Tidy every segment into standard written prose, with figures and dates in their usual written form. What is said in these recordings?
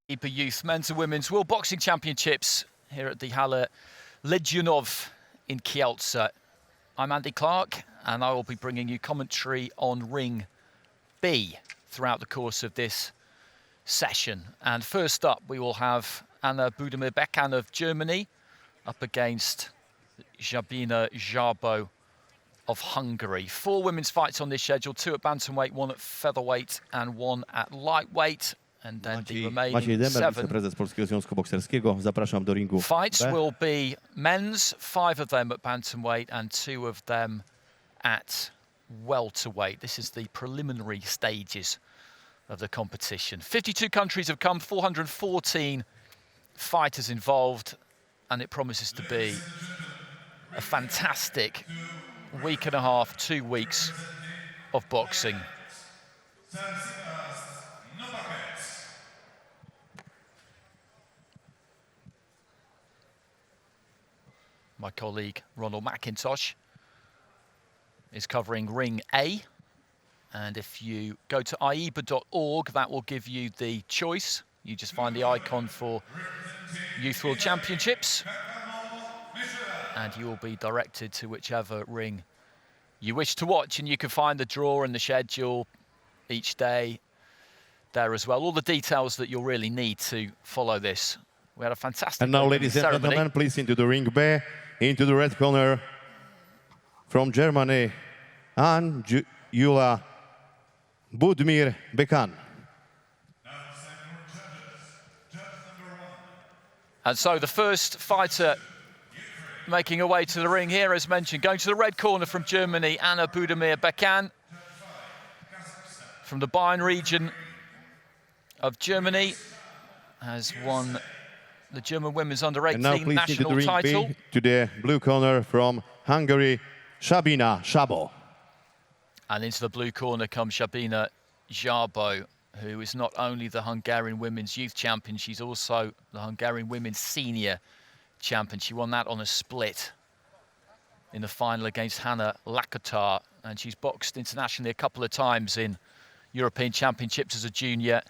Youth Men's and Women's World Boxing Championships here at the Halle Legionov in Kielce. I'm Andy Clark and I will be bringing you commentary on Ring B throughout the course of this session. And first up we will have Anna Budimir-Bekan of Germany up against Sabina Szabo of Hungary. 4 women's fights on this schedule, 2 at bantamweight, 1 at featherweight and 1 at lightweight. And then the remaining 7 prezes Polskiego Związku Bokserskiego. Zapraszam do ringu. Fights will be men's, 5 of them at bantamweight and 2 of them at welterweight. This is the preliminary stages of the competition. 52 countries have come, 414 fighters involved, and it promises to be a fantastic week and a half, 2 weeks of boxing. My colleague Ronald McIntosh is covering Ring A. And if you go to ieba.org, that will give you the choice. You just find the icon for Youth World Championships. And you will be directed to whichever ring you wish to watch. And you can find the draw and the schedule each day there as well. All the details that you'll really need to follow this. We had a fantastic And now, ladies and gentlemen, please into the ring B. Into the red corner from Germany, and Anna Budimir-Bekan. And so the first fighter making her way to the ring here, as mentioned, going to the red corner from Germany, Anna Budimir-Bekan from the Bayern region of Germany, has won the German women's under-18 national title. To the blue corner from Hungary, Sabina Szabo. And into the blue corner comes Sabina Szabo, who is not only the Hungarian women's youth champion, she's also the Hungarian women's senior champion. She won that on a split in the final against Hanna Lakatar, and she's boxed internationally a couple of times in European Championships as a junior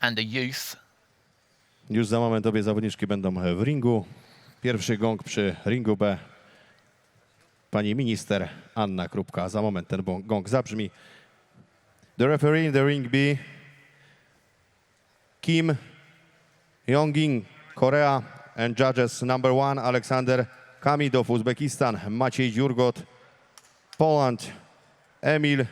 and a youth. Już za moment obie zawodniczki będą w ringu. Pierwszy gong przy ringu B. Pani minister Anna Krupka. Za moment ten gong zabrzmi. The referee in the ring B, Kim Yongin, Korea, and judges number 1, Alexander Kamidov, Uzbekistan, Maciej Dziurgot, Poland, Emil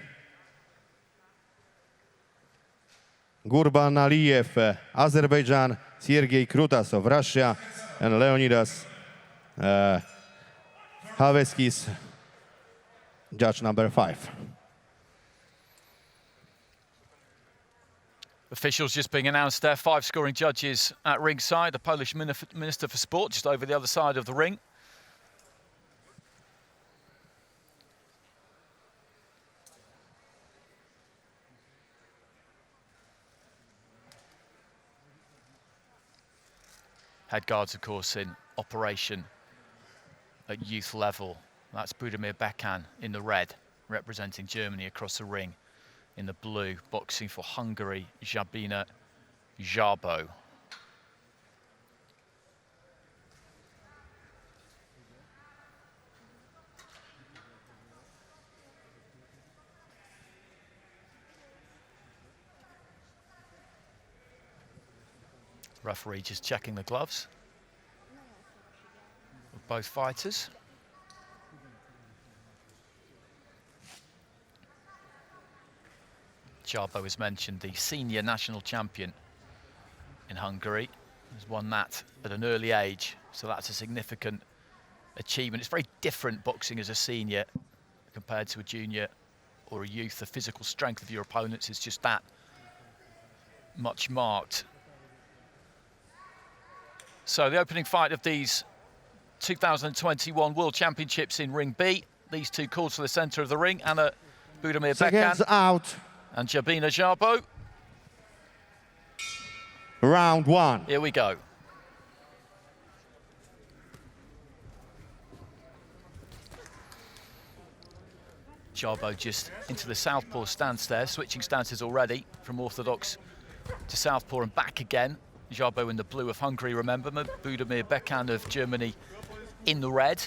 Gurbanaliyev, Azerbaijan, Sergei Krutas of Russia, and Leonidas Haveskis, judge number 5. Officials just being announced there, 5 scoring judges at ringside. The Polish Minister for Sport just over the other side of the ring. Head guards, of course, in operation at youth level. That's Budimir-Bekan in the red, representing Germany across the ring. In the blue, boxing for Hungary, Sabina Szabo. Referee just checking the gloves of both fighters. Szabo, as mentioned, the senior national champion in Hungary, has won that at an early age, so that's a significant achievement. It's very different boxing as a senior compared to a junior or a youth. The physical strength of your opponents is just that much marked. So the opening fight of these 2021 World Championships in Ring B. These two called to the centre of the ring. Anna Budimir-Bekan out. And Sabina Szabo. Round 1. Here we go. Szabo just into the southpaw stance there, switching stances already from orthodox to southpaw and back again. Jarbo in the blue of Hungary, remember, Budimir Bekan of Germany in the red.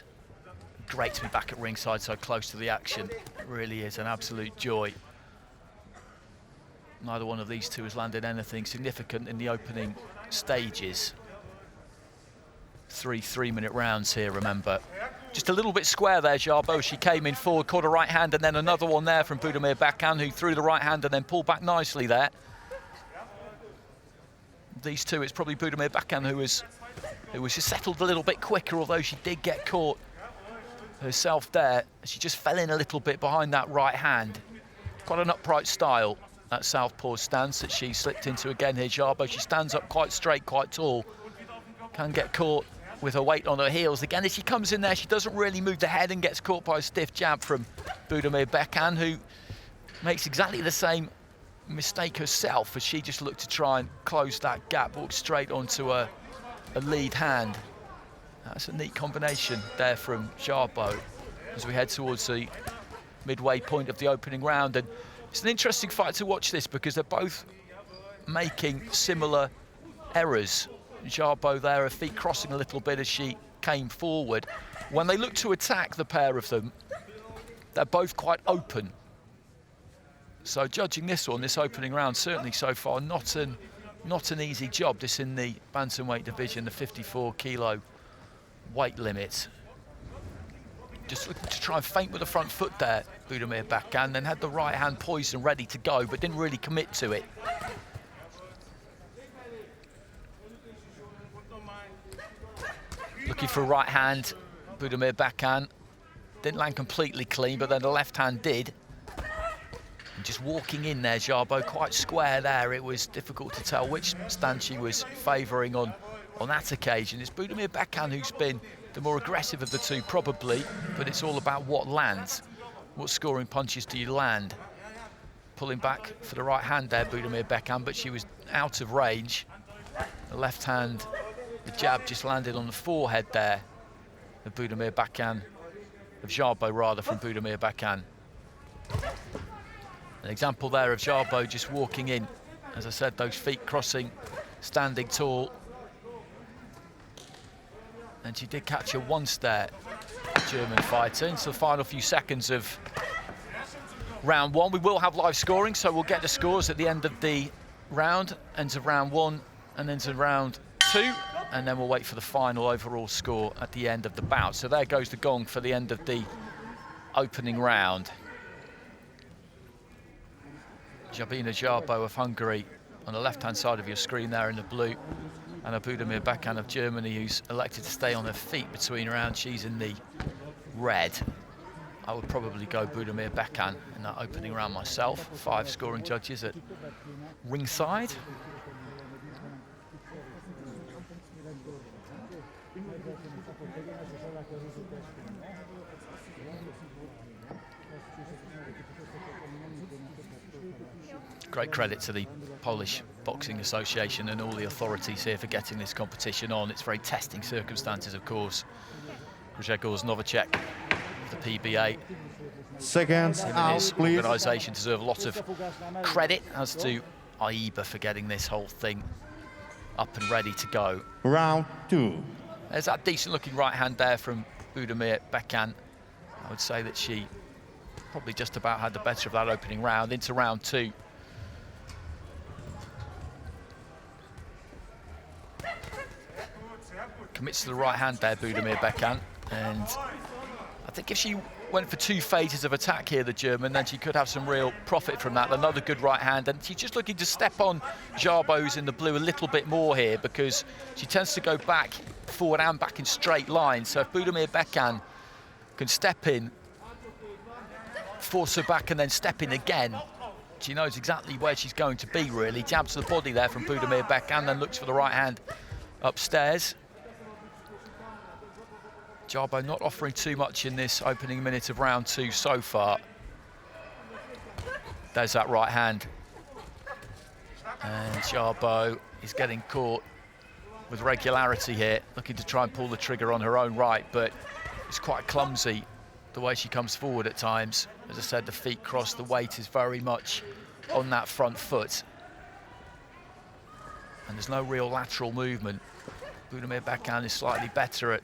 Great to be back at ringside so close to the action. It really is an absolute joy. Neither one of these two has landed anything significant in the opening stages. 3 3-minute rounds here, remember. Just a little bit square there, Jarbo. She came in forward, caught a right hand, and then another one there from Budimir Bekan, who threw the right hand and then pulled back nicely there. These two, it's probably Budimir Bekan who was just settled a little bit quicker, although she did get caught herself there. She just fell in a little bit behind that right hand. Quite an upright style, that southpaw stance that she slipped into again here, Jarbo. She stands up quite straight, quite tall. Can get caught with her weight on her heels. Again, as she comes in there, she doesn't really move the head and gets caught by a stiff jab from Budimir Bekan, who makes exactly the same mistake herself as she just looked to try and close that gap, walk straight onto a lead hand. That's a neat combination there from Jarbo as we head towards the midway point of the opening round. And it's an interesting fight to watch this because they're both making similar errors. Jarbo there, her feet crossing a little bit as she came forward. When they look to attack, the pair of them, they're both quite open. So judging this one, this opening round, certainly so far not an easy job. This in the bantamweight division, the 54-kilo weight limit. Just looking to try and feint with the front foot there, Budimir Bekan, then had the right hand poised and ready to go, but didn't really commit to it. Looking for a right hand, Budimir Bekan. Didn't land completely clean, but then the left hand did. And just walking in there, Jarbo, quite square there. It was difficult to tell which stance she was favouring on that occasion. It's Budimir Bekan who's been the more aggressive of the two, probably, but it's all about what lands. What scoring punches do you land? Pulling back for the right hand there, Budimir Bekan, but she was out of range. The left hand, the jab just landed on the forehead there of Budimir Bekan, of Jarbo rather, from Budimir Bekan. An example there of Jarbo just walking in. As I said, those feet crossing, standing tall. And she did catch her once there, German fighter, into the final few seconds of round one. We will have live scoring, so we'll get the scores at the end of the round, ends of round one and into round two, and then we'll wait for the final overall score at the end of the bout. So there goes the gong for the end of the opening round. Jabina Jarbo of Hungary on the left-hand side of your screen there in the blue, and Budimir Bekan of Germany, who's elected to stay on her feet between rounds. She's in the red. I would probably go Budimir Bekan in that opening round myself. 5 scoring judges at ringside. Great credit to the Polish Boxing Association and all the authorities here for getting this competition on. It's very testing circumstances, of course. Grzegorz Nowacek, the PBA, Seconds out, his please. organisation deserve a lot of credit, as to AIBA for getting this whole thing up and ready to go. Round 2. There's that decent-looking right hand there from Budimir Bekan. I would say that she probably just about had the better of that opening round. Into round 2. Commits to the right hand there, Budimir Bekan, and I think if she went for 2 phases of attack here, the German, then she could have some real profit from that. Another good right hand, and she's just looking to step on Jarbo's in the blue a little bit more here, because she tends to go back, forward and back in straight lines. So if Budimir Bekan can step in, force her back and then step in again, she knows exactly where she's going to be, really. Jabs to the body there from Budimir Bekan, then looks for the right hand upstairs. Jarbo not offering too much in this opening minute of round 2 so far. There's that right hand. And Jarbo is getting caught with regularity here, looking to try and pull the trigger on her own right, but it's quite clumsy the way she comes forward at times. As I said, the feet cross, the weight is very much on that front foot. and there's no real lateral movement. Budimir backhand is slightly better at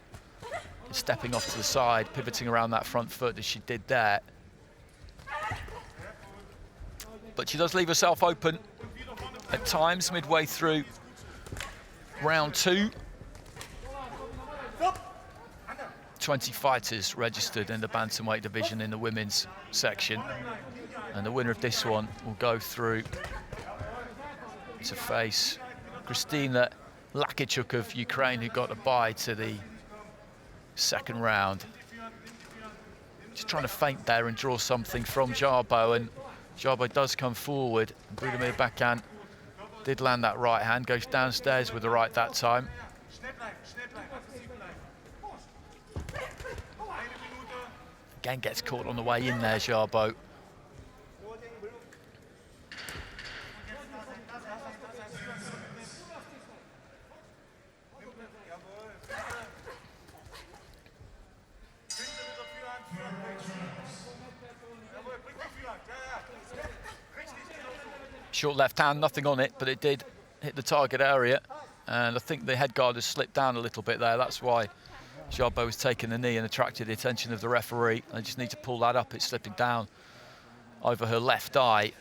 stepping off to the side, pivoting around that front foot as she did there. But she does leave herself open at times midway through round 2. 20 fighters registered in the bantamweight division in the women's section, and the winner of this one will go through to face Kristina Lakichuk of Ukraine, who got a bye to the second round. Just trying to feint there and draw something from Jarbo, and Jarbo does come forward. Budimir backhand did land that right hand, goes downstairs with the right that time. Again gets caught on the way in there, Jarbo. Short left hand, nothing on it, but it did hit the target area. And I think the head guard has slipped down a little bit there. That's why Jarbo was taking the knee and attracted the attention of the referee. They just need to pull that up. It's slipping down over her left eye.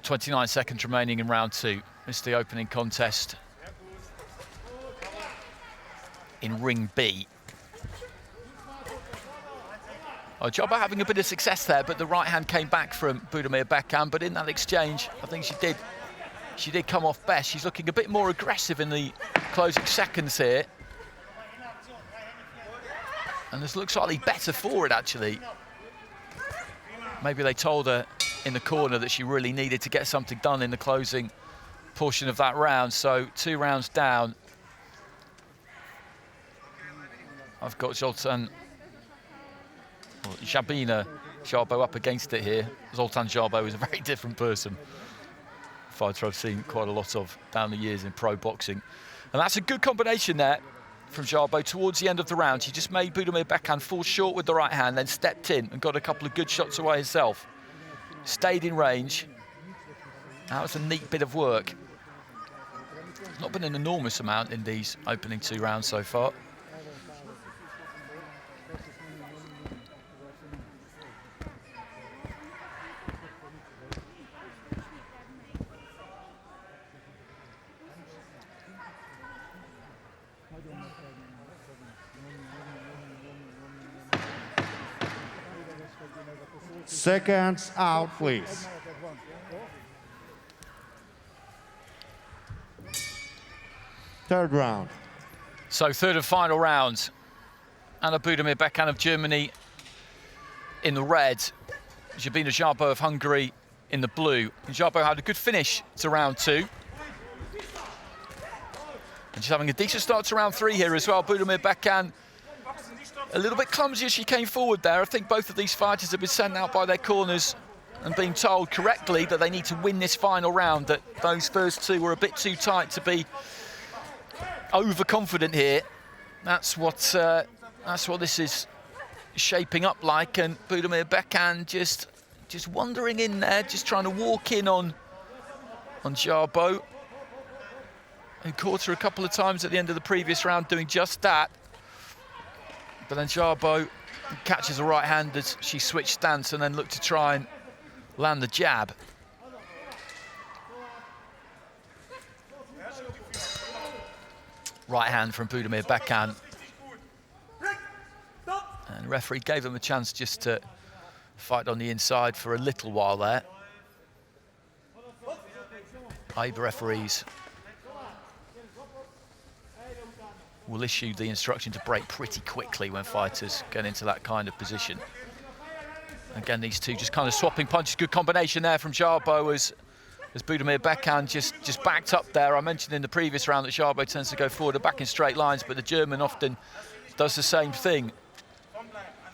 .29 seconds remaining in round 2. It's the opening contest in ring B. Oh, Jarbo having a bit of success there, but the right hand came back from Budimir backhand. But in that exchange, I think she did come off best. She's looking a bit more aggressive in the closing seconds here. And this looks slightly better forward, actually. Maybe they told her in the corner that she really needed to get something done in the closing portion of that round. So 2 rounds down. I've got Zoltan Jabina Jarbo up against it here. Zoltan Jarbo is a very different person. Fighter I've seen quite a lot of down the years in pro boxing. And that's a good combination there from Jarbo towards the end of the round. She just made Budimir backhand fall short with the right hand, then stepped in and got a couple of good shots away herself. Stayed in range. That was a neat bit of work. There's not been an enormous amount in these opening 2 rounds so far. Seconds out, please. Third round. So third and final round. Anna Budimir backhand of Germany in the red. Jabina Jarbo of Hungary in the blue. And Jarbo had a good finish to round 2. And she's having a decent start to round 3 here as well. Budimir backhand a little bit clumsy as she came forward there. I think both of these fighters have been sent out by their corners and being told correctly that they need to win this final round, that those first 2 were a bit too tight to be overconfident here. That's what this is shaping up like, and Budimir backhand just wandering in there, just trying to walk in on Jarbo, who caught her a couple of times at the end of the previous round doing just that. But then Jarbo catches a right hand as she switched stance and then looked to try and land the jab. Right hand from Budimir backhand. And the referee gave him a chance just to fight on the inside for a little while there. IBA referees will issue the instruction to break pretty quickly when fighters get into that kind of position. Again, these two just kind of swapping punches. Good combination there from Jarbo as Budimir backhand just backed up there. I mentioned in the previous round that Jarbo tends to go forward and back in straight lines, but the German often does the same thing.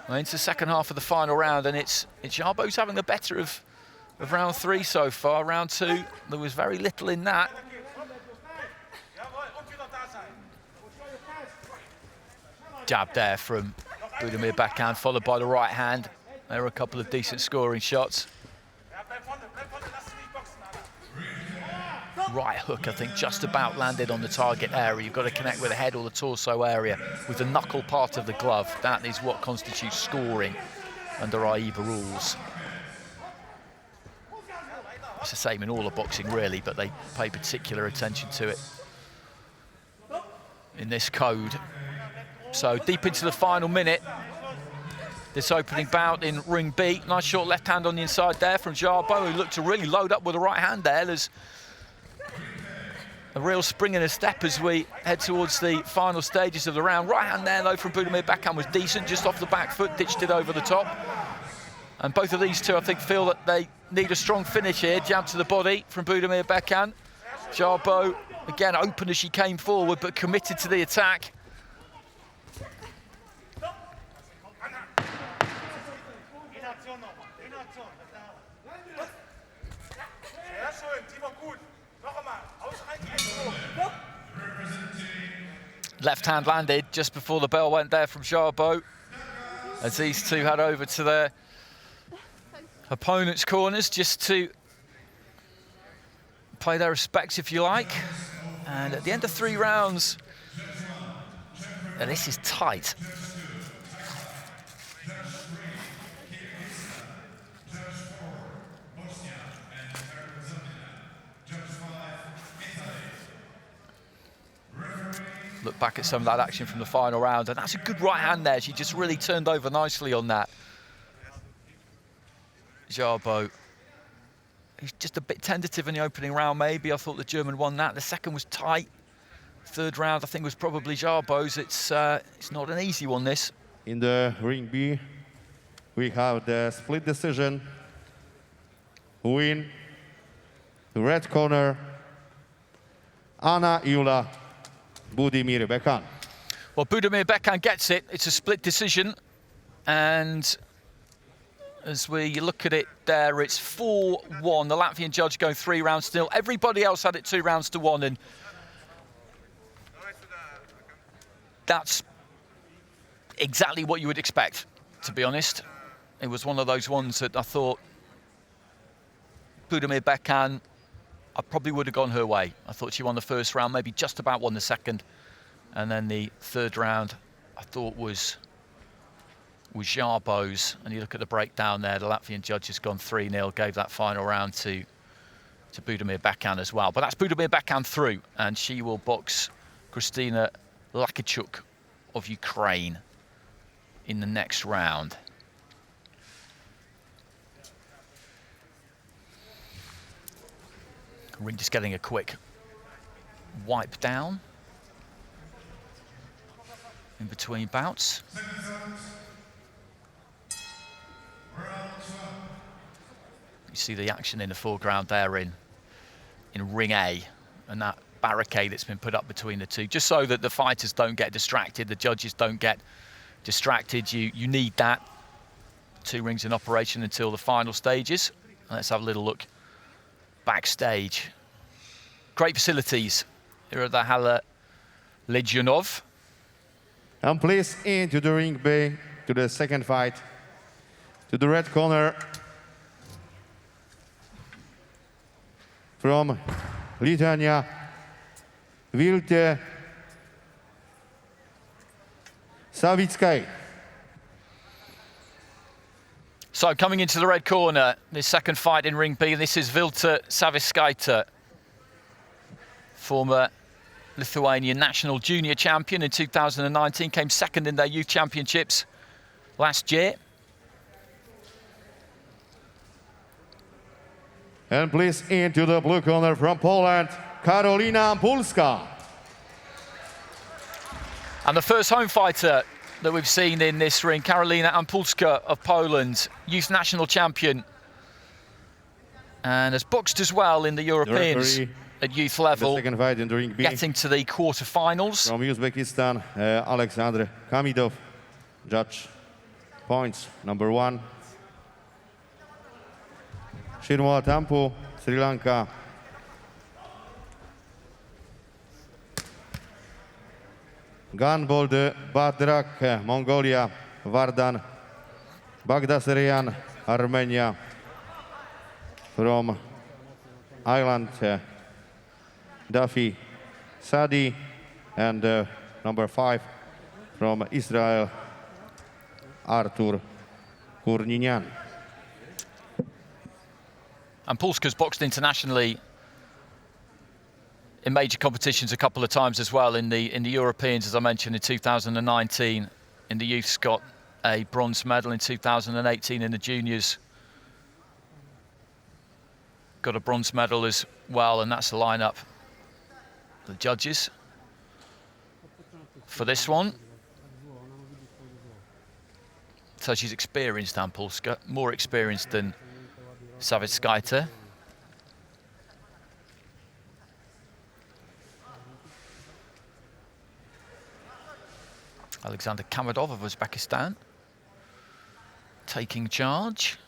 Well, into the second half of the final round, and it's Jarbo's having the better of round 3 so far. Round 2, there was very little in that. Jab there from Budimir backhand, followed by the right hand. There were a couple of decent scoring shots. right hook, I think, just about landed on the target area. You've got to connect with the head or the torso area with the knuckle part of the glove. That is what constitutes scoring under AIBA rules. It's the same in all of boxing, really, but they pay particular attention to it in this code. So deep into the final minute, this opening bout in ring B. Nice short left hand on the inside there from Jarbo, who looked to really load up with the right hand there. There's a real spring in a step as we head towards the final stages of the round. Right hand there, though, from Budimir Backhand was decent, just off the back foot, ditched it over the top. And both of these two, I think, feel that they need a strong finish here. Jab to the body from Budimir Backhand. Jarbo, again, open as she came forward, but committed to the attack. Left hand landed just before the bell went there from Jarbo, as these two head over to their opponents' corners just to pay their respects, if you like. And at the end of 3 rounds, and this is tight. Look back at some of that action from the final round, and that's a good right hand there. She just really turned over nicely on that. Jarbo, he's just a bit tentative in the opening round, maybe. I thought the German won that. The second was tight. Third round, I think, was probably Jarbo's. It's not an easy one, this. In the ring B, we have the split decision. Win, red corner, Anna Iula, Budimir Backhand. Well, Budimir Backhand gets it. It's a split decision. And as we look at it there, it's 4-1. The Latvian judge going 3 rounds still. Everybody else had it 2 rounds to 1. And that's exactly what you would expect, to be honest. It was one of those ones that I thought Budimir Backhand, I probably would have gone her way. I thought she won the first round, maybe just about won the second. And then the third round, I thought was Jarbo's. And you look at the breakdown there, the Latvian judge has gone 3-0, gave that final round to Budimir Backhand as well. But that's Budimir Backhand through, and she will box Kristina Lakachuk of Ukraine in the next round. Ring just getting a quick wipe down in between bouts. You see the action in the foreground there in ring A, and that barricade that's been put up between the two, just so that the fighters don't get distracted, the judges don't get distracted. You need that. 2 rings in operation until the final stages. Let's have a little look backstage. Great facilities here at the Hala Legionov. And please into the ring B, to the second fight, to the red corner, from Lithuania, Vilte Savickai. So coming into the red corner, this second fight in ring B, this is Vilta Savickaitė, former Lithuanian national junior champion in 2019, came second in their youth championships last year. And please into the blue corner from Poland, Karolina Pulska. And the first home fighter that we've seen in this ring, Karolina Ampulska of Poland, youth national champion, and has boxed as well in the Europeans at youth level, second fight in the ring B, getting to the quarterfinals. from Uzbekistan, Alexander Kamidov, judge points number 1. Shirmola Tampu, Sri Lanka. Ganbold Badrak, Mongolia. Vardan Bagdasaryan, Armenia. From Ireland, Dafi Sadi, and number 5 from Israel, Artur Kurninian. And Polska's boxed internationally in major competitions a couple of times as well. In the Europeans, as I mentioned, in 2019. In the youths, got a bronze medal. In 2018 in the juniors, got a bronze medal as well. And that's the lineup, the judges for this one. So she's experienced, Anna Polska, more experienced than Savitskaite. Alexander Kamadov of Uzbekistan taking charge.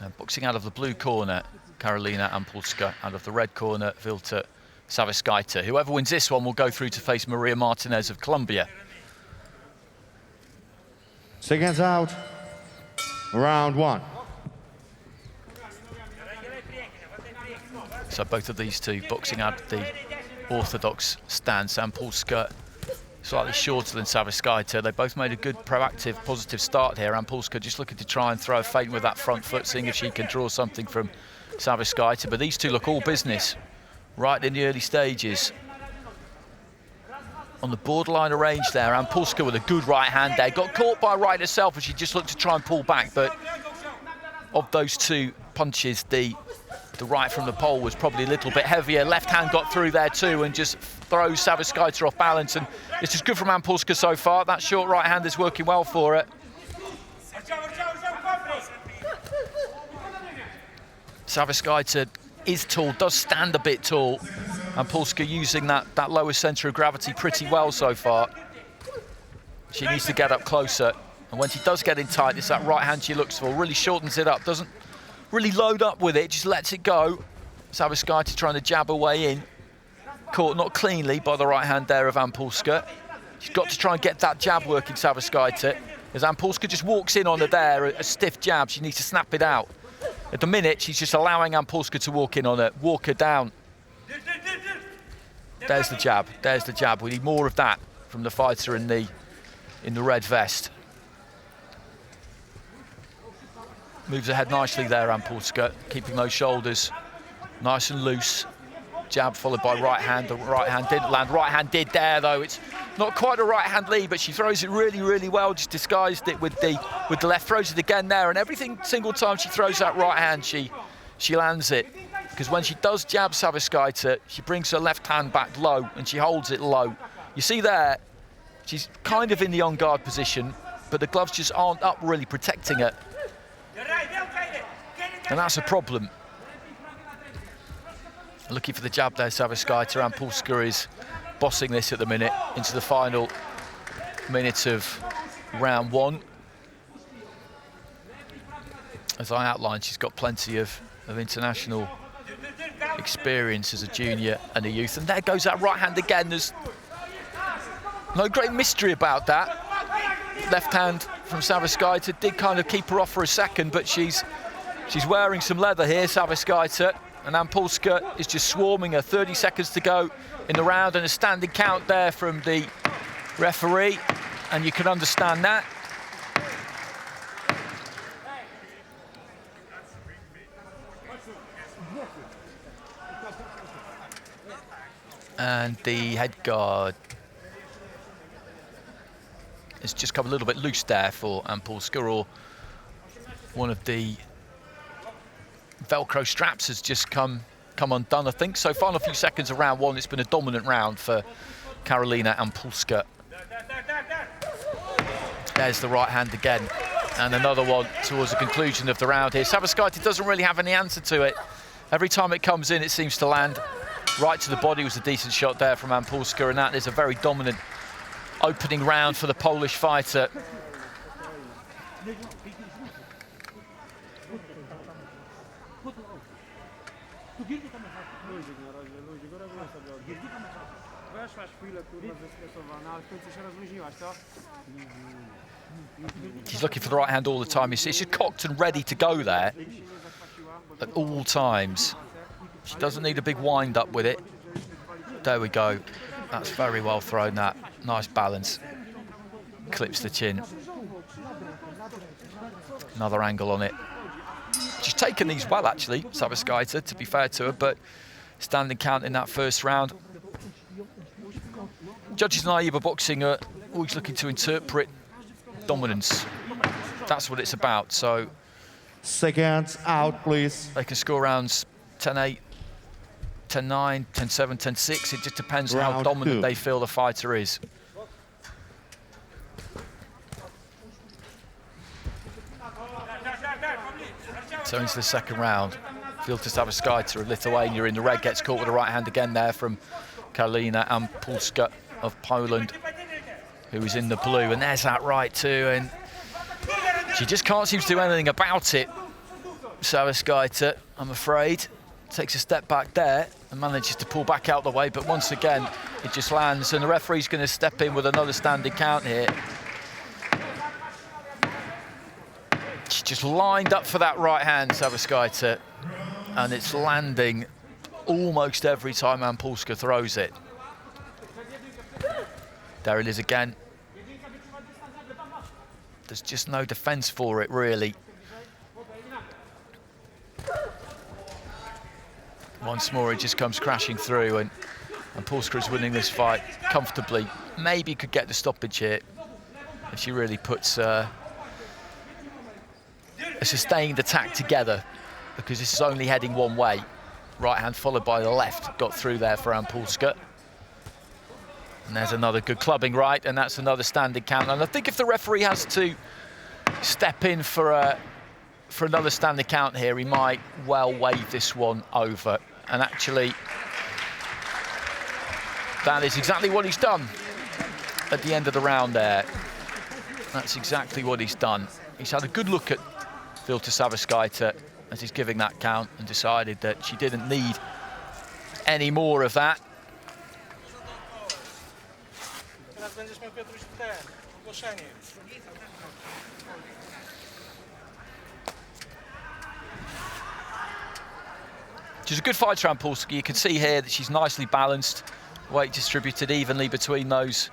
And boxing out of the blue corner, Karolina Ampulska. Out of the red corner, Vilta Savitskaite. Whoever wins this one will go through to face Maria Martinez of Colombia. Seconds out, round 1. So both of these two boxing out of the orthodox stance. Ampulska slightly shorter than Savitskaite. They both made a good, proactive, positive start here. Ampulska just looking to try and throw a feint with that front foot, seeing if she can draw something from Savitskaite. But these two look all business right in the early stages. On the borderline of range there, Ampulska with a good right hand there. Got caught by right herself, and she just looked to try and pull back. But of those two punches, the right from the pole was probably a little bit heavier. Left hand got through there too and just throws Savitskaite off balance. And it's just good from Ampulska so far. That short right hand is working well for her. Savitskaite is tall, does stand a bit tall. Ampulska using that lower centre of gravity pretty well so far. She needs to get up closer. And when she does get in tight, it's that right hand she looks for. Really shortens it up, doesn't really load up with it, just lets it go. Savitskaite trying to jab her way in. Caught not cleanly by the right hand there of Ampulska. She's got to try and get that jab working, Savitskaite. As Ampulska just walks in on her there, a stiff jab, she needs to snap it out. At the minute, she's just allowing Ampulska to walk in on her, walk her down. There's the jab, there's the jab. We need more of that from the fighter in the red vest. Moves ahead nicely there, Ampulska, keeping those shoulders nice and loose. Jab followed by right hand. The right hand didn't land. Right hand did there, though. It's not quite a right hand lead, but she throws it really, really well. Just disguised it with the left. Throws it again there, and every single time she throws that right hand, she lands it. Because when she does jab Savitskaite, she brings her left hand back low, and she holds it low. You see there, she's kind of in the on-guard position, but the gloves just aren't up really protecting her. And that's a problem. Looking for the jab there, Savitskaite. Ampulska is bossing this at the minute into the final minute of round 1. As I outlined, she's got plenty of international experience as a junior and a youth. And there goes that right hand again. There's no great mystery about that. Left hand from Savitskaite did kind of keep her off for a second, but she's wearing some leather here, Savitskaite. And Ampulska is just swarming her. 30 seconds to go in the round, and a standing count there from the referee, and you can understand that. And the head guard has just come a little bit loose there for Ampulska, or one of the Velcro straps has just come undone, I think. So final few seconds of round 1, it's been a dominant round for Karolina Ampulska. There's the right hand again, and another one towards the conclusion of the round here. Savitskaite doesn't really have any answer to it. Every time it comes in, it seems to land right to the body. Was a decent shot there from Ampulska, and that is a very dominant opening round for the Polish fighter. She's looking for the right hand all the time. You see, she's cocked and ready to go there at all times. She doesn't need a big wind up with it. There we go. That's very well thrown, that. Nice balance. Clips the chin. Another angle on it. She's taken these well, actually, Sabaskaita, to be fair to her, but standing count in that first round. Judges in Aiba boxing are always looking to interpret dominance. That's what it's about. So Seconds out, please. they can score rounds 10-8, 10-9, 10-7, 10-6. It just depends on how Round dominant 2. they feel the fighter is. So into the second round. Vilta Sabaskaita of Lithuania in the red gets caught with a right hand again there from Karolina Ampulska of Poland, who is in the blue. And there's that right too. And she just can't seem to do anything about it. Sabaskaita, I'm afraid, takes a step back there and manages to pull back out the way. But once again, it just lands. And the referee's going to step in with another standing count here. She's just lined up for that right hand, Sabaskaita, and it's landing almost every time Ampulska throws it. There it is again. There's just no defense for it, really. Once more, it just comes crashing through, and Ampulska is winning this fight comfortably. Maybe could get the stoppage here if she really puts a sustained attack together, because this is only heading one way. Right hand followed by the left, got through there for Ampulska. And there's another good clubbing right, and that's another standing count. And I think if the referee has to step in for another standing count here, he might well wave this one over. And actually, that is exactly what he's done at the end of the round there. That's exactly what he's done. He's had a good look at Vilta Sabaskaita as he's giving that count and decided that she didn't need any more of that. She's a good fighter, Ampulska. You can see here that she's nicely balanced, weight distributed evenly between those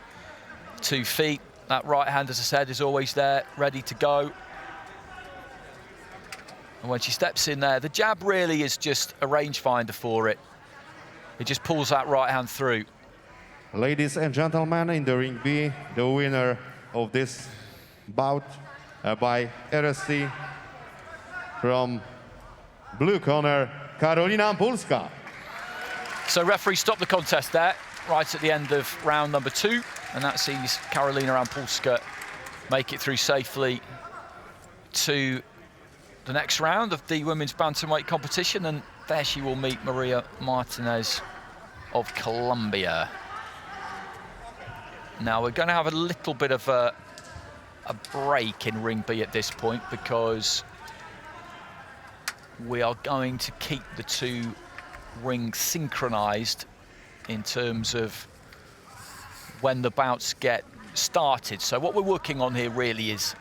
2 feet. That right hand, as I said, is always there, ready to go. And when she steps in there, the jab really is just a rangefinder for it. It just pulls that right hand through. Ladies and gentlemen, in the ring B, the winner of this bout by RSC from blue corner, Karolina Ampulska. So referee stopped the contest there, right at the end of round number 2, and that sees Karolina Ampulska make it through safely to the next round of the women's bantamweight competition, and there she will meet Maria Martinez of Colombia. Now we're going to have a little bit of a break in ring B at this point, because we are going to keep the 2 rings synchronized in terms of when the bouts get started. So what we're working on here really is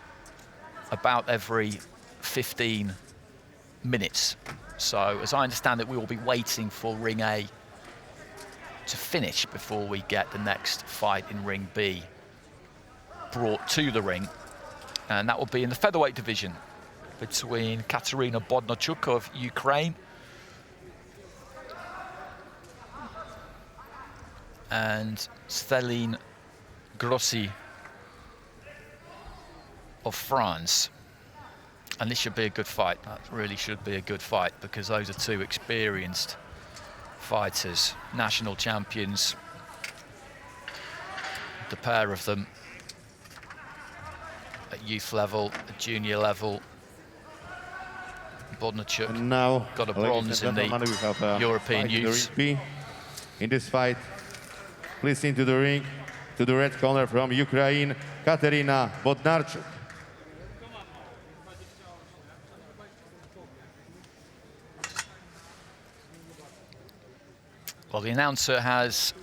about every 15 minutes. So as I understand it, we will be waiting for ring A to finish before we get the next fight in ring B brought to the ring, and that will be in the featherweight division between Katarina Bodnarchuk of Ukraine and Céline Grossi of France. And this should be a good fight. That really should be a good fight, because those are 2 experienced fighters, national champions, the pair of them at youth level, at junior level. Bodnarchuk Now, got a bronze in the European youths. In this fight, please into the ring, to the red corner from Ukraine, Katerina Bodnarchuk. Well, the announcer has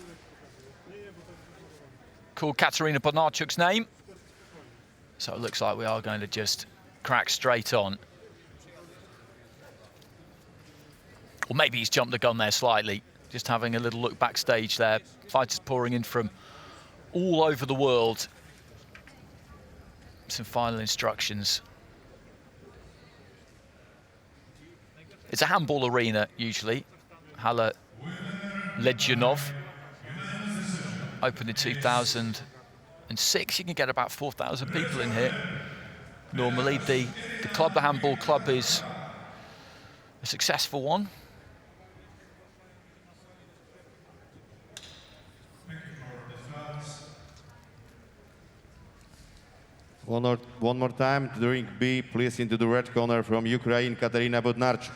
called Katerina Bodnarchuk's name, so it looks like we are going to just crack straight on. Or maybe he's jumped the gun there slightly. Just having a little look backstage there. Fighters pouring in from all over the world. Some final instructions. It's a handball arena, usually. Hala Legionov. Opened in 2006. You can get about 4,000 people in here. Normally, the club, the handball club, is a successful one. One more time, during B, please into the red corner from Ukraine, Katerina Bodnarchuk.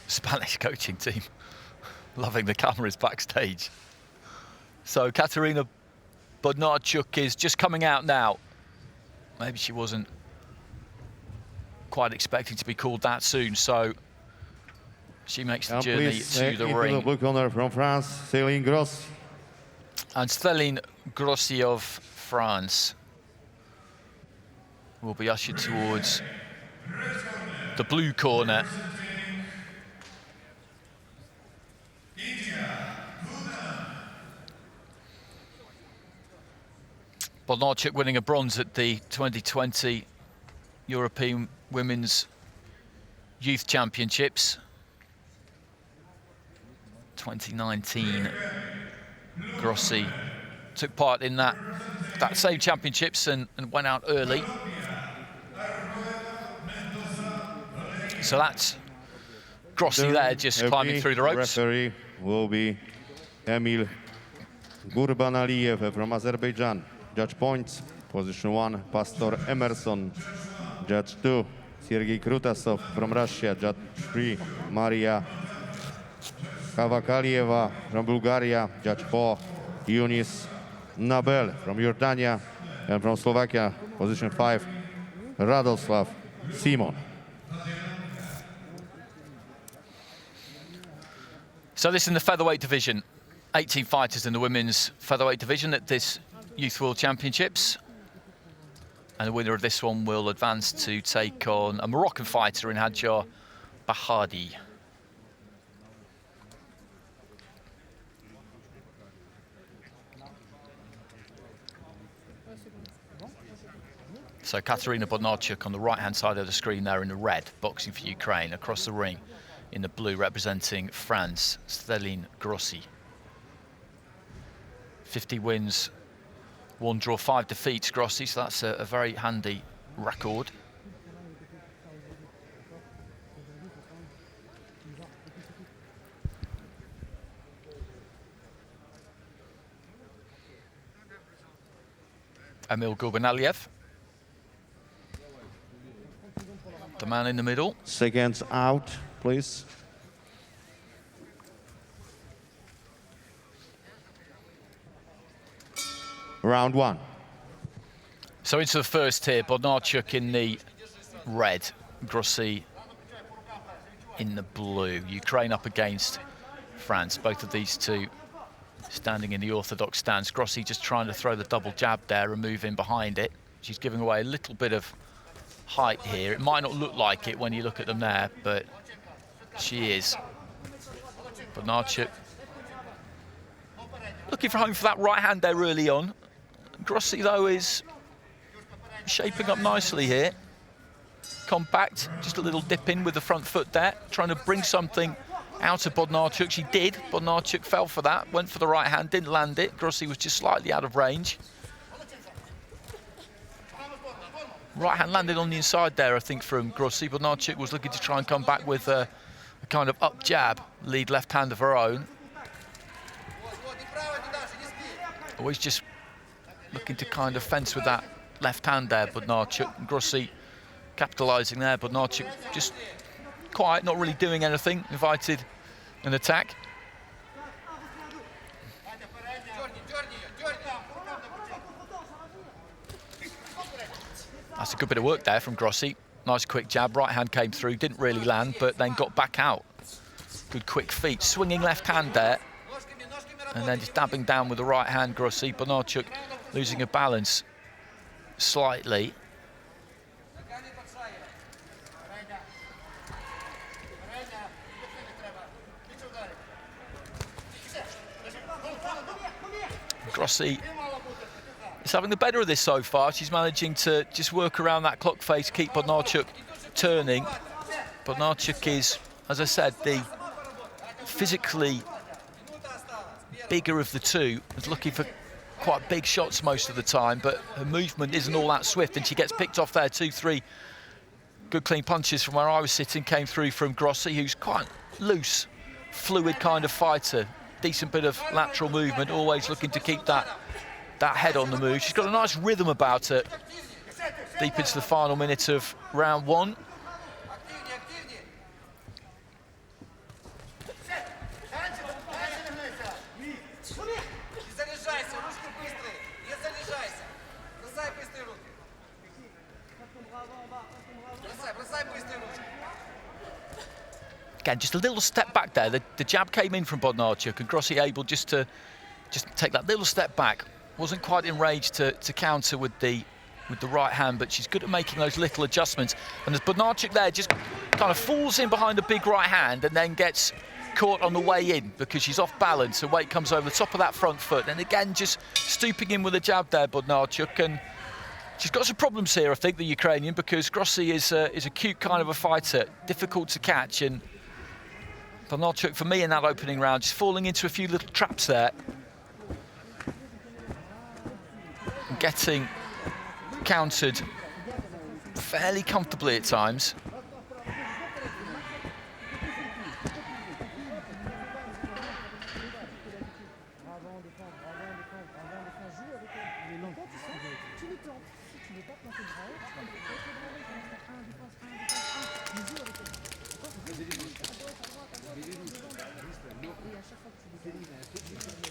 Spanish coaching team, loving the cameras backstage. So Katerina Bodnarchuk is just coming out now. Maybe she wasn't quite expecting to be called that soon, so she makes the journey to the ring. The blue corner from France, Céline Gross. And Céline Grossi of France will be ushered towards the blue corner. Bodnarchuk winning a bronze at the 2020 European Women's Youth Championships. 2019, Grossi took part in that same championships and went out early. So that's Grossi there, just climbing through the ropes. Referee will be Emil Gurbanaliyev from Azerbaijan. Judge points, position 1, Pastor Emerson. Judge 2, Sergei Krutasov from Russia. Judge 3, Maria Kavakalieva from Bulgaria. Judge 4, Yunis Nabel from Jordania. And from Slovakia, position 5, Radoslav Simon. So this is in the featherweight division. 18 fighters in the women's featherweight division at this Youth World Championships. And the winner of this one will advance to take on a Moroccan fighter in Hadjar Bahadi. So Katerina Bodnarchuk on the right-hand side of the screen there in the red, boxing for Ukraine. Across the ring in the blue, representing France, Céline Grossi. 50 wins, 1 draw, 5 defeats, Grossi, so that's a very handy record. Emil Gurbanaliev, the man in the middle. Seconds out, please. Round 1. So into the first here, Bodnarchuk in the red, Grossi in the blue. Ukraine up against France, both of these two standing in the orthodox stance. Grossi just trying to throw the double jab there and move in behind it. She's giving away a little bit of height here. It might not look like it when you look at them there, but she is. Bodnarchuk looking for home for that right hand there early on. Grossi, though, is shaping up nicely here. Compact, just a little dip in with the front foot there, trying to bring something out of Bodnarchuk. She did. Bodnarchuk fell for that, went for the right hand, didn't land it. Grossi was just slightly out of range. Right hand landed on the inside there, I think, from Grossi. Bodnarchuk was looking to try and come back with a kind of up jab, lead left hand of her own. Always just looking to kind of fence with that left hand there, Bodnarchuk. Grossi capitalising there. Bodnarchuk just quiet, not really doing anything, invited an attack. That's a good bit of work there from Grossi. Nice quick jab, right hand came through, didn't really land, but then got back out. Good quick feet, swinging left hand there. And then just dabbing down with the right hand, Grossi. Bodnarchuk losing her balance slightly. Grossi is having the better of this so far. She's managing to just work around that clock face, keep Bodnarchuk turning. Bodnarchuk is, as I said, the physically bigger of the two, is looking for quite big shots most of the time, but her movement isn't all that swift, and she gets picked off there. 2-3 good clean punches from where I was sitting came through from Grossi, who's quite loose, fluid kind of fighter. Decent bit of lateral movement, always looking to keep that head on the move. She's got a nice rhythm about her deep into the final minute of round one. Again, just a little step back there. The jab came in from Bodnarchuk, and Grossi able just to take that little step back. Wasn't quite enraged to counter with the right hand, but she's good at making those little adjustments. And as Bodnarchuk there just kind of falls in behind the big right hand and then gets caught on the way in because she's off balance. Her weight comes over the top of that front foot. And again, just stooping in with a jab there, Bodnarchuk. And she's got some problems here, I think, the Ukrainian, because Grossi is a cute kind of a fighter, difficult to catch. And Bodnarchuk, for me, in that opening round, just falling into a few little traps there. And getting countered fairly comfortably at times.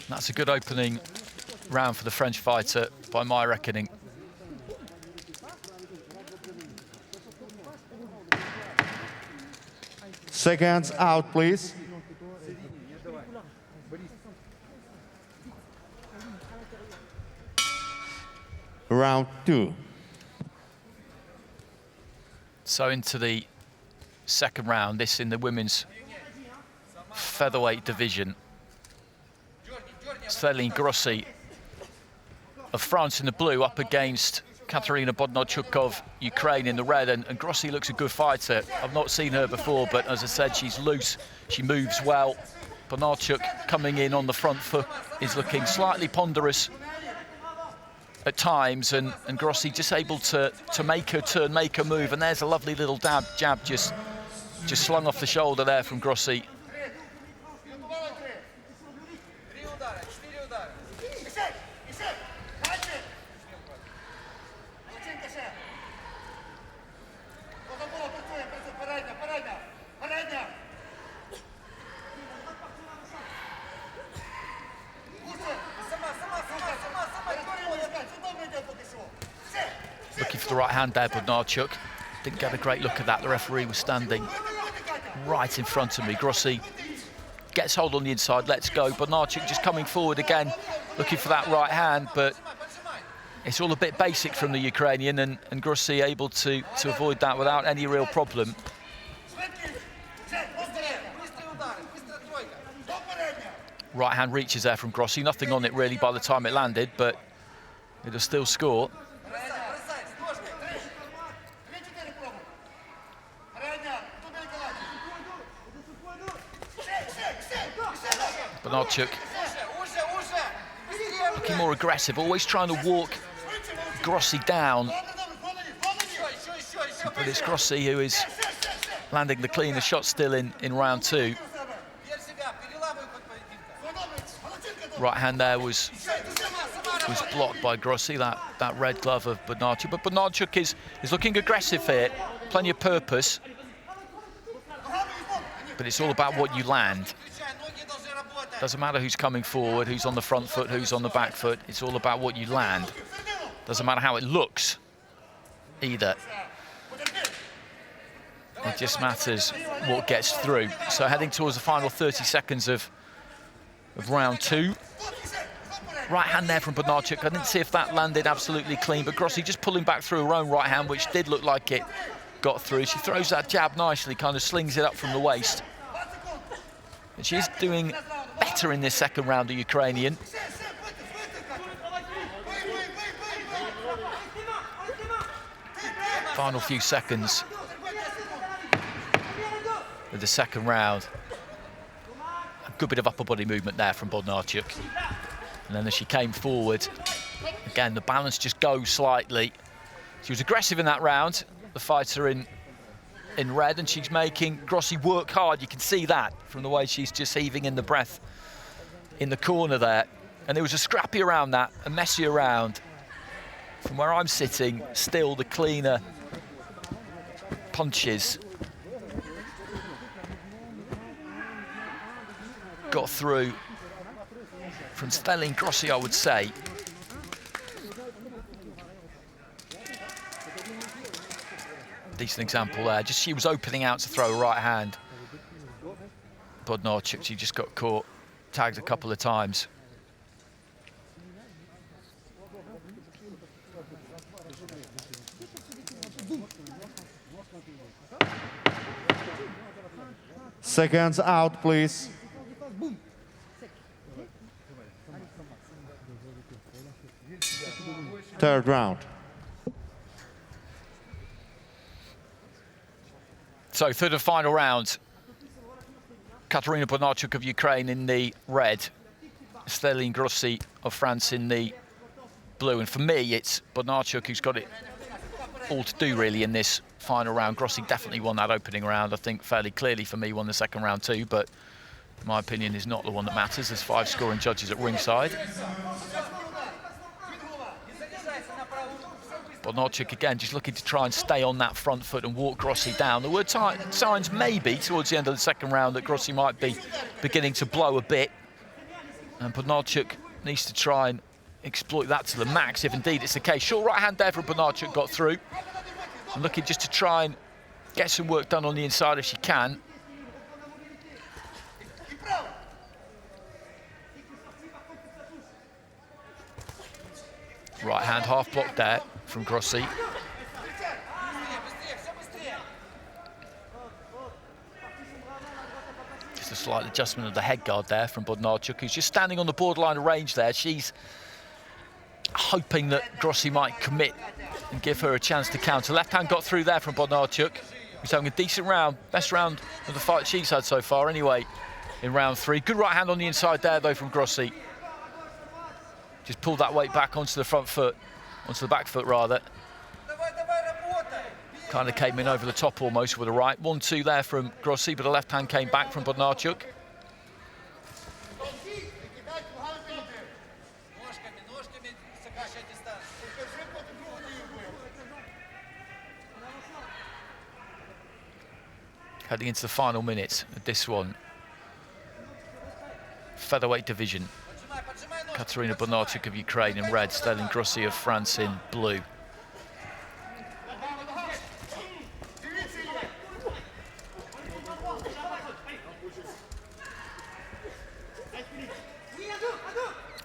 That's a good opening round for the French fighter, by my reckoning. Seconds out, please. Round two. So into the second round, this in the women's featherweight division. Céline Grossi of France in the blue up against Katarina Bodnarchuk of Ukraine in the red, and Grossi looks a good fighter. I've not seen her before, but as I said, she's loose, she moves well. Bodnarchuk coming in on the front foot is looking slightly ponderous at times, and Grossi just able to make her turn, make her move, and there's a lovely little jab just slung off the shoulder there from Grossi. Looking for the right hand there, Bodnarchuk. Didn't get a great look at that. The referee was standing right in front of me. Grossi gets hold on the inside, lets go. Bodnarchuk just coming forward again, looking for that right hand, but it's all a bit basic from the Ukrainian, and Grossi able to avoid that without any real problem. Right hand reaches there from Grossi. Nothing on it really by the time it landed, but it'll still score. Bodnarchuk looking more aggressive, always trying to walk Grossi down. But it's Grossi who is landing the cleaner shot still in round two. Right hand there was blocked by Grossi, that red glove of Bodnarchuk. But Bodnarchuk is looking aggressive here, plenty of purpose. But it's all about what you land. Doesn't matter who's coming forward, who's on the front foot, who's on the back foot. It's all about what you land. Doesn't matter how it looks either. It just matters what gets through. So heading towards the final 30 seconds of round two. Right hand there from Bodnarchuk. I didn't see if that landed absolutely clean, but Grossi just pulling back through her own right hand, which did look like it got through. She throws that jab nicely, kind of slings it up from the waist. And she's doing better in this second round, the Ukrainian. Final few seconds of the second round. A good bit of upper body movement there from Bodnarchuk. And then as she came forward, again, the balance just goes slightly. She was aggressive in that round, the fighter in red, and she's making Grossi work hard. You can see that from the way she's just heaving in the breath in the corner there. And there was a scrappy around that, a messy around. From where I'm sitting, still the cleaner punches got through from Stelling Grossi, I would say. Decent example there. Just she was opening out to throw a right hand. Bodnarchuk, she just got caught, tagged a couple of times. Seconds out, please. Third round. So third and final round. Katarina Bodnarchuk of Ukraine in the red, Stelling Grossi of France in the blue. And for me, it's Bodnarchuk who's got it all to do really in this final round. Grossi definitely won that opening round. I think fairly clearly for me won the second round too, but my opinion is not the one that matters. There's 5 scoring judges at ringside. Bodnarchuk again just looking to try and stay on that front foot and walk Grossi down. There were signs maybe towards the end of the second round that Grossi might be beginning to blow a bit, and Bodnarchuk needs to try and exploit that to the max if indeed it's the case. Short right hand there from Bodnarchuk got through, and looking just to try and get some work done on the inside if she can. Right hand half block there from Grossi. Just a slight adjustment of the head guard there from Bodnarchuk, who's just standing on the borderline of range there. She's hoping that Grossi might commit and give her a chance to counter. Left hand got through there from Bodnarchuk, who's having a decent round, best round of the fight she's had so far anyway in round 3. Good right hand on the inside there though from Grossi. Just pulled that weight back onto the front foot, onto the back foot rather. Kind of came in over the top almost with a right. 1-2 there from Grossi, but a left hand came back from Bodnarchuk. Heading into the final minutes of this one. Featherweight division. Katarina Bodnarchuk of Ukraine in red, Stelling Grossi of France in blue.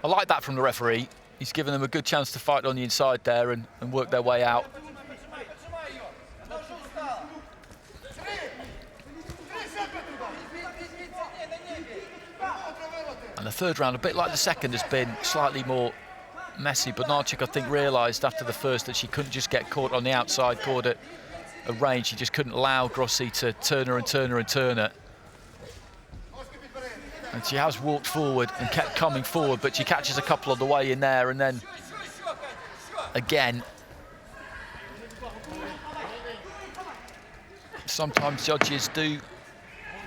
I like that from the referee. He's given them a good chance to fight on the inside there and work their way out. And the third round, a bit like the second, has been slightly more messy. Bodnarchuk, I think, realised after the first that she couldn't just get caught on the outside, caught at a range. She just couldn't allow Grossi to turn her and turn her and turn her. And she has walked forward and kept coming forward, but she catches a couple on the way in there, and then again. Sometimes judges do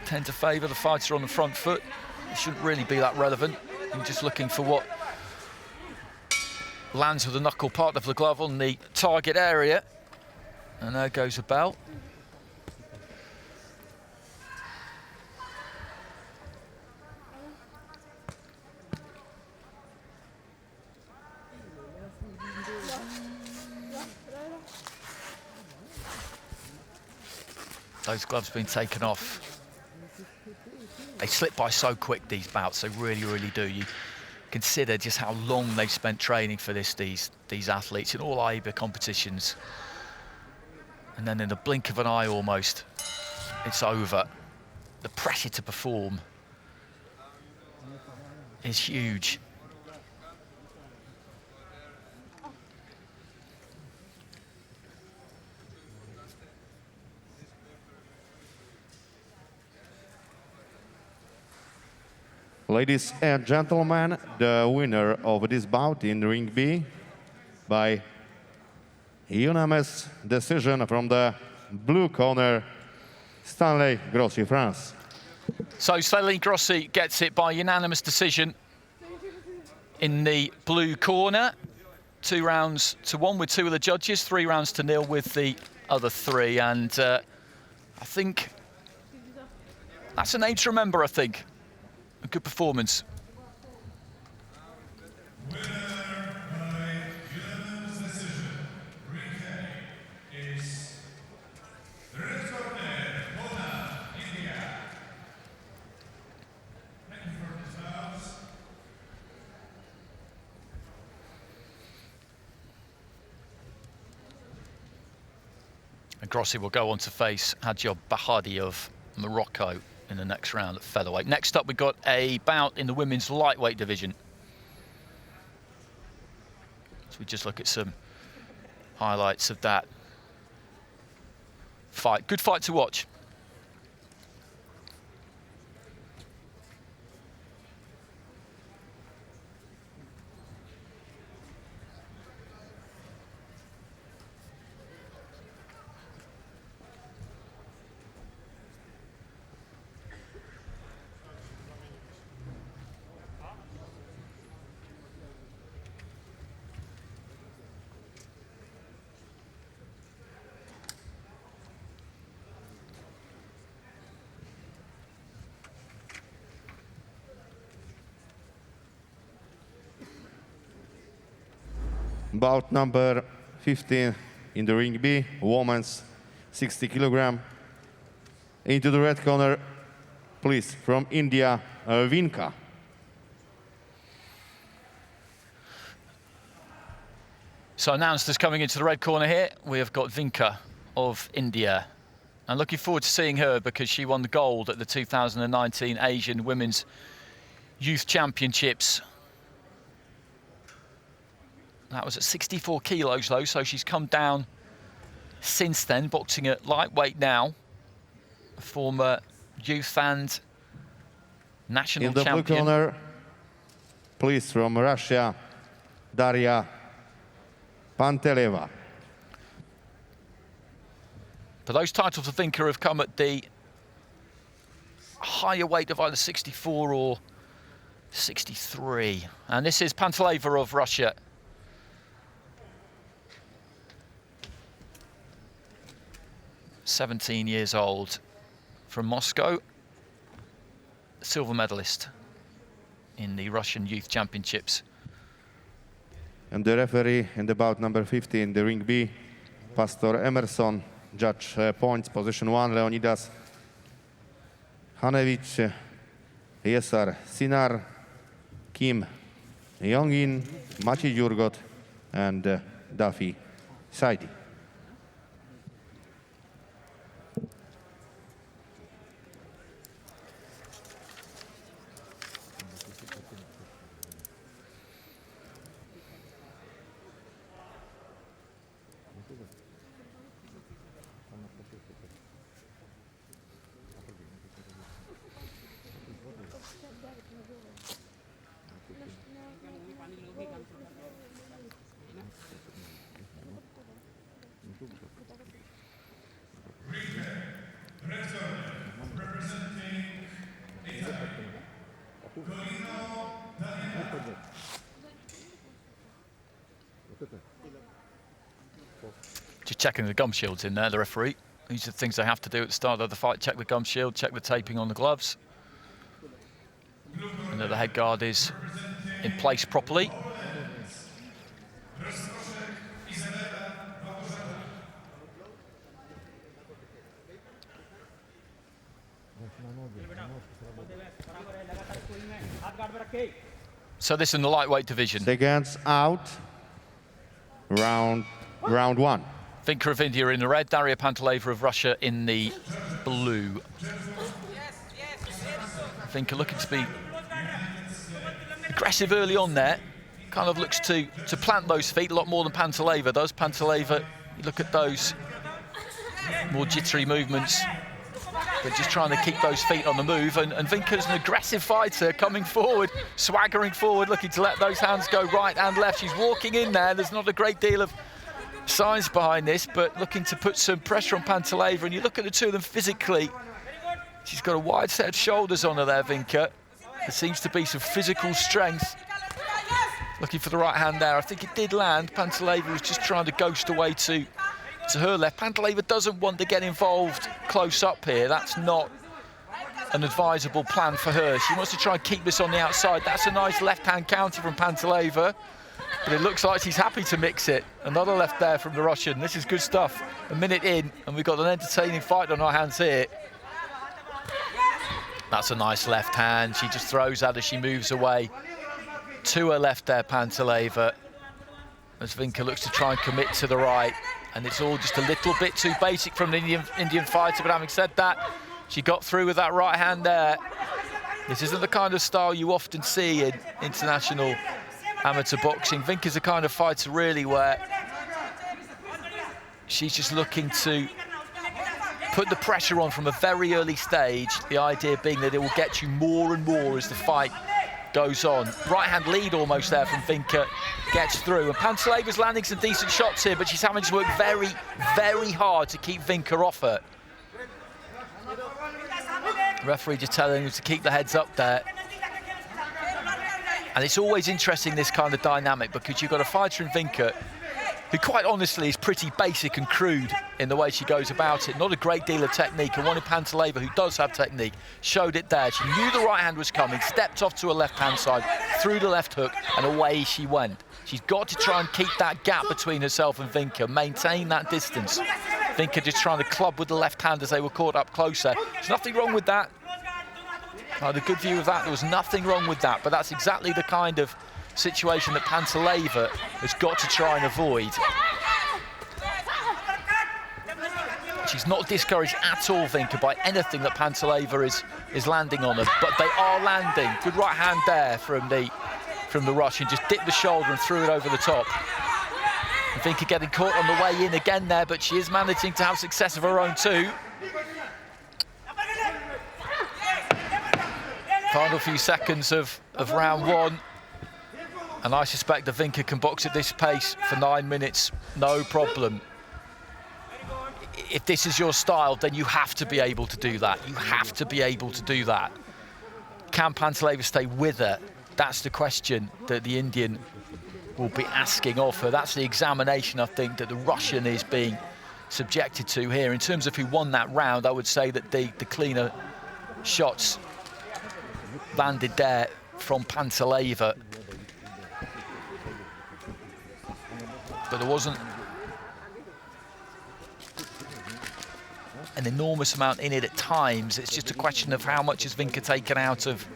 tend to favour the fighter on the front foot. It shouldn't really be that relevant. You're just looking for what lands with the knuckle part of the glove on the target area. And there goes the bell. Those gloves being taken off. They slip by so quick, these bouts, they really, really do. You consider just how long they've spent training for this, these athletes in all IBA competitions. And then in the blink of an eye almost, it's over. The pressure to perform is huge. Ladies and gentlemen, the winner of this bout in ring B by unanimous decision from the blue corner, Stanley Grossi, France. So Stanley Grossi gets it by unanimous decision in the blue corner. 2-1 with 2 of the judges, 3-0 with the other 3. And I think that's a name to remember, I think. A good performance. And Grossi will go on to face Hadjob Bahadi of Morocco in the next round at featherweight. Next up, we've got a bout in the women's lightweight division. So we just look at some highlights of that fight. Good fight to watch. Bout number 15 in the ring B, women's 60 kilogram. Into the red corner, please, from India, Vinka. So announced as coming into the red corner here, we have got Vinka of India. And looking forward to seeing her because she won the gold at the 2019 Asian Women's Youth Championships. That was at 64 kilos though, so she's come down since then, boxing at lightweight now. A former youth and national champion. In the blue corner, please, from Russia, Daria Panteleva. But those titles, I think, have come at the higher weight of either 64 or 63. And this is Panteleva of Russia. "17 years old, from Moscow, silver medalist in the Russian Youth Championships." And the referee in the bout number 15, the ring B, Pastor Emerson. Judge points, position 1, Leonidas Hanevich, Yesar Sinar, Kim Yongin, Maciej Jurgot, and Dafi Saidi. Just checking the gum shields in there, the referee. These are the things they have to do at the start of the fight. Check the gum shield, check the taping on the gloves. And that the head guard is in place properly. So this in the lightweight division. Seconds out, round 1. Vinka of India in the red, Daria Panteleva of Russia in the blue. Vinka looking to be aggressive early on there. Kind of looks to plant those feet a lot more than Panteleva does. Panteleva, you look at those more jittery movements but just trying to keep those feet on the move. And Vinka's an aggressive fighter, coming forward, swaggering forward, looking to let those hands go right and left. She's walking in there. There's not a great deal of science behind this, but looking to put some pressure on Panteleva. And you look at the two of them physically, she's got a wide set of shoulders on her there, Vinka. There seems to be some physical strength. Looking for the right hand there. I think it did land. Panteleva was just trying to ghost away to her left. Panteleva doesn't want to get involved close up here. That's not an advisable plan for her. She wants to try and keep this on the outside. That's a nice left-hand counter from Panteleva, but it looks like she's happy to mix it. Another left there from the Russian. This is good stuff. A minute in, and we've got an entertaining fight on our hands here. That's a nice left hand. She just throws that as she moves away. To her left there, Panteleva, as Vinka looks to try and commit to the right. And it's all just a little bit too basic from the Indian fighter, but having said that, she got through with that right hand there. This isn't the kind of style you often see in international amateur boxing. Vinka's the kind of fighter really where she's just looking to put the pressure on from a very early stage, the idea being that it will get you more and more as the fight goes on. Right hand lead almost there from Vinka, gets through, and Panteleva's landing some decent shots here, but she's having to work very, very hard to keep Vinka off her. The referee just telling her to keep the heads up there. And it's always interesting, this kind of dynamic, because you've got a fighter in Vinka who quite honestly is pretty basic and crude in the way she goes about it. Not a great deal of technique, and one in Panteleva who does have technique, showed it there. She knew the right hand was coming, stepped off to her left-hand side, threw the left hook, and away she went. She's got to try and keep that gap between herself and Vinka, maintain that distance. Vinka just trying to club with the left hand as they were caught up closer. There's nothing wrong with that. I had a good view of that. There was nothing wrong with that, but that's exactly the kind of situation that Panteleva has got to try and avoid. She's not discouraged at all, Vinka, by anything that Panteleva is landing on her, but they are landing. Good right hand there from the Russian, just dipped the shoulder and threw it over the top. And Vinka getting caught on the way in again there, but she is managing to have success of her own too. Final few seconds of round one. And I suspect that Vinka can box at this pace for 9 minutes, no problem. If this is your style, then you have to be able to do that. You have to be able to do that. Can Panteleva stay with her? That's the question that the Indian will be asking of her. That's the examination, I think, that the Russian is being subjected to here. In terms of who won that round, I would say that the cleaner shots landed there from Panteleva. But there wasn't an enormous amount in it at times. It's just a question of how much has Vinka taken out of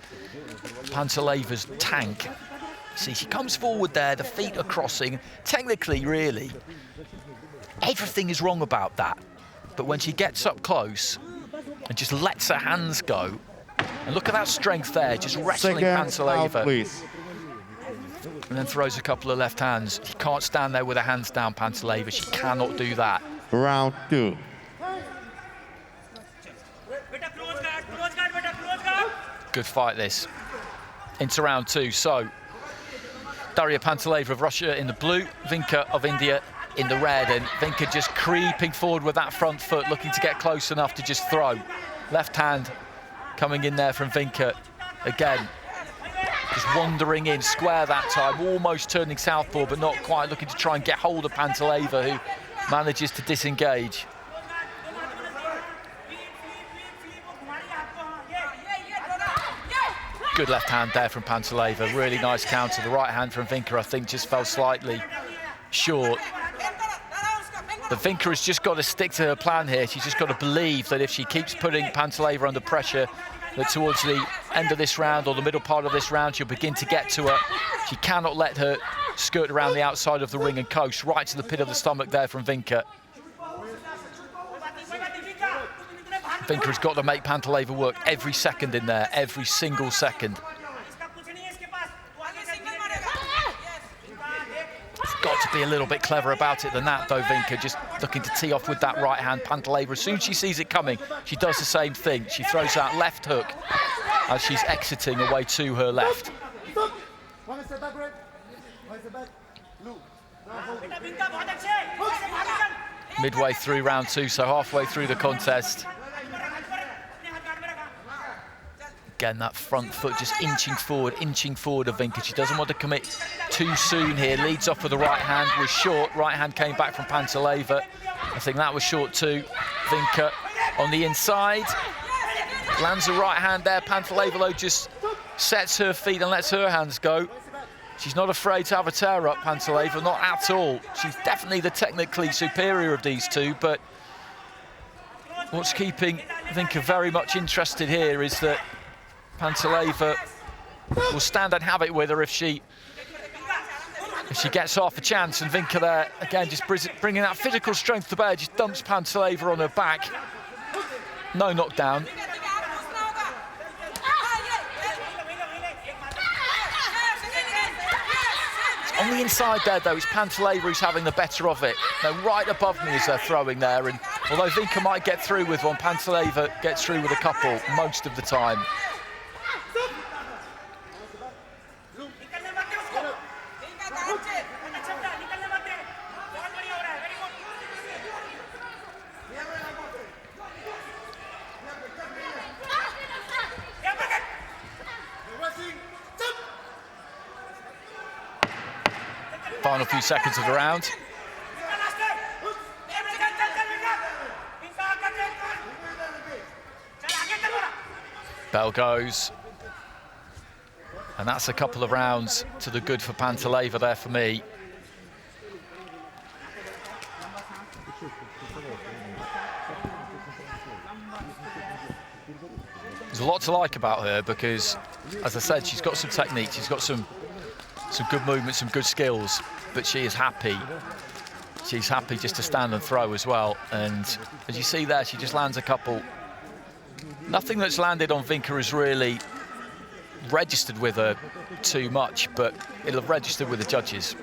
Panteleva's tank. See, she comes forward there, the feet are crossing. Technically, really, everything is wrong about that. But when she gets up close and just lets her hands go, and look at that strength there, just wrestling Panteleva. Please. And then throws a couple of left hands. She can't stand there with her hands down, Panteleva. She cannot do that. Round two. Good fight, this. Into round two. So, Daria Panteleva of Russia in the blue, Vinka of India in the red. And Vinka just creeping forward with that front foot, looking to get close enough to just throw. Left hand coming in there from Vinka again. Just wandering in, square that time, almost turning southpaw, but not quite, looking to try and get hold of Panteleva, who manages to disengage. Good left hand there from Panteleva, really nice counter. The right hand from Vinka, I think, just fell slightly short. But Vinka has just got to stick to her plan here. She's just got to believe that if she keeps putting Panteleva under pressure, that towards the end of this round or the middle part of this round, she'll begin to get to her. She cannot let her skirt around the outside of the ring and coast right to the pit of the stomach there from Vinka. Vinka has got to make Panteleva work every second in there, every single second. She's got to to be a little bit clever about it than that, though, Vinka. Just looking to tee off with that right hand. Pantaleva, as soon as she sees it coming, she does the same thing. She throws that left hook as she's exiting away to her left. Midway through round 2, so halfway through the contest. Again, that front foot just inching forward of Vinka. She doesn't want to commit too soon here. Leads off with the right hand, was short. Right hand came back from Pantaleva. I think that was short too. Vinka on the inside. Lands the right hand there. Pantaleva, though, just sets her feet and lets her hands go. She's not afraid to have a tear up, Pantaleva, not at all. She's definitely the technically superior of these two, but what's keeping Vinka very much interested here is that Pantaleva will stand and have it with her if she gets half a chance. And Vinka there, again, just bringing that physical strength to bear, just dumps Pantaleva on her back. No knockdown. On the inside there, though, it's Pantaleva who's having the better of it. They're right above me as they're throwing there, and although Vinka might get through with one, Pantaleva gets through with a couple most of the time. Final few seconds of the round. Bell goes. And that's a couple of rounds to the good for Pantaleva there for me. There's a lot to like about her because, as I said, she's got some technique, she's got some good movement, some good skills, but she is happy. She's happy just to stand and throw as well. And as you see there, she just lands a couple. Nothing that's landed on Vinka has really registered with her too much, but it'll have registered with the judges.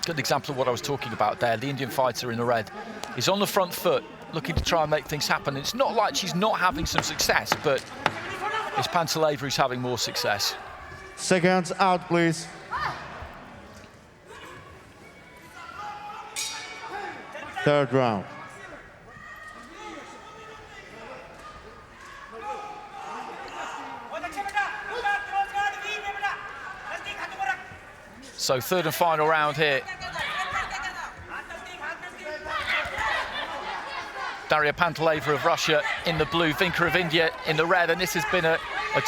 Good example of what I was talking about there. The Indian fighter in the red is on the front foot, looking to try and make things happen. It's not like she's not having some success, but it's Pantaleva who's having more success. Seconds out, please. Third round. So third and final round here. Daria Pantaleva of Russia in the blue, Vinka of India in the red, and this has been a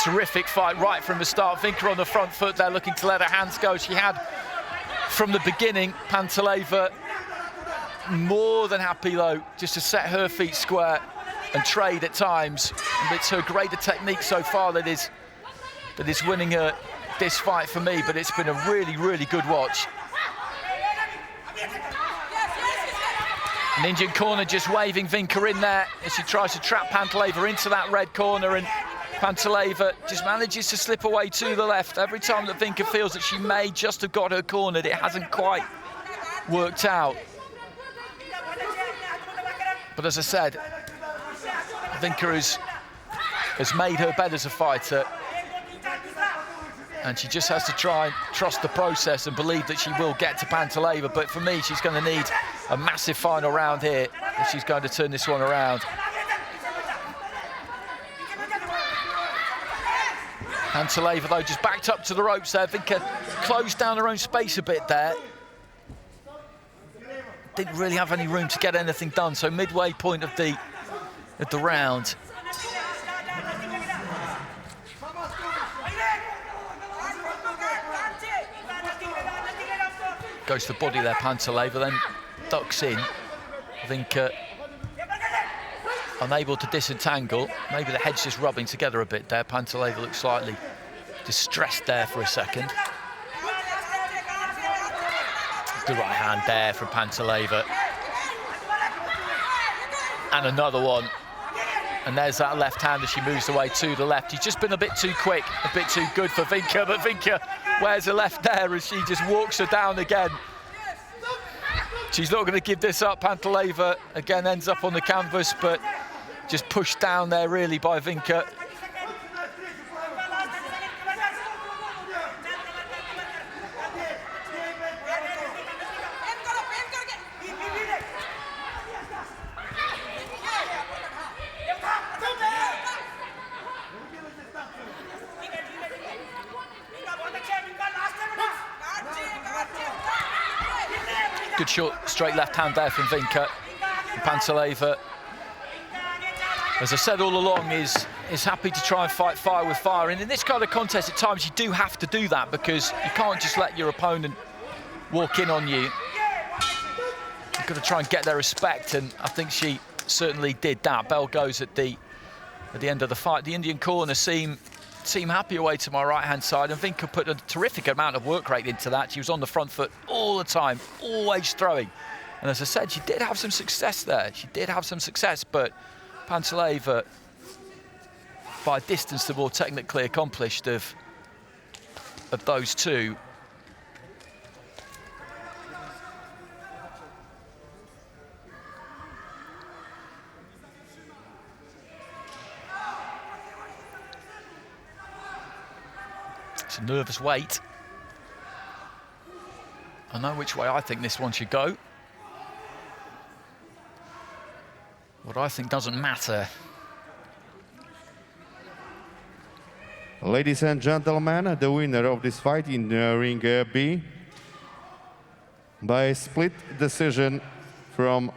terrific fight right from the start. Vinka on the front foot there, looking to let her hands go. She had, from the beginning, Pantaleva more than happy, though, just to set her feet square and trade at times. And it's her greater technique so far that is winning her this fight for me, but it's been a really, really good watch. An Indian corner just waving Vinka in there as she tries to trap Pantaleva into that red corner, and Pantaleva just manages to slip away to the left. Every time that Vinka feels that she may just have got her cornered, it hasn't quite worked out. But as I said, Vinka has made her bed as a fighter, and she just has to try and trust the process and believe that she will get to Pantaleva. But for me, she's going to need a massive final round here if she's going to turn this one around. Pantaleva, though, just backed up to the ropes there. Vinka closed down her own space a bit there. Didn't really have any room to get anything done. So midway point of the round. Goes to the body there, Pantaleva, then ducks in. Vinka unable to disentangle. Maybe the head's just rubbing together a bit there. Pantaleva looks slightly distressed there for a second. The right hand there from Pantaleva. And another one. And there's that left hand as she moves away to the left. He's just been a bit too quick, a bit too good for Vinka, but Vinka wears a left there as she just walks her down again. She's not going to give this up. Panteleva again ends up on the canvas, but just pushed down there really by Vinka. Good short, straight left hand there from Vinka. Panteleva, as I said all along, is happy to try and fight fire with fire. And in this kind of contest, at times you do have to do that because you can't just let your opponent walk in on you. You've got to try and get their respect, and I think she certainly did that. Bell goes at the end of the fight. The Indian corner seem happy away to my right-hand side, and Vinka put a terrific amount of work rate into that. She was on the front foot all the time, always throwing. And as I said, she did have some success there. She did have some success, but Panteleva, by distance, the more technically accomplished of those two. It's a nervous wait. I know which way I think this one should go. What I think doesn't matter. Ladies and gentlemen, the winner of this fight in ring B by split decision from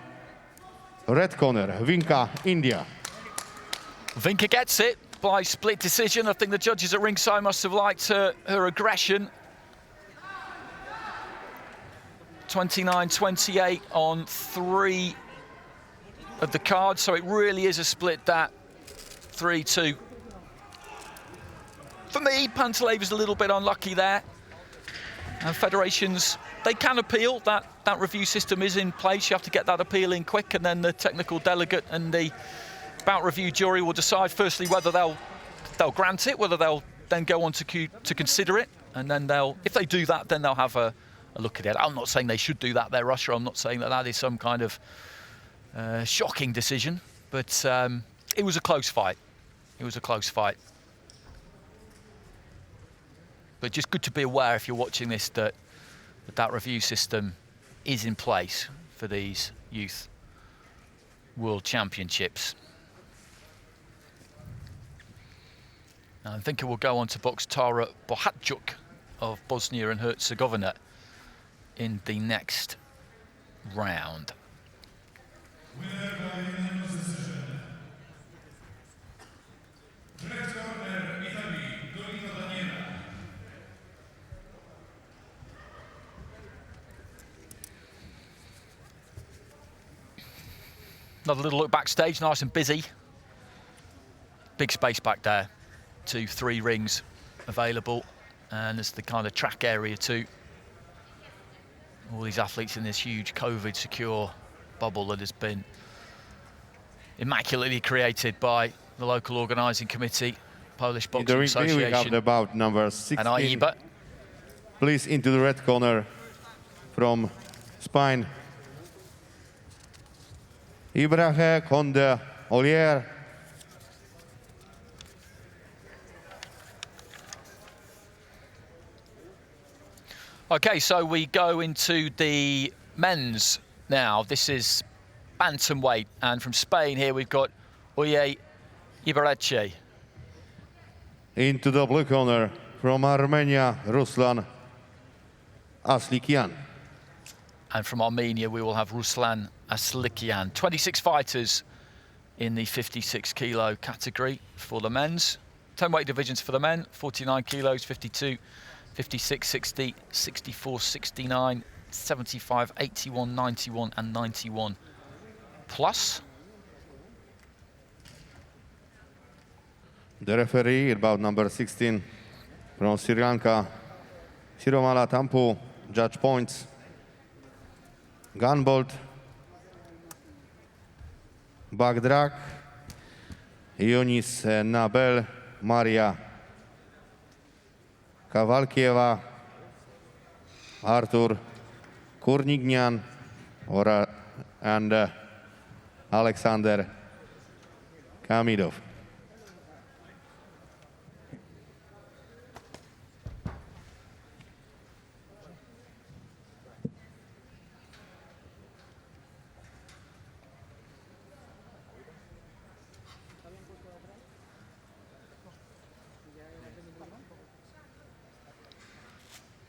red corner, Vinka, India. Vinka gets it by split decision. I think the judges at ringside must have liked her aggression. 29-28 on 3 of the card, so it really is a split, that 3-2. For me, Panteleva's a little bit unlucky there. And federations, they can appeal. That review system is in place. You have to get that appeal in quick, and then the technical delegate and the bout review jury will decide firstly whether they'll grant it, whether they'll then go on to consider it, and then if they do that, then they'll have a look at it. I'm not saying they should do that there, Russia. I'm not saying that is some kind of shocking decision, but it was a close fight. It was a close fight. But just good to be aware, if you're watching this, that review system is in place for these Youth World Championships. And I think it will go on to box Tara Bohatjuk of Bosnia and Herzegovina in the next round. Another little look backstage, nice and busy. Big space back there, 2-3 rings available, and there's the kind of track area too. All these athletes in this huge COVID-secure bubble that has been immaculately created by the local organising committee, Polish Boxing Association. We have the bout number 16. And Aiba. Please into the red corner from spine. Ibrahe Konde Olier. Okay, so we go into the men's now. This is bantamweight, and from Spain here we've got Oye Ibarreche. Into the blue corner from Armenia, Ruslan Aslikian. And from Armenia we will have Ruslan Aslikian. 26 fighters in the 56 kilo category for the men's. 10 weight divisions for the men, 49 kilos, 52, 56, 60, 64, 69, 75, 81, 91 and 91 plus. The referee, about number 16 from Sri Lanka, Siromala Tampu, judge points. Gunbolt, Bagdrak, Eunice Nabel, Maria Kawalkieva, Artur Kurnignian, and Alexander Kamidov.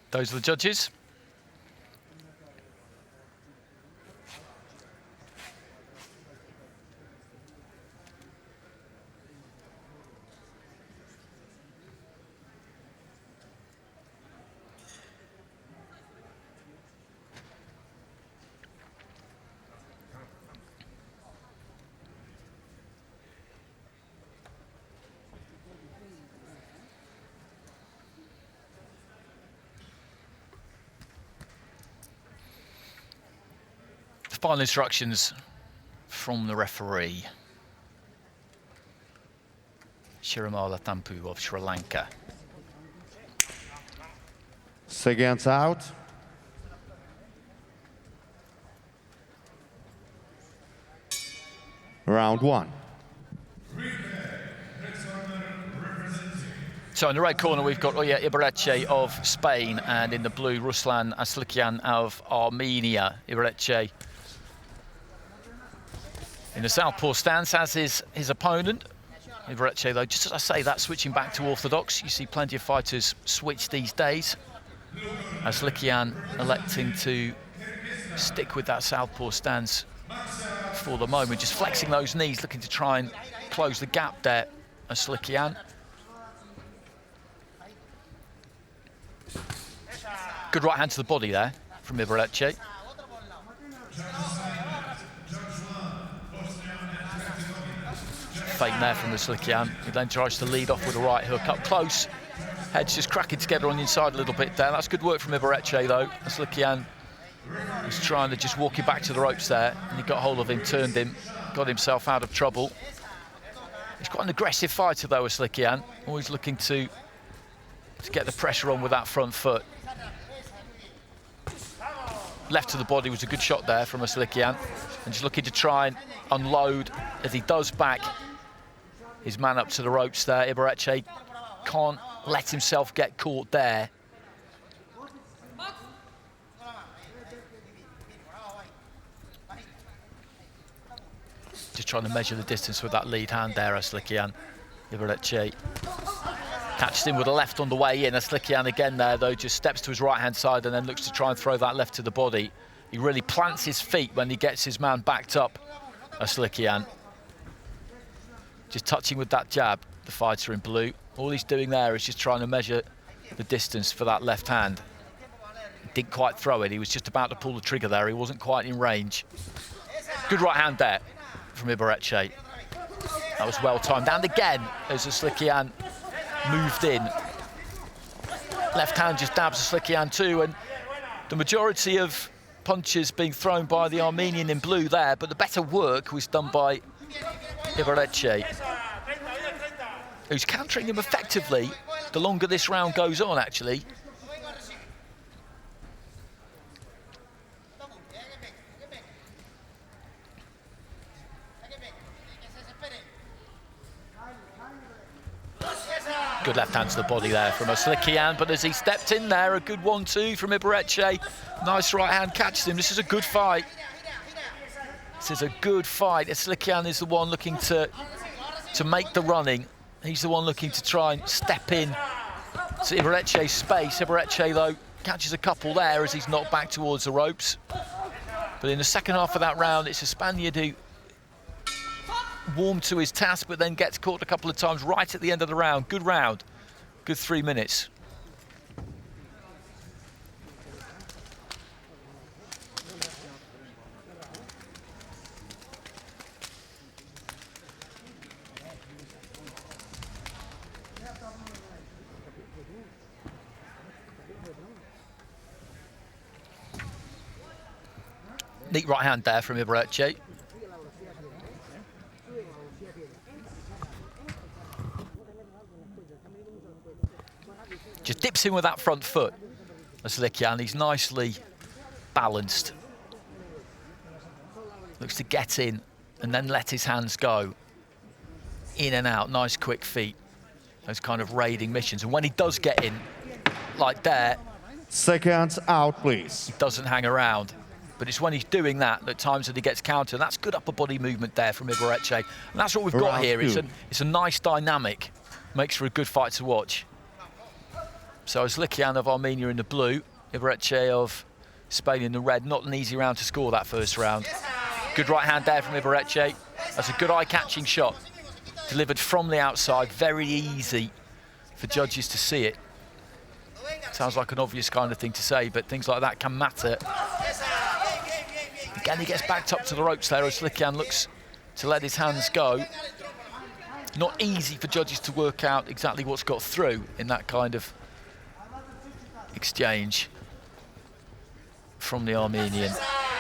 Those are the judges. Final instructions from the referee, Shiramala Thampu of Sri Lanka. Seconds out. Round one. So in the red corner, we've got Oya Ibarreche of Spain, and in the blue, Ruslan Aslikian of Armenia. Ibarreche in the southpaw stance, as is his opponent. Ibarreche, though, just as I say that, switching back to orthodox. You see plenty of fighters switch these days. Aslikian electing to stick with that southpaw stance for the moment, just flexing those knees, looking to try and close the gap there, Aslikian. Good right hand to the body there from Ibarreche. Feint there from Aslikian. He then tries to lead off with a right hook up close. Heads just cracking together on the inside a little bit there. That's good work from Ibarreche though. Aslikian was trying to just walk him back to the ropes there, and he got hold of him, turned him, got himself out of trouble. He's quite an aggressive fighter though, Aslikian. Always looking to get the pressure on with that front foot. Left to the body was a good shot there from Aslikian, and just looking to try and unload as he does back his man up to the ropes there. Ibarreche can't let himself get caught there. Just trying to measure the distance with that lead hand there, Aslikian. Ibarreche catches him with a left on the way in. Aslikian again there, though, just steps to his right-hand side and then looks to try and throw that left to the body. He really plants his feet when he gets his man backed up, Aslikian. Just touching with that jab, the fighter in blue. All he's doing there is just trying to measure the distance for that left hand. He didn't quite throw it. He was just about to pull the trigger there. He wasn't quite in range. Good right hand there from Ibarreche. That was well timed. And again, as Aslikian moved in. Left hand just dabs Aslikian too, and the majority of punches being thrown by the Armenian in blue there, but the better work was done by Ibarreche, who's countering him effectively the longer this round goes on, actually. Good left hand to the body there from Aslikian, but as he stepped in there, a good 1-2 from Ibarreche. Nice right hand catches him. This is a good fight. This is a good fight. Aslikian is the one looking to make the running. He's the one looking to try and step in to Ibarreche's space. Ibarreche, though, catches a couple there as he's knocked back towards the ropes. But in the second half of that round, it's a Spaniard who warmed to his task, but then gets caught a couple of times right at the end of the round. Good round. Good 3 minutes. Neat right hand there from Ibarreche. taps in with that front foot. Aslikian, he's nicely balanced. Looks to get in and then let his hands go. In and out, nice quick feet. Those kind of raiding missions. And when he does get in, like there, Seconds out, please. he doesn't hang around. But it's when he's doing that at times that he gets countered. That's good upper body movement there from Ibarreche. And that's what we've got Round here. two. It's a nice dynamic. Makes for a good fight to watch. So Aslikian of Armenia in the blue, Ibarreche of Spain in the red. Not an easy round to score that first round. Good right hand there from Ibarreche. That's a good eye-catching shot. Delivered from the outside, very easy for judges to see it. Sounds like an obvious kind of thing to say, but things like that can matter. Again, he gets backed up to the ropes there. Aslikian looks to let his hands go. Not easy for judges to work out exactly what's got through in that kind of exchange from the Armenian.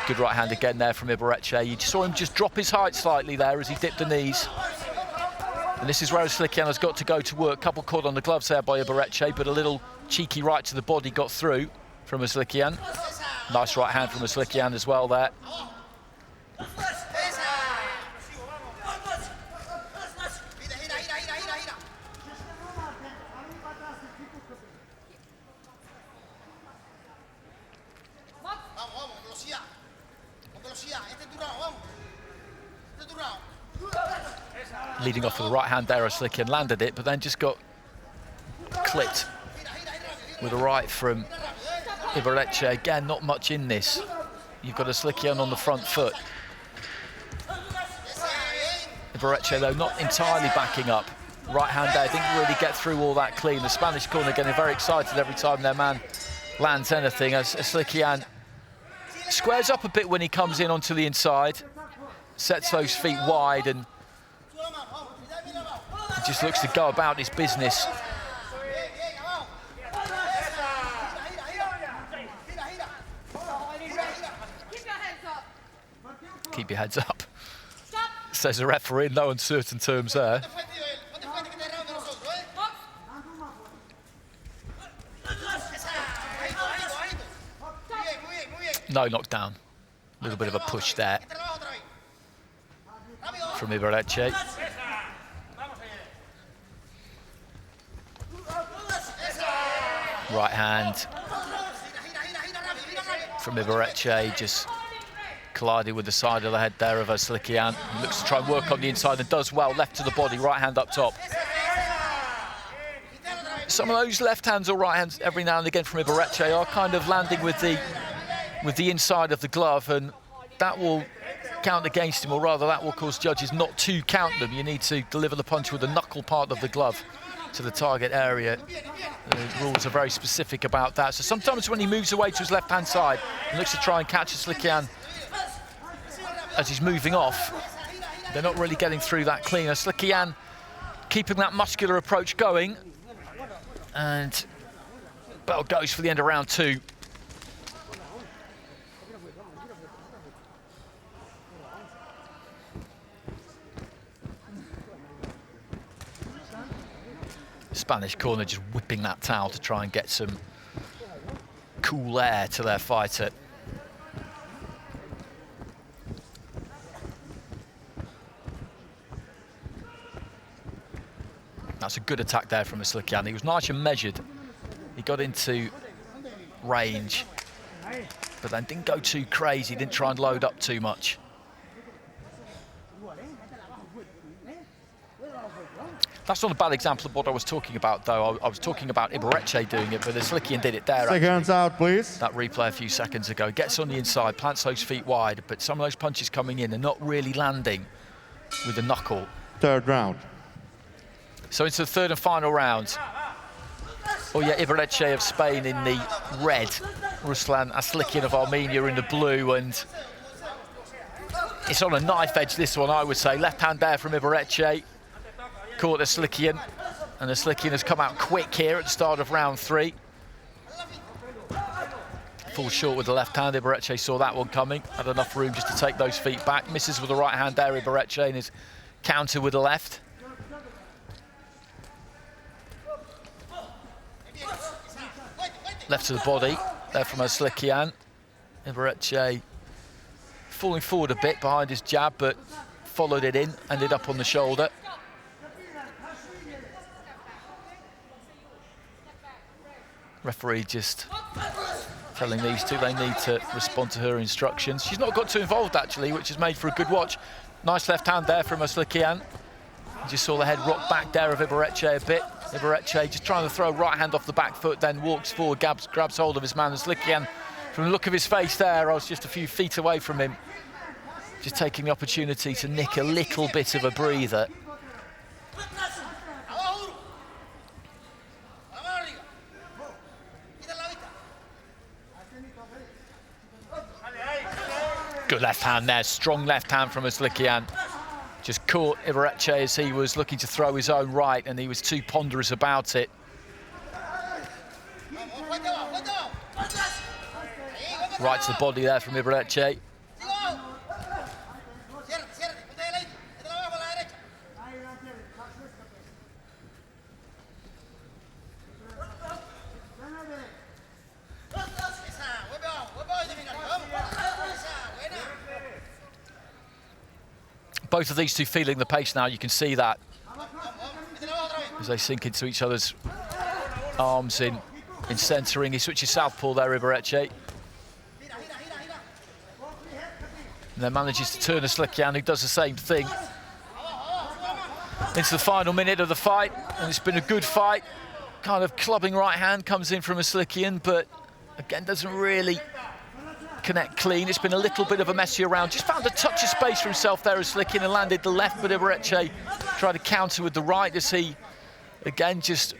Good right hand again there from Ibarreche. You saw him just drop his height slightly there as he dipped the knees. And this is where Aslikian has got to go to work. Couple caught on the gloves there by Ibarreche, but a little cheeky right to the body got through from Aslikian. Nice right hand from Aslikian as well there. Leading off with the right hand there, Aslikian landed it, but then just got clipped with a right from Ibarreche. Again, not much in this. You've got Aslikian on the front foot. Ibarreche, though, not entirely backing up. Right hand there, didn't really get through all that clean. The Spanish corner getting very excited every time their man lands anything. As Aslikian squares up a bit when he comes in onto the inside, sets those feet wide and just looks to go about his business. Keep your heads up, says the referee in no uncertain terms there. No knockdown. A little bit of a push there from Ibarreche. Right hand from Ibarreche, just collided with the side of the head there of Aslikian. He looks to try and work on the inside and does well. Left to the body, right hand up top. Some of those left hands or right hands every now and again from Ibarreche are kind of landing with the inside of the glove, and that will count against him, or rather that will cause judges not to count them. You need to deliver the punch with the knuckle part of the glove to the target area. The rules are very specific about that. So sometimes when he moves away to his left-hand side and looks to try and catch Aslikian as he's moving off, they're not really getting through that clean. Aslikian keeping that muscular approach going, and bell goes for the end of round two. Spanish corner just whipping that towel to try and get some cool air to their fighter. That's a good attack there from Aslikian. He was nice and measured. He got into range, but then didn't go too crazy, didn't try and load up too much. That's not a bad example of what I was talking about, though. I was talking about Ibarreche doing it, but Aslikian did it there. Seconds out, please. That replay a few seconds ago. Gets on the inside, plants those feet wide, but some of those punches coming in are not really landing with the knuckle. Third round. So into the third and final round. Oh yeah, Ibarreche of Spain in the red, Ruslan Aslikian of Armenia in the blue, and it's on a knife edge, this one, I would say. Left hand there from Ibarreche. Caught Aslikian, and Aslikian has come out quick here at the start of round three. Falls short with the left hand. Ibarreche saw that one coming, had enough room just to take those feet back. Misses with the right hand there, Ibarreche, and his counter with the left. left to the body there from Slikian. Ibarreche falling forward a bit behind his jab, but followed it in, ended up on the shoulder. Referee just telling these two they need to respond to her instructions. She's not got too involved actually, which has made for a good watch. Nice left hand there from Slikian. You just saw the head rock back there of Ibarreche a bit. Ibarreche just trying to throw right hand off the back foot, then walks forward, grabs hold of his man. Slikian, from the look of his face there, I was just a few feet away from him, just taking the opportunity to nick a little bit of a breather. Good left hand there, strong left hand from Slikian. Just caught Ibarreche as he was looking to throw his own right, and he was too ponderous about it. Right to the body there from Ibarreche. Both of these two feeling the pace now, you can see that as they sink into each other's arms in centering. He switches southpaw there, Ibarreche. And then manages to turn Slikian, who does the same thing. Into the final minute of the fight, and it's been a good fight. Kind of clubbing right hand comes in from Slikian, but again doesn't really connect clean. It's been a little bit of a messy round. Just found a touch of space for himself there as Slikian and landed the left, but Ibarreche tried to counter with the right as he, again, just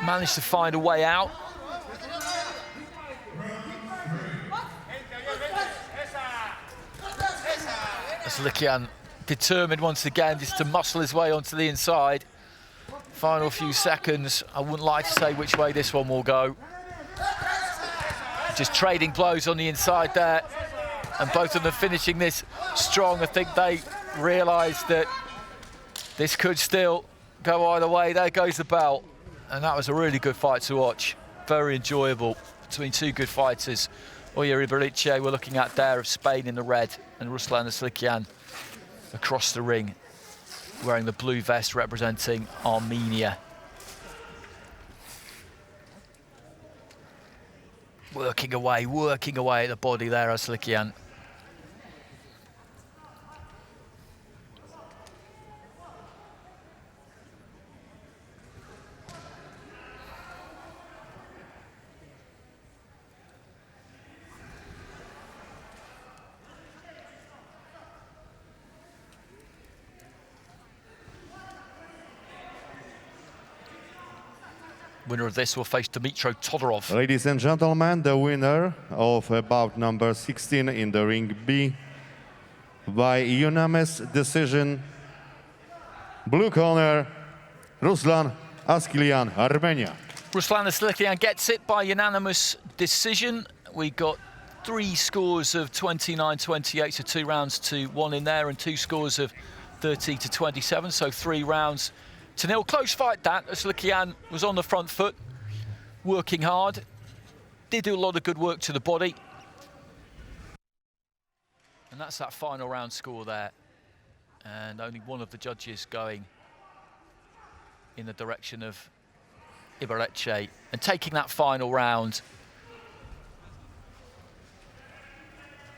managed to find a way out. Slikian determined once again just to muscle his way onto the inside. Final few seconds. I wouldn't like to say which way this one will go. Just trading blows on the inside there, and both of them finishing this strong. I think they realised that this could still go either way. There goes the bell, and that was a really good fight to watch. Very enjoyable between two good fighters. Oya Ibarreche we're looking at there of Spain in the red, and Ruslan Slikian across the ring wearing the blue vest representing Armenia. Working away at the body there, Slikian. Winner of this will face Dmitro Todorov. Ladies and gentlemen, the winner of bout number 16 in the ring B by unanimous decision, blue corner, Ruslan Askilian, Armenia. Ruslan Slikian gets it by unanimous decision. We got 3 scores of 29-28, so 2 rounds to 1 in there, and 2 scores of 30-27, so 3 rounds to 0. Close fight that. Slikian was on the front foot, working hard, did do a lot of good work to the body. And that's that final round score there. And only one of the judges going in the direction of Ibarreche. And taking that final round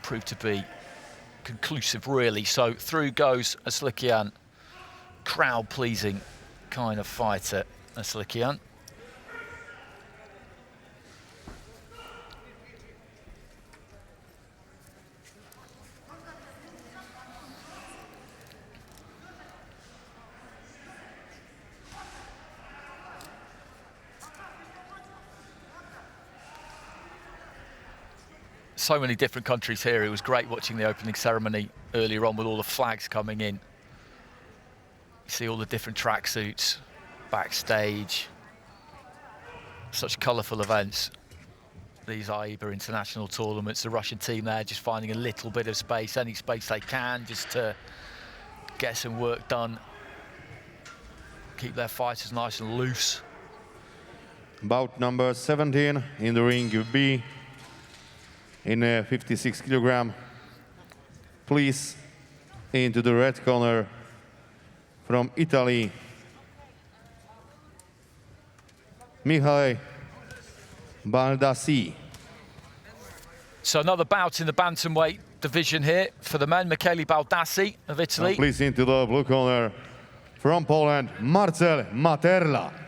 proved to be conclusive, really. So through goes Slikian. Crowd-pleasing kind of fighter, Slikian. So many different countries here. It was great watching the opening ceremony earlier on with all the flags coming in. You see all the different tracksuits, backstage. Such colourful events. These IBA international tournaments, the Russian team there just finding a little bit of space, any space they can, just to get some work done. Keep their fighters nice and loose. Bout number 17 in the ring B in 56 kilogram. Please, into the red corner from Italy, Michele Baldassi. So another bout in the bantamweight division here for the men. Michele Baldassi of Italy. Now please, into the blue corner from Poland, Marcel Materla.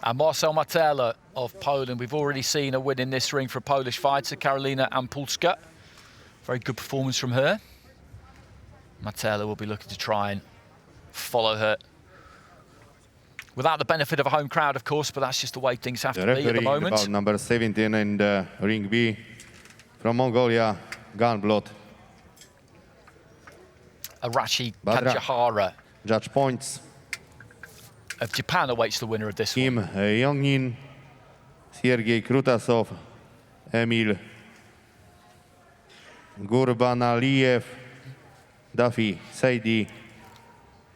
And Marcel Materla of Poland. We've already seen a win in this ring for a Polish fighter, Karolina Ampulska. Very good performance from her. Materla will be looking to try and follow her. Without the benefit of a home crowd, of course, but that's just the way things have to be at the moment. About number 17 in the ring B from Mongolia, Gunblood. Arashi Badra. Kajihara Judge points. of Japan awaits the winner of this Kim one. Yongin, Sergei Krutasov, Emil Gurbanaliev, Dafi Seidi,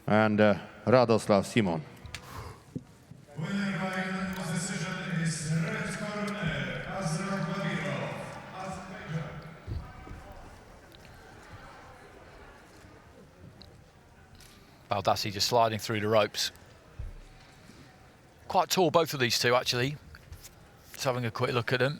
and Radoslav Simon. Winner by unanimous decision is red corner, Azra Vladimir, Azerbaijan. Baldassi just sliding through the ropes. Quite tall, both of these two, actually. Just having a quick look at them.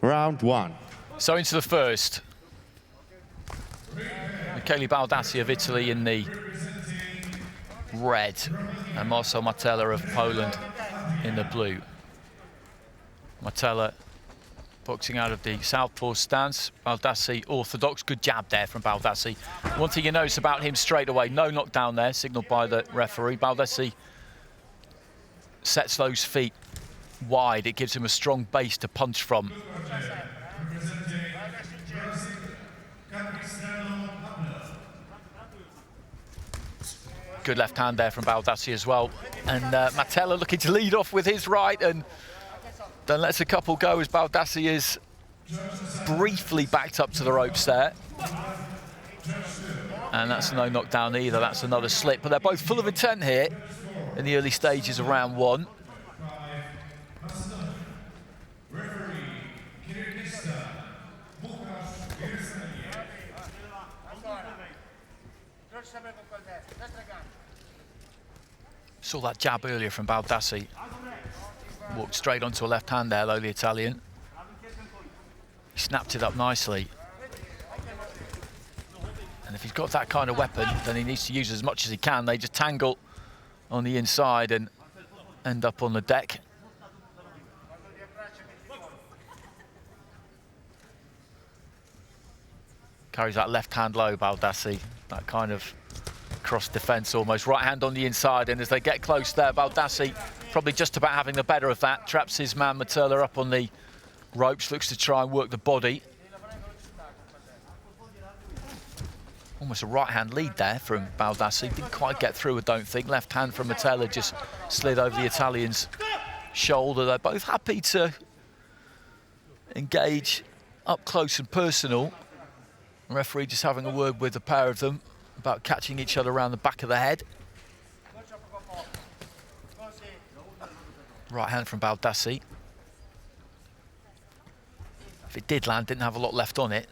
Round one. So into the first. Michele Baldassi of Italy in the red, and Marcel Materla of Poland in the blue. Materla boxing out of the southpaw stance. Baldassi orthodox. Good jab there from Baldassi. One thing you notice about him straight away, no knockdown there, signalled by the referee. Baldassi sets those feet wide. It gives him a strong base to punch from. Good left hand there from Baldassi as well. And Materla looking to lead off with his right, and then lets a couple go as Baldassi is briefly backed up to the ropes there. And that's no knockdown either, that's another slip. But they're both full of intent here in the early stages of round one. Saw that jab earlier from Baldassi. Walked straight onto a left hand there, though, the Italian. He snapped it up nicely. And if he's got that kind of weapon, then he needs to use it as much as he can. They just tangle on the inside and end up on the deck. Carries that left hand low, Baldassi. That kind of cross defence almost. Right hand on the inside, and as they get close there, Baldassi probably just about having the better of that. Traps his man Materla up on the ropes, looks to try and work the body. Almost a right hand lead there from Baldassi. Didn't quite get through, I don't think. Left hand from Materla just slid over the Italian's shoulder. They're both happy to engage up close and personal. The referee just having a word with the pair of them about catching each other around the back of the head. Right hand from Baldassi. If it did land, didn't have a lot left on it.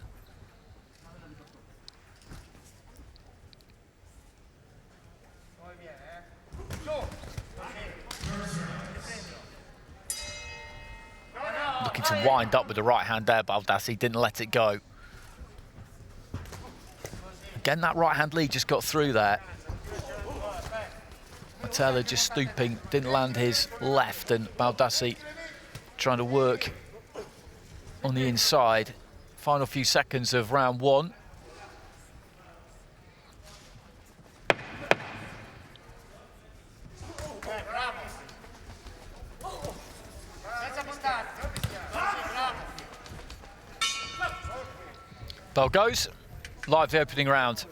Looking to to wind up with the right hand there. Baldassi didn't let it go. Again, that right hand lead just got through there. Metella just stooping, didn't land his left, and Baldassi trying to work on the inside. Final few seconds of round one. Bell goes, live the opening round.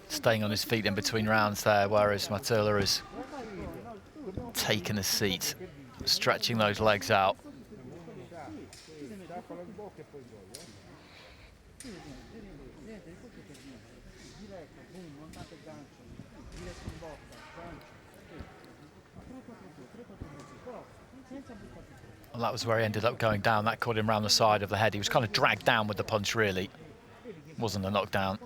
Staying on his feet in between rounds there, whereas Metella has taken a seat, stretching those legs out. Well, that was where he ended up going down. That caught him round the side of the head. He was kind of dragged down with the punch, really. Wasn't a knockdown.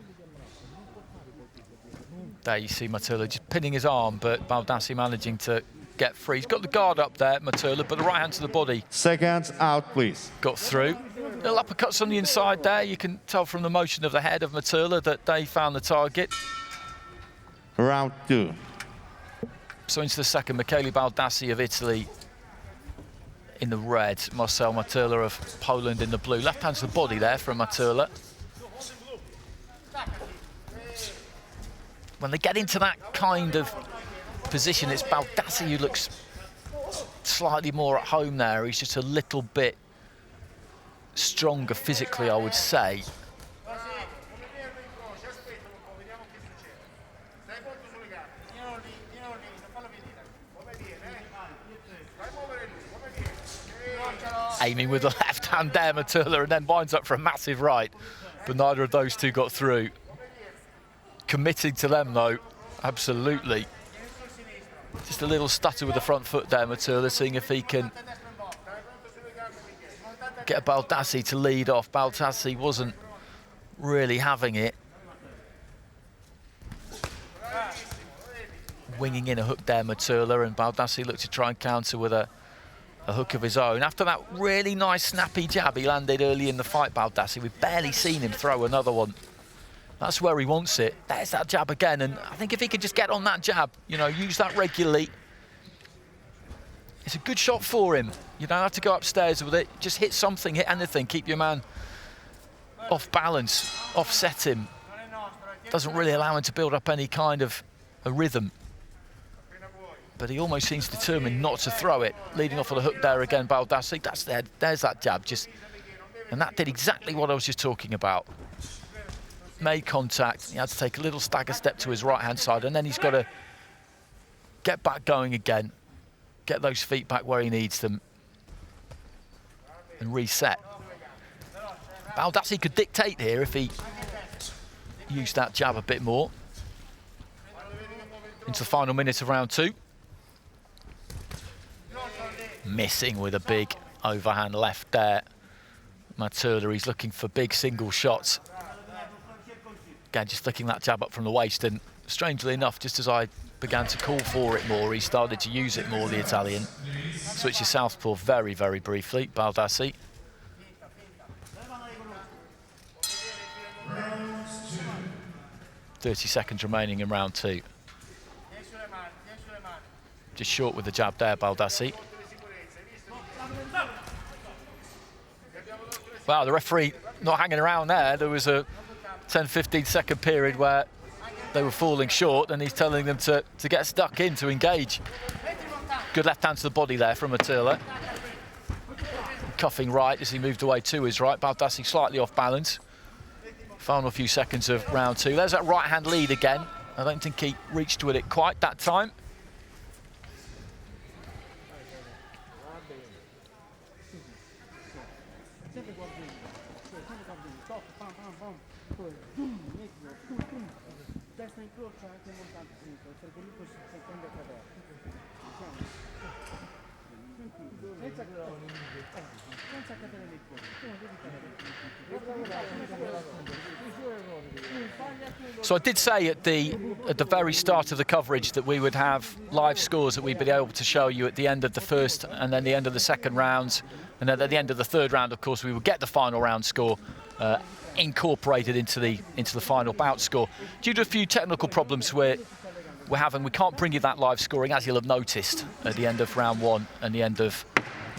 There you see Metella just pinning his arm, but Baldassi managing to get free. He's got the guard up there, Metella, but the right hand to the body. Seconds out, please. Got through. Little uppercuts on the inside there. You can tell from the motion of the head of Metella that they found the target. Round two. So into the second, Michele Baldassi of Italy in the red, Marcel Metella of Poland in the blue. Left hand to the body there from Metella. When they get into that kind of position, it's Baldassi who looks slightly more at home there. He's just a little bit stronger physically, I would say. Aiming with the left hand there, Metella, and then winds up for a massive right. But neither of those two got through. Committing to them, though, absolutely. Just a little stutter with the front foot there, Metella, seeing if he can get Baldassi to lead off. Baldassi wasn't really having it. Winging in a hook there, Metella, and Baldassi looked to try and counter with a hook of his own. After that really nice snappy jab he landed early in the fight, Baldassi, we've barely seen him throw another one. That's where he wants it. There's that jab again, and I think if he could just get on that jab, you know, use that regularly, it's a good shot for him. You don't have to go upstairs with it. Just hit something, hit anything, keep your man off balance, offset him. Doesn't really allow him to build up any kind of a rhythm. But he almost seems determined not to throw it. Leading off with a hook there again, Baldassi. That's there. There's that jab. And that did exactly what I was just talking about. Made contact. He had to take a little stagger step to his right-hand side, and then he's got to get back going again, get those feet back where he needs them, and reset. Baldassi could dictate here if he used that jab a bit more. Into the final minute of round two. Missing with a big overhand left there. Metella, he's looking for big single shots. Again, just flicking that jab up from the waist, and strangely enough, just as I began to call for it more, he started to use it more, the Italian. Switches southpaw very, very briefly, Baldassi. 30 seconds remaining in round two. Just short with the jab there, Baldassi. Wow, the referee not hanging around there. There was a 10-15 second period where they were falling short, and he's telling them to get stuck in, to engage. Good left hand to the body there from Metella. Cuffing right as he moved away to his right. Baldassi slightly off balance. Final few seconds of round two. There's that right hand lead again. I don't think he reached with it quite that time. So I did say at the very start of the coverage that we would have live scores that we'd be able to show you at the end of the first and then the end of the second rounds, and then at the end of the third round, of course, we would get the final round score incorporated into the final bout score. Due to a few technical problems we're having, we can't bring you that live scoring, as you'll have noticed at the end of round 1 and the end of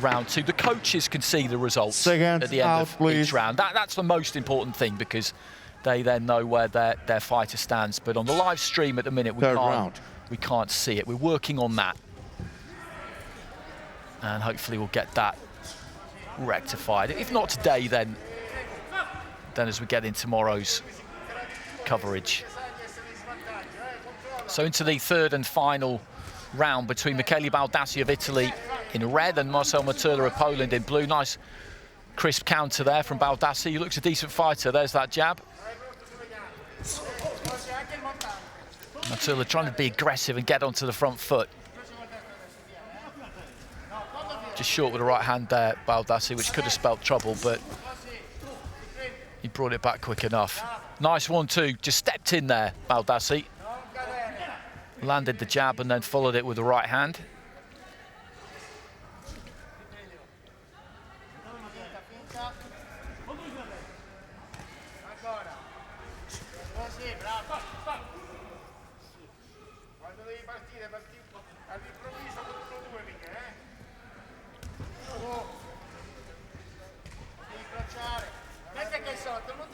round 2. The coaches can see the results at the end of each round. That's the most important thing, because they then know where their fighter stands. But on the live stream at the minute, we can't see it. We're working on that. And hopefully we'll get that rectified. If not today, then as we get in tomorrow's coverage. So into the third and final round between Michele Baldassi of Italy in red and Marcel Materla of Poland in blue. Nice crisp counter there from Baldassi. He looks a decent fighter. There's that jab. Materla trying to be aggressive and get onto the front foot. Just short with the right hand there, Baldassi, which could have spelt trouble, but he brought it back quick enough. Nice 1-2, just stepped in there, Baldassi. Landed the jab and then followed it with the right hand.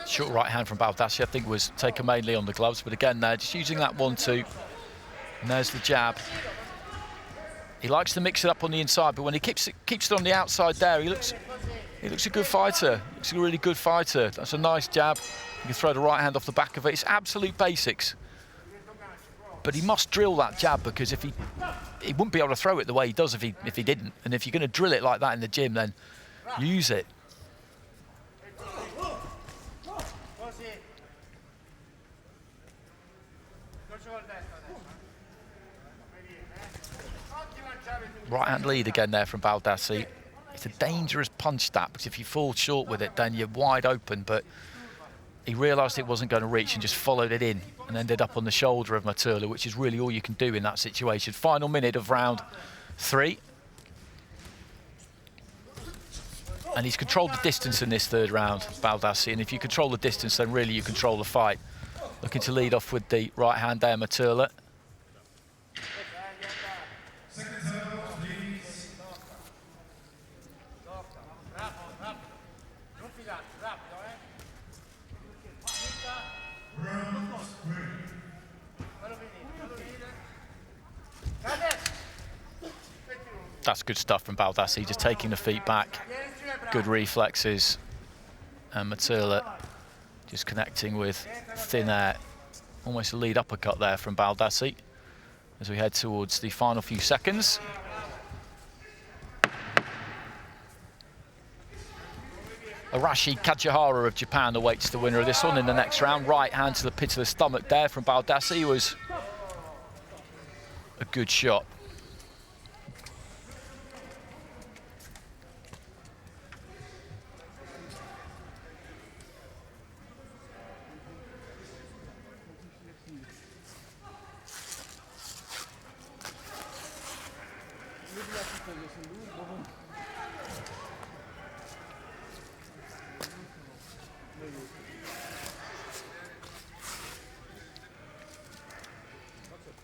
Short right hand from Baldassi, I think, was taken mainly on the gloves, but again there, just using that 1-2. And there's the jab. He likes to mix it up on the inside, but when he keeps it on the outside there, he looks a good fighter. He looks a really good fighter. That's a nice jab. You can throw the right hand off the back of it. It's absolute basics. But he must drill that jab, because if he wouldn't be able to throw it the way he does if he didn't. And if you're going to drill it like that in the gym, then use it. Right hand lead again there from Baldassi. It's a dangerous punch, that, because if you fall short with it, then you're wide open. But he realised it wasn't going to reach and just followed it in and ended up on the shoulder of Materla, which is really all you can do in that situation. Final minute of round 3. And he's controlled the distance in this third round, Baldassi. And if you control the distance, then really you control the fight. Looking to lead off with the right hand there, Materla. That's good stuff from Baldassi, just taking the feet back. Good reflexes. And Materla just connecting with thin air. Almost a lead uppercut there from Baldassi as we head towards the final few seconds. Arashi Kajihara of Japan awaits the winner of this one in the next round. Right hand to the pit of the stomach there from Baldassi was a good shot.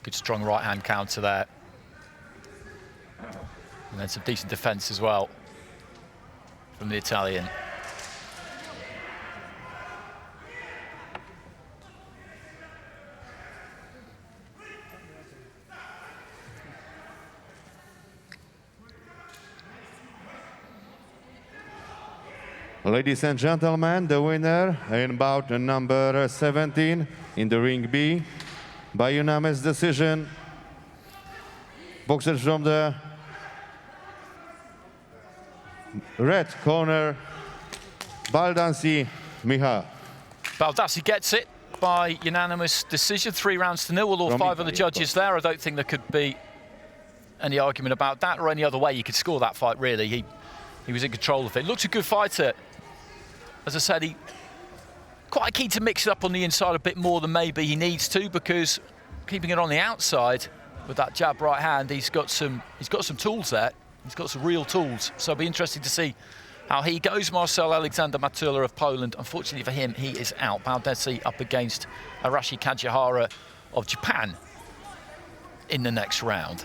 Good strong right hand counter there. And then some decent defense as well from the Italian. Ladies and gentlemen, the winner in bout number 17 in the ring B, by unanimous decision, boxers from the red corner, Baldassi Michał. Baldassi gets it by unanimous decision, 3 rounds to 0. All 5 of the judges there. I don't think there could be any argument about that or any other way you could score that fight, really. He was in control of it. Looks a good fighter. as I said, he quite keen to mix it up on the inside a bit more than maybe he needs to, because keeping it on the outside with that jab right hand, he's got some tools there. He's got some real tools. So it'll be interesting to see how he goes. Marcel Alexander Matula of Poland. Unfortunately for him, he is out. Baldesi up against Arashi Kajihara of Japan in the next round.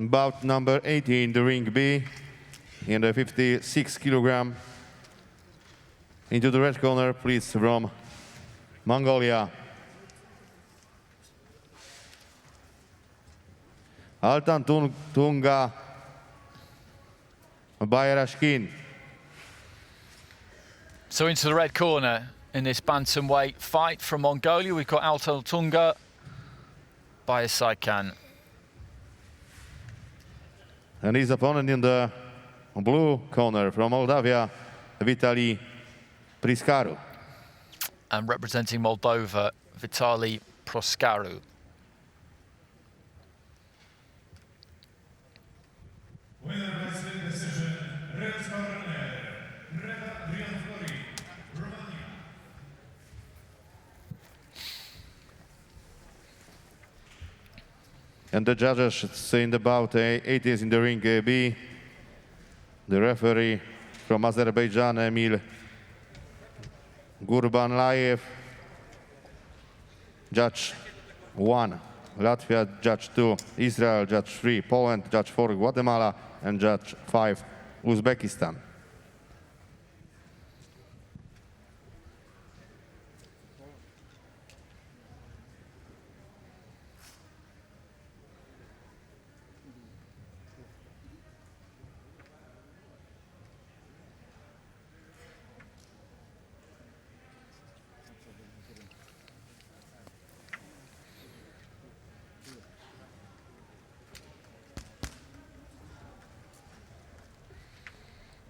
Bout number 18, the ring B, in the 56 kilogram. Into the red corner, please, from Mongolia, Altan Tunga Bayrashkin. So into the red corner in this bantamweight fight from Mongolia, we've got Altan Tunga Bayrashkin. And his opponent in the blue corner from Moldavia, Vitali Priskaru. And representing Moldova, Vitali Proskaru. Winner by split decision, red corner, Reda Drianflori, Romania. And the judges in the bout 8 is in the ring B. The referee from Azerbaijan, Emil Gurbanlayev. Judge 1, Latvia. Judge 2, Israel. Judge 3, Poland. Judge 4, Guatemala. And Judge 5, Uzbekistan.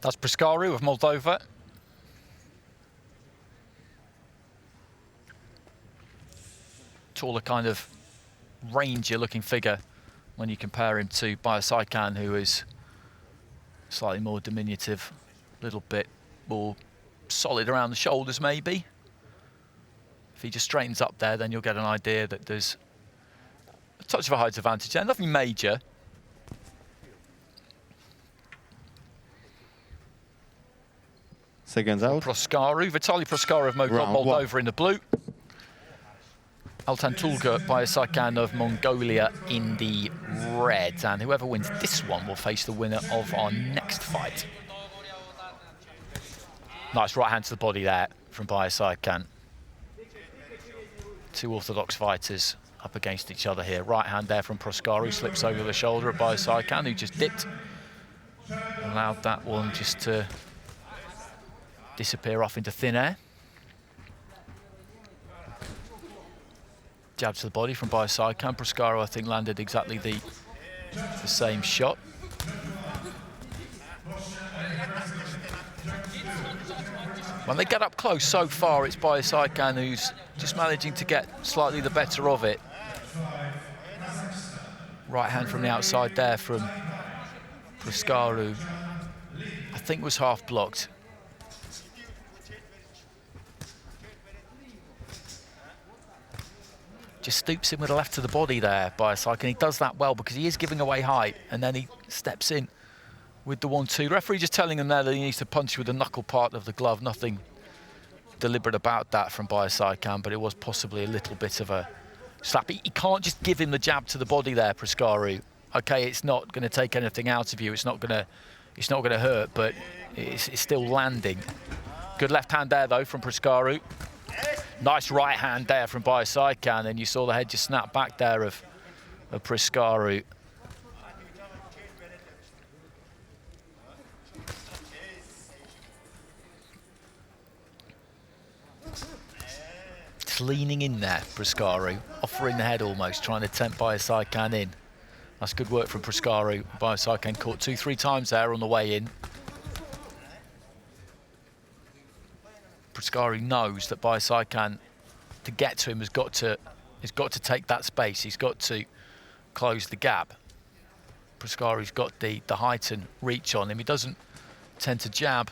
That's Proskaru of Moldova. Taller kind of ranger-looking figure when you compare him to Bayrashkin, who is slightly more diminutive, a little bit more solid around the shoulders maybe. If he just straightens up there, then you'll get an idea that there's a touch of a height advantage there, nothing major. Seconds out. Proskaru, Vitali Proskaru of Moldova in the blue. Altan Tunga Bayrashkin of Mongolia in the red. And whoever wins this one will face the winner of our next fight. Nice right hand to the body there from Bayrashkin. Two orthodox fighters up against each other here. Right hand there from Proskaru, slips over the shoulder of Bayrashkin, who just dipped. Allowed that one just to disappear off into thin air. Jab to the body from Bayrashkin. Proskaru, I think, landed exactly the same shot. When they get up close so far, it's Bayrashkin who's just managing to get slightly the better of it. Right hand from the outside there from Proskaru, I think was half blocked. Just stoops in with a left to the body there, Bayrashkin. He does that well because he is giving away height, and then he steps in with the 1-2. Referee just telling him there that he needs to punch with the knuckle part of the glove. Nothing deliberate about that from Bayrashkin, but it was possibly a little bit of a slap. He can't just give him the jab to the body there, Prascaru. Okay, it's not going to take anything out of you. It's not going to hurt, but it's still landing. Good left hand there though from Prascaru. Nice right hand there from Biosaikan, and you saw the head just snap back there of Prascaru. Just leaning in there, Prascaru, offering the head almost, trying to tempt Biosaikan in. That's good work from Prascaru. Biosaikan caught 2-3 times there on the way in. Prascaru knows that Biosaikan, to get to him, has got to take that space. He's got to close the gap. Prascaru's got the height and reach on him. He doesn't tend to jab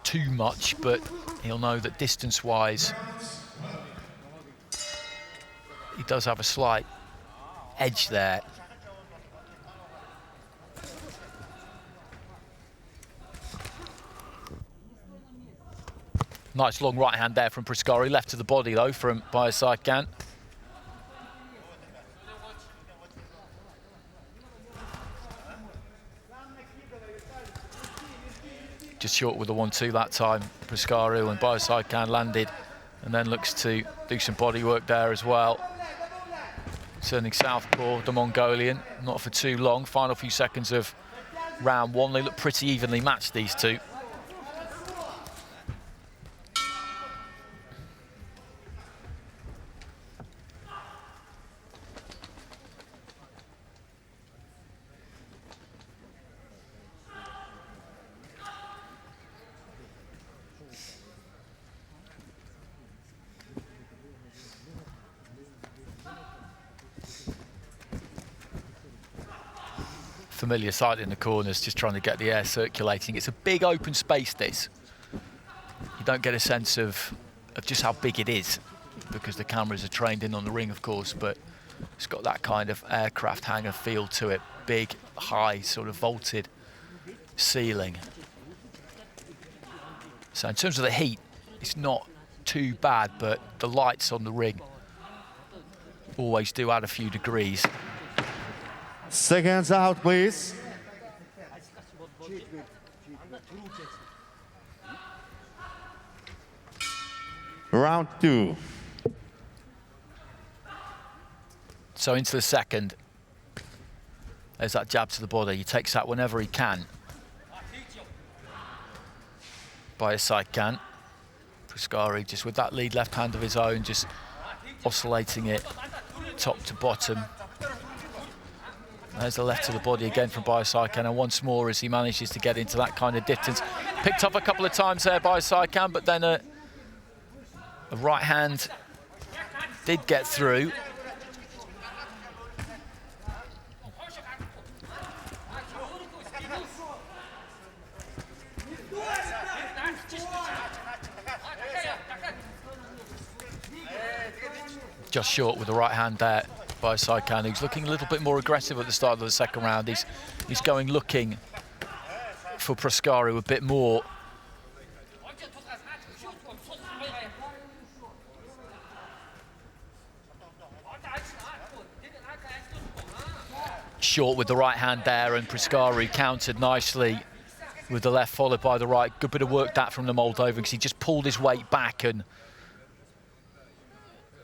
too much, but he'll know that distance-wise, he does have a slight edge there. Nice long right hand there from Prascaru, left to the body though from Biosaikan. Just short with the 1-2 that time, Prascaru, and Biosaikan landed and then looks to do some body work there as well. Turning southpaw, the Mongolian, not for too long. Final few seconds of round one. They look pretty evenly matched, these two. Familiar sight in the corners, just trying to get the air circulating. It's a big open space, this. You don't get a sense of just how big it is because the cameras are trained in on the ring, of course, but it's got that kind of aircraft hangar feel to it. Big, high, sort of vaulted ceiling. So in terms of the heat, it's not too bad, but the lights on the ring always do add a few degrees. Seconds out, please. Round two. So into the second. There's that jab to the body. He takes that whenever he can. Biosaikan. Prascaru just with that lead left hand of his own, just oscillating it top to bottom. There's the left to the body again from Biosaikan, and once more as he manages to get into that kind of distance. Picked up a couple of times there by Biosaikan, but then a right hand did get through. Just short with the right hand there by Biosaikan, who's looking a little bit more aggressive at the start of the second round. He's going looking for Prascaru a bit more. Short with the right hand there, and Prascaru countered nicely with the left followed by the right. Good bit of work that from the Moldovan, because he just pulled his weight back, and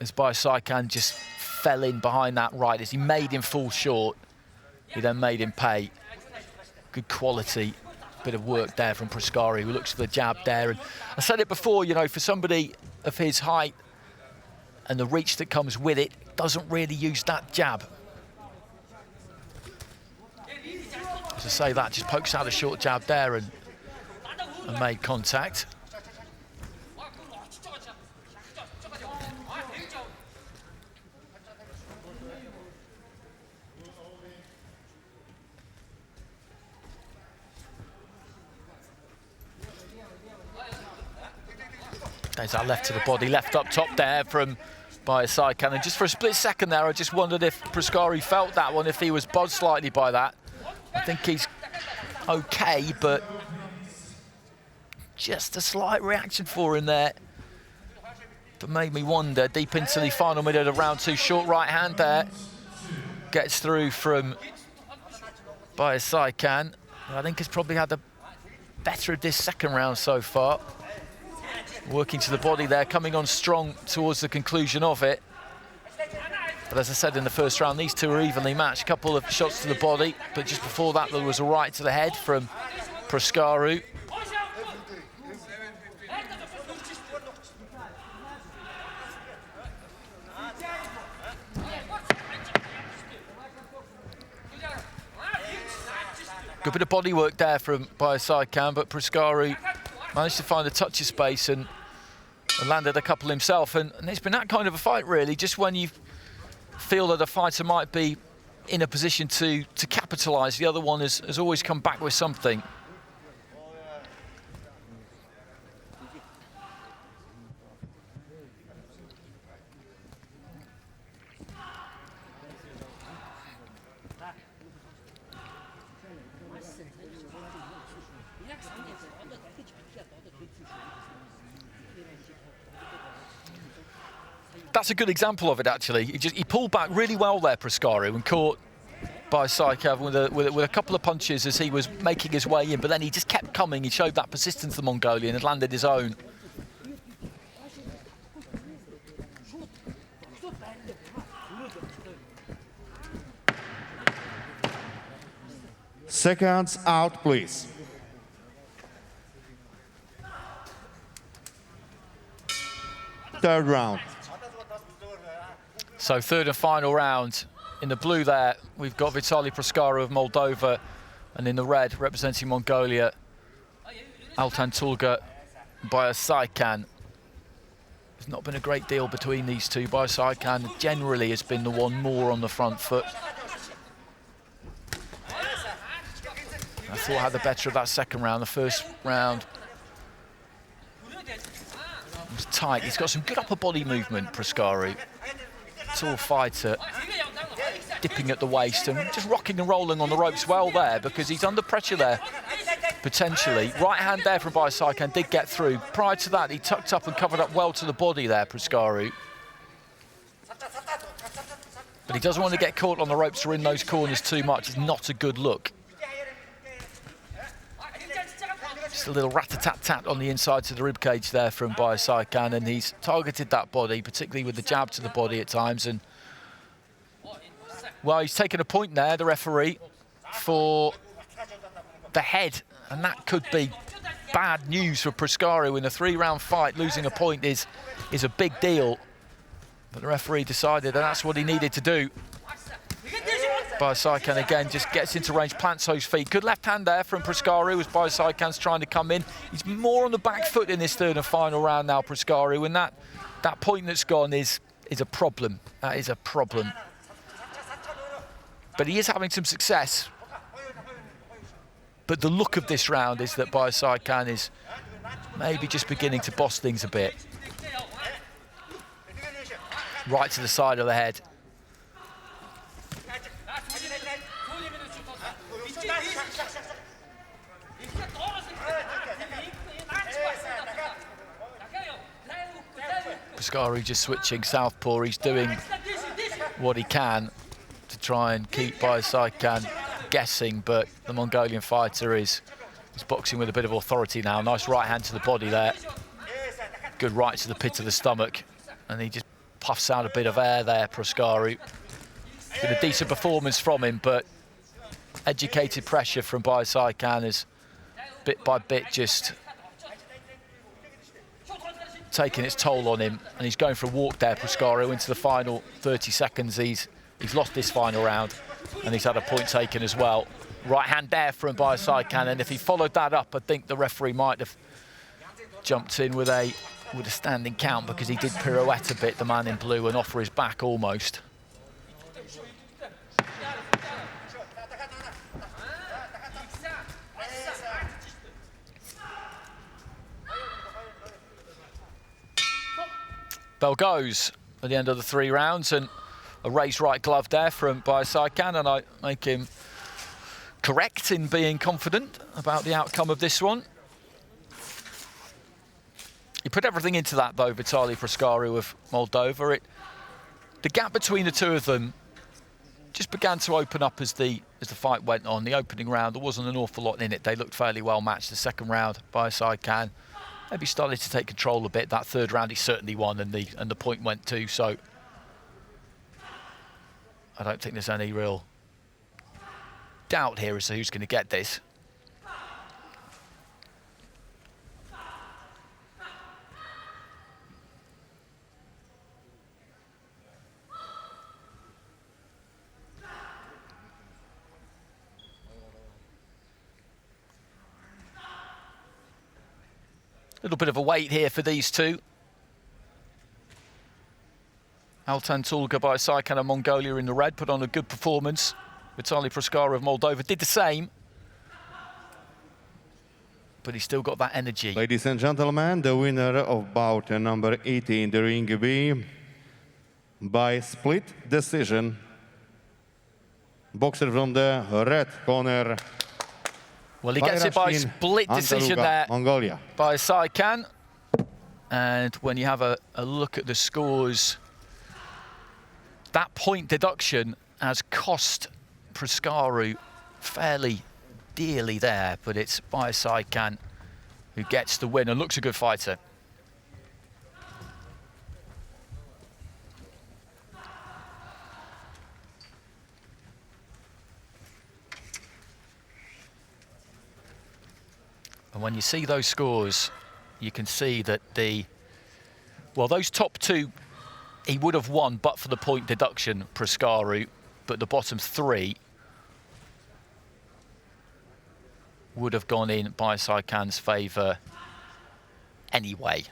as Biosaikan just fell in behind that right, as he made him fall short, he then made him pay. Good quality bit of work there from Prascaru, who looks for the jab there. And I said it before, you know, for somebody of his height and the reach that comes with it, doesn't really use that jab. As I say, that just pokes out a short jab there and made contact. There's that left to the body, left up top there from Biosaikan. And just for a split second there, I just wondered if Prascaru felt that one, if he was buzzed slightly by that. I think he's okay, but just a slight reaction for him there. But made me wonder, deep into the final minute of round 2, short right hand there. Gets through from Saikan. I think has probably had the better of this second round so far. Working to the body there, coming on strong towards the conclusion of it. But as I said in the first round, these two are evenly matched. A couple of shots to the body, but just before that there was a right to the head from Proskaru. Good bit of body work there from Saikan, but Proskaru managed to find a touch of space and landed a couple himself. And it's been that kind of a fight, really, just when you feel that a fighter might be in a position to capitalise, the other one has always come back with something. That's a good example of it, actually. He pulled back really well there, Proskaru, and caught Saikan with a couple of punches as he was making his way in, but then he just kept coming. He showed that persistence, the Mongolian, and landed his own. Seconds out, please. Third round. So third and final round. In the blue there, we've got Vitaly Proskaru of Moldova, and in the red, representing Mongolia, Altan Tulga Saikan. There's not been a great deal between these two. Saikan generally has been the one more on the front foot. I thought I had the better of that second round. The first round was tight. He's got some good upper body movement, Proskaru. Tall fighter, dipping at the waist and just rocking and rolling on the ropes well there, because he's under pressure there, potentially. Right hand there from Saikan did get through. Prior to that, he tucked up and covered up well to the body there, Proskaru. But he doesn't want to get caught on the ropes or in those corners too much. It's not a good look. Just a little rat-a-tat-tat on the insides of the ribcage there from Saikan, and he's targeted that body, particularly with the jab to the body at times. And well, he's taken a point there, the referee, for the head, and that could be bad news for Proskaru. In a 3-round fight, losing a point is a big deal. But the referee decided that that's what he needed to do. Saikan again just gets into range, plants those feet. Good left hand there from Proskaru as Saikan's trying to come in. He's more on the back foot in this third and final round now, Proskaru, and that point that's gone is a problem. That is a problem. But he is having some success. But the look of this round is that Saikan is maybe just beginning to boss things a bit. Right to the side of the head. Proskaru just switching southpaw. He's doing what he can to try and keep Saikan guessing, but the Mongolian fighter is boxing with a bit of authority now. Nice right hand to the body there. Good right to the pit of the stomach, and he just puffs out a bit of air there, Proskaru. Been a decent performance from him, but educated pressure from Saikan is bit by bit just taking its toll on him, and he's going for a walk there, Proskaru, into the final 30 seconds. He's lost this final round, and he's had a point taken as well. Right hand there from Saikan, and if he followed that up, I think the referee might have jumped in with a standing count, because he did pirouette a bit, the man in blue, and offer his back almost. Bell goes at the end of the 3 rounds, and a raised right glove there from Saikan, and I make him correct in being confident about the outcome of this one. He put everything into that, though, Vitaly Proskaru of Moldova. The gap between the two of them just began to open up as the fight went on. The opening round, there wasn't an awful lot in it. They looked fairly well matched. The second round, Bayasaikhan maybe started to take control a bit. That third round, he certainly won, and the point went too. So I don't think there's any real doubt here as to who's going to get this. A little bit of a wait here for these two. Altan Tulga by Bayasaikhan of Mongolia in the red put on a good performance. Vitaly Proskaru of Moldova did the same. But he's still got that energy. Ladies and gentlemen, the winner of bout number 80 in the ring B by split decision. Boxer from the red corner. Well, he gets it by split decision there, Mongolia. Bayasaikhan. And when you have a look at the scores, that point deduction has cost Proskaru fairly dearly there, but it's Bayasaikhan who gets the win and looks a good fighter. And when you see those scores, you can see that those top two, he would have won but for the point deduction, Proskaru, but the bottom three would have gone in Bayasaikhan's favour anyway.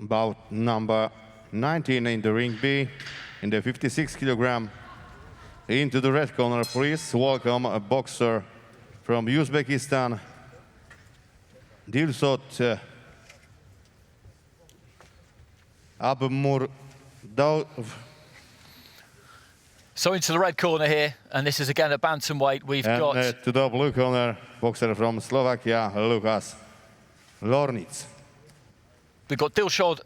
Bout number 19 in the ring B, in the 56 kilogram. Into the red corner, please welcome a boxer from Uzbekistan, Dilsot Abmurdov. So into the red corner here, and this is again a bantamweight. We've got to the blue corner, boxer from Slovakia, Lukas Lornic. We've got Dilshod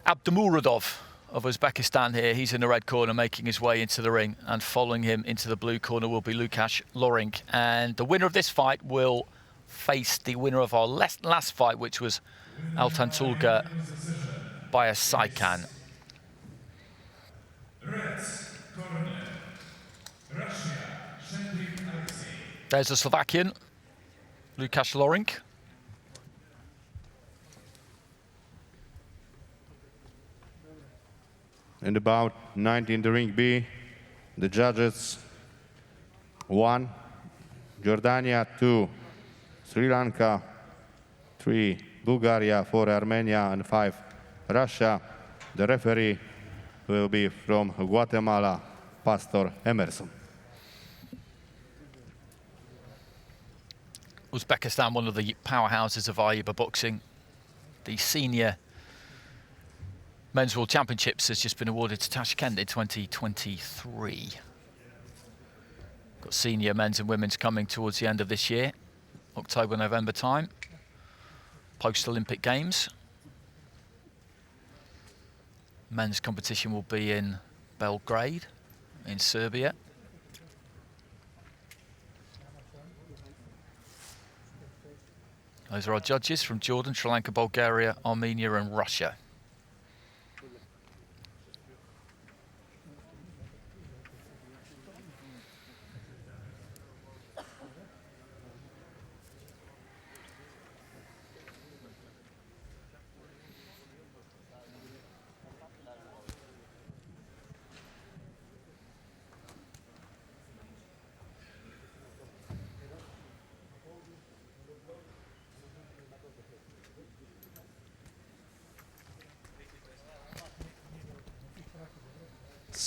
Abdumuradov of Uzbekistan here. He's in the red corner making his way into the ring, and following him into the blue corner will be Lukas Lornic. And the winner of this fight will face the winner of our last fight, which was Altan Tulga Bayasaikhan. There's the Slovakian, Lukas Lornic. In the bout 19 the ring B, the judges 1, Jordania, 2, Sri Lanka, 3, Bulgaria, 4, Armenia, and 5, Russia. The referee will be from Guatemala, Pastor Emerson. Uzbekistan, one of the powerhouses of Ayuba boxing. The senior Men's World Championships has just been awarded to Tashkent in 2023. Got senior men's and women's coming towards the end of this year, October, November time, post-Olympic Games. Men's competition will be in Belgrade, in Serbia. Those are our judges from Jordan, Sri Lanka, Bulgaria, Armenia and Russia.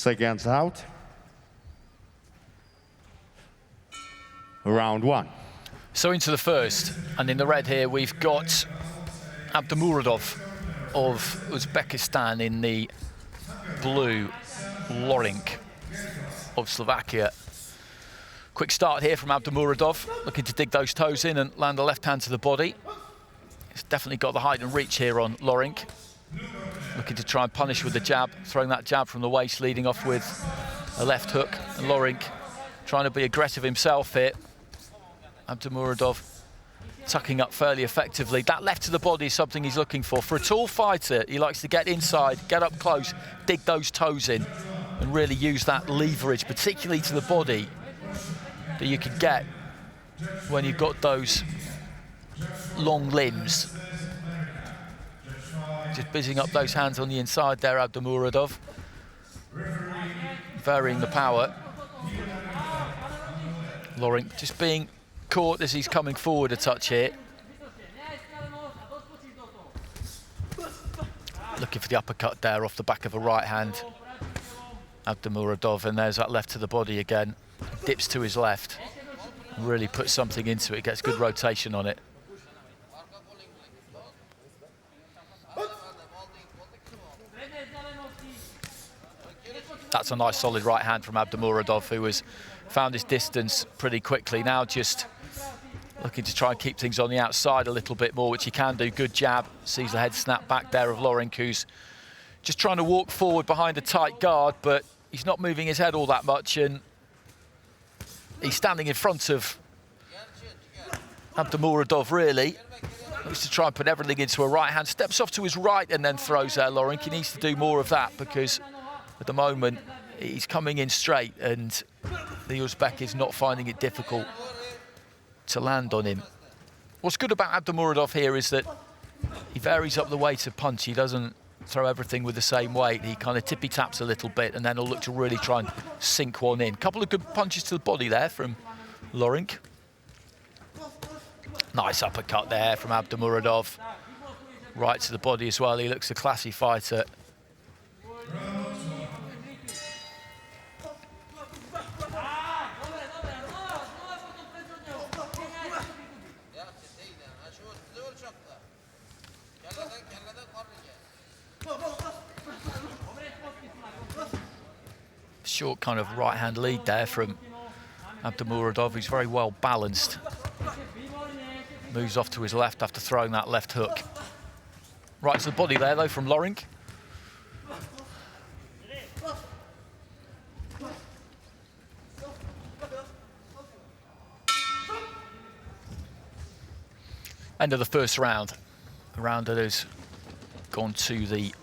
seconds out. Round 1. So into the first, and in the red here we've got Abdulmuradov of Uzbekistan, in the blue Lorink of Slovakia. Quick start here from Abdulmuradov, looking to dig those toes in and land a left hand to the body. He's definitely got the height and reach here on Lorink. Looking to try and punish with the jab, throwing that jab from the waist, leading off with a left hook. And Lorink trying to be aggressive himself here. Abdulmuradov tucking up fairly effectively. That left to the body is something he's looking for. For a tall fighter, he likes to get inside, get up close, dig those toes in, and really use that leverage, particularly to the body, that you can get when you've got those long limbs. Just busying up those hands on the inside there, Abdulmuradov. Varying the power. Lorink just being caught as he's coming forward a touch here. Looking for the uppercut there off the back of a right hand. Abdulmuradov, and there's that left to the body again. Dips to his left. Really puts something into it, gets good rotation on it. That's a nice solid right hand from Abdulmuradov, who has found his distance pretty quickly. Now just looking to try and keep things on the outside a little bit more, which he can do. Good jab. Sees the head snap back there of Lorink, who's just trying to walk forward behind a tight guard, but he's not moving his head all that much, and he's standing in front of Abdulmuradov, really. Looks to try and put everything into a right hand. Steps off to his right and then throws there, Lorink. He needs to do more of that, because at the moment he's coming in straight and the Uzbek is not finding it difficult to land on him. What's good about Abdulmuradov here is that he varies up the weight of punch. He doesn't throw everything with the same weight. He kind of tippy taps a little bit and then he'll look to really try and sink one in. Couple of good punches to the body there from Lorink. Nice uppercut there from Abdulmuradov. Right to the body as well. He looks a classy fighter. Short kind of right hand lead there from Abdulmuradov, who's very well balanced. Moves off to his left after throwing that left hook. Right to the body there though from Lorink. End of the first round. The round that has gone to the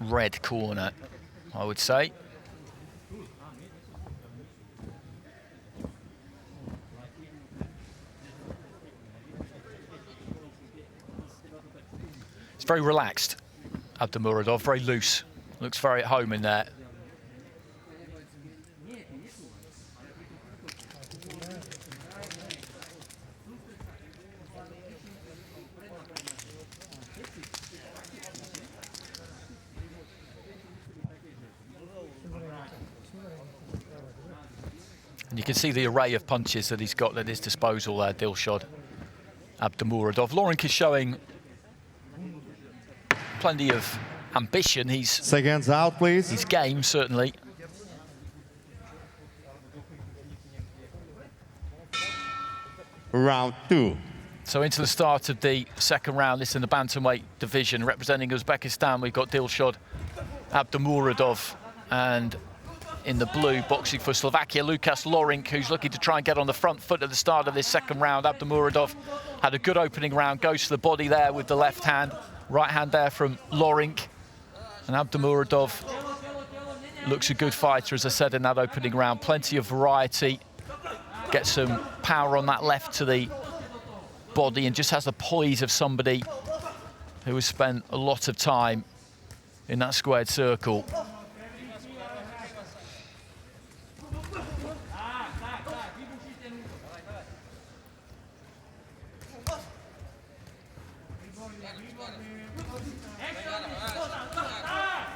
red corner, I would say. It's very relaxed, Abdulmuradov, very loose. Looks very at home in there. And you can see the array of punches that he's got at his disposal there, Dilshad Abdulmuradov. Lorink is showing plenty of ambition. He's seconds out, please. He's game, certainly. Round 2. So into the start of the second round, this in the bantamweight division. Representing Uzbekistan, we've got Dilshad Abdulmuradov, and in the blue, boxing for Slovakia, Lukas Lorink, who's looking to try and get on the front foot at the start of this second round. Abdulmuradov had a good opening round, goes to the body there with the left hand. Right hand there from Lorink. And Abdulmuradov looks a good fighter, as I said, in that opening round. Plenty of variety. Gets some power on that left to the body and just has the poise of somebody who has spent a lot of time in that squared circle.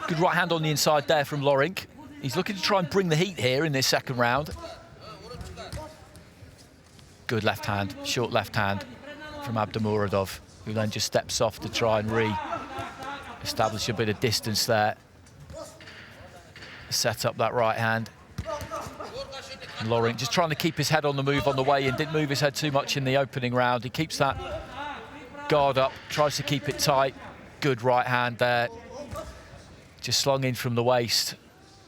Good right hand on the inside there from Lorink. He's looking to try and bring the heat here in this second round. Good left hand, short left hand from Abdulmuradov, who then just steps off to try and re-establish a bit of distance there. Set up that right hand. And Lorink just trying to keep his head on the move on the way in, didn't move his head too much in the opening round. He keeps that guard up, tries to keep it tight. Good right hand there. Just slung in from the waist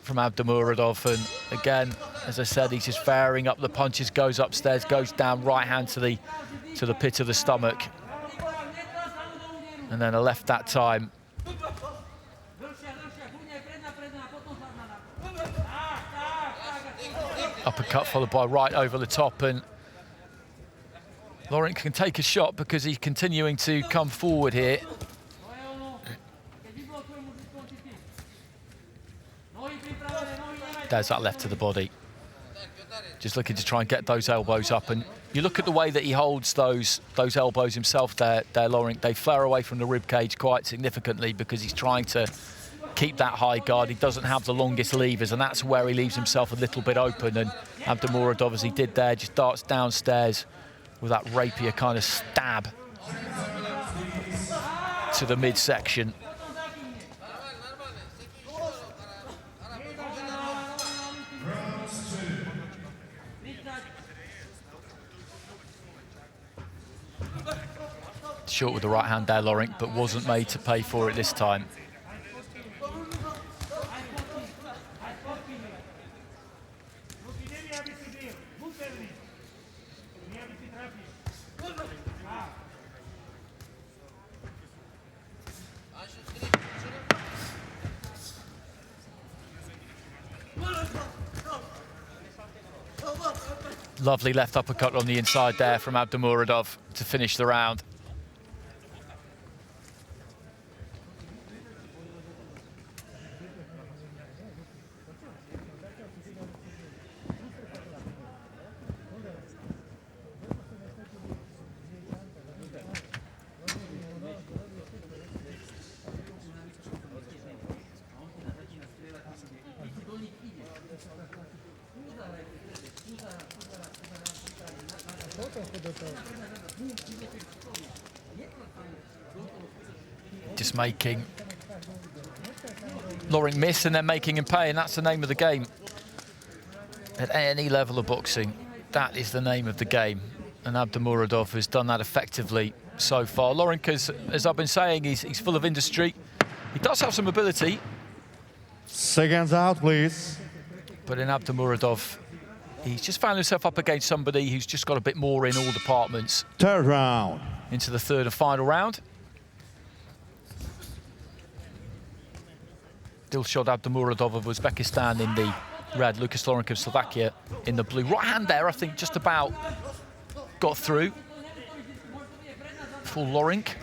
from Abdulmuradov, and again, as I said, he's just varying up the punches, goes upstairs, goes down, right hand to the pit of the stomach. And then a left that time. Uppercut followed by right over the top, and Lorink can take a shot because he's continuing to come forward here. There's that left to the body. Just looking to try and get those elbows up, and you look at the way that he holds those elbows himself there, Lorink, they flare away from the rib cage quite significantly because he's trying to keep that high guard. He doesn't have the longest levers, and that's where he leaves himself a little bit open. And Abdulmuradov, as he did there, just darts downstairs with that rapier kind of stab to the midsection. Short with the right hand there, Lorink, but wasn't made to pay for it this time. Lovely left uppercut on the inside there from Abdulmuradov to finish the round. Just making Lorink miss and then making him pay, and that's the name of the game. At any level of boxing, that is the name of the game. And Abdulmuradov has done that effectively so far. Lorink, as I've been saying, he's full of industry. He does have some ability. Seconds out, please. But in Abdulmuradov, he's just found himself up against somebody who's just got a bit more in all departments. Third round. Into the third and final round. Dilshad Abdulmuradov of Uzbekistan in the red, Lucas Lorink of Slovakia in the blue. Right hand there, I think, just about got through for Lorink.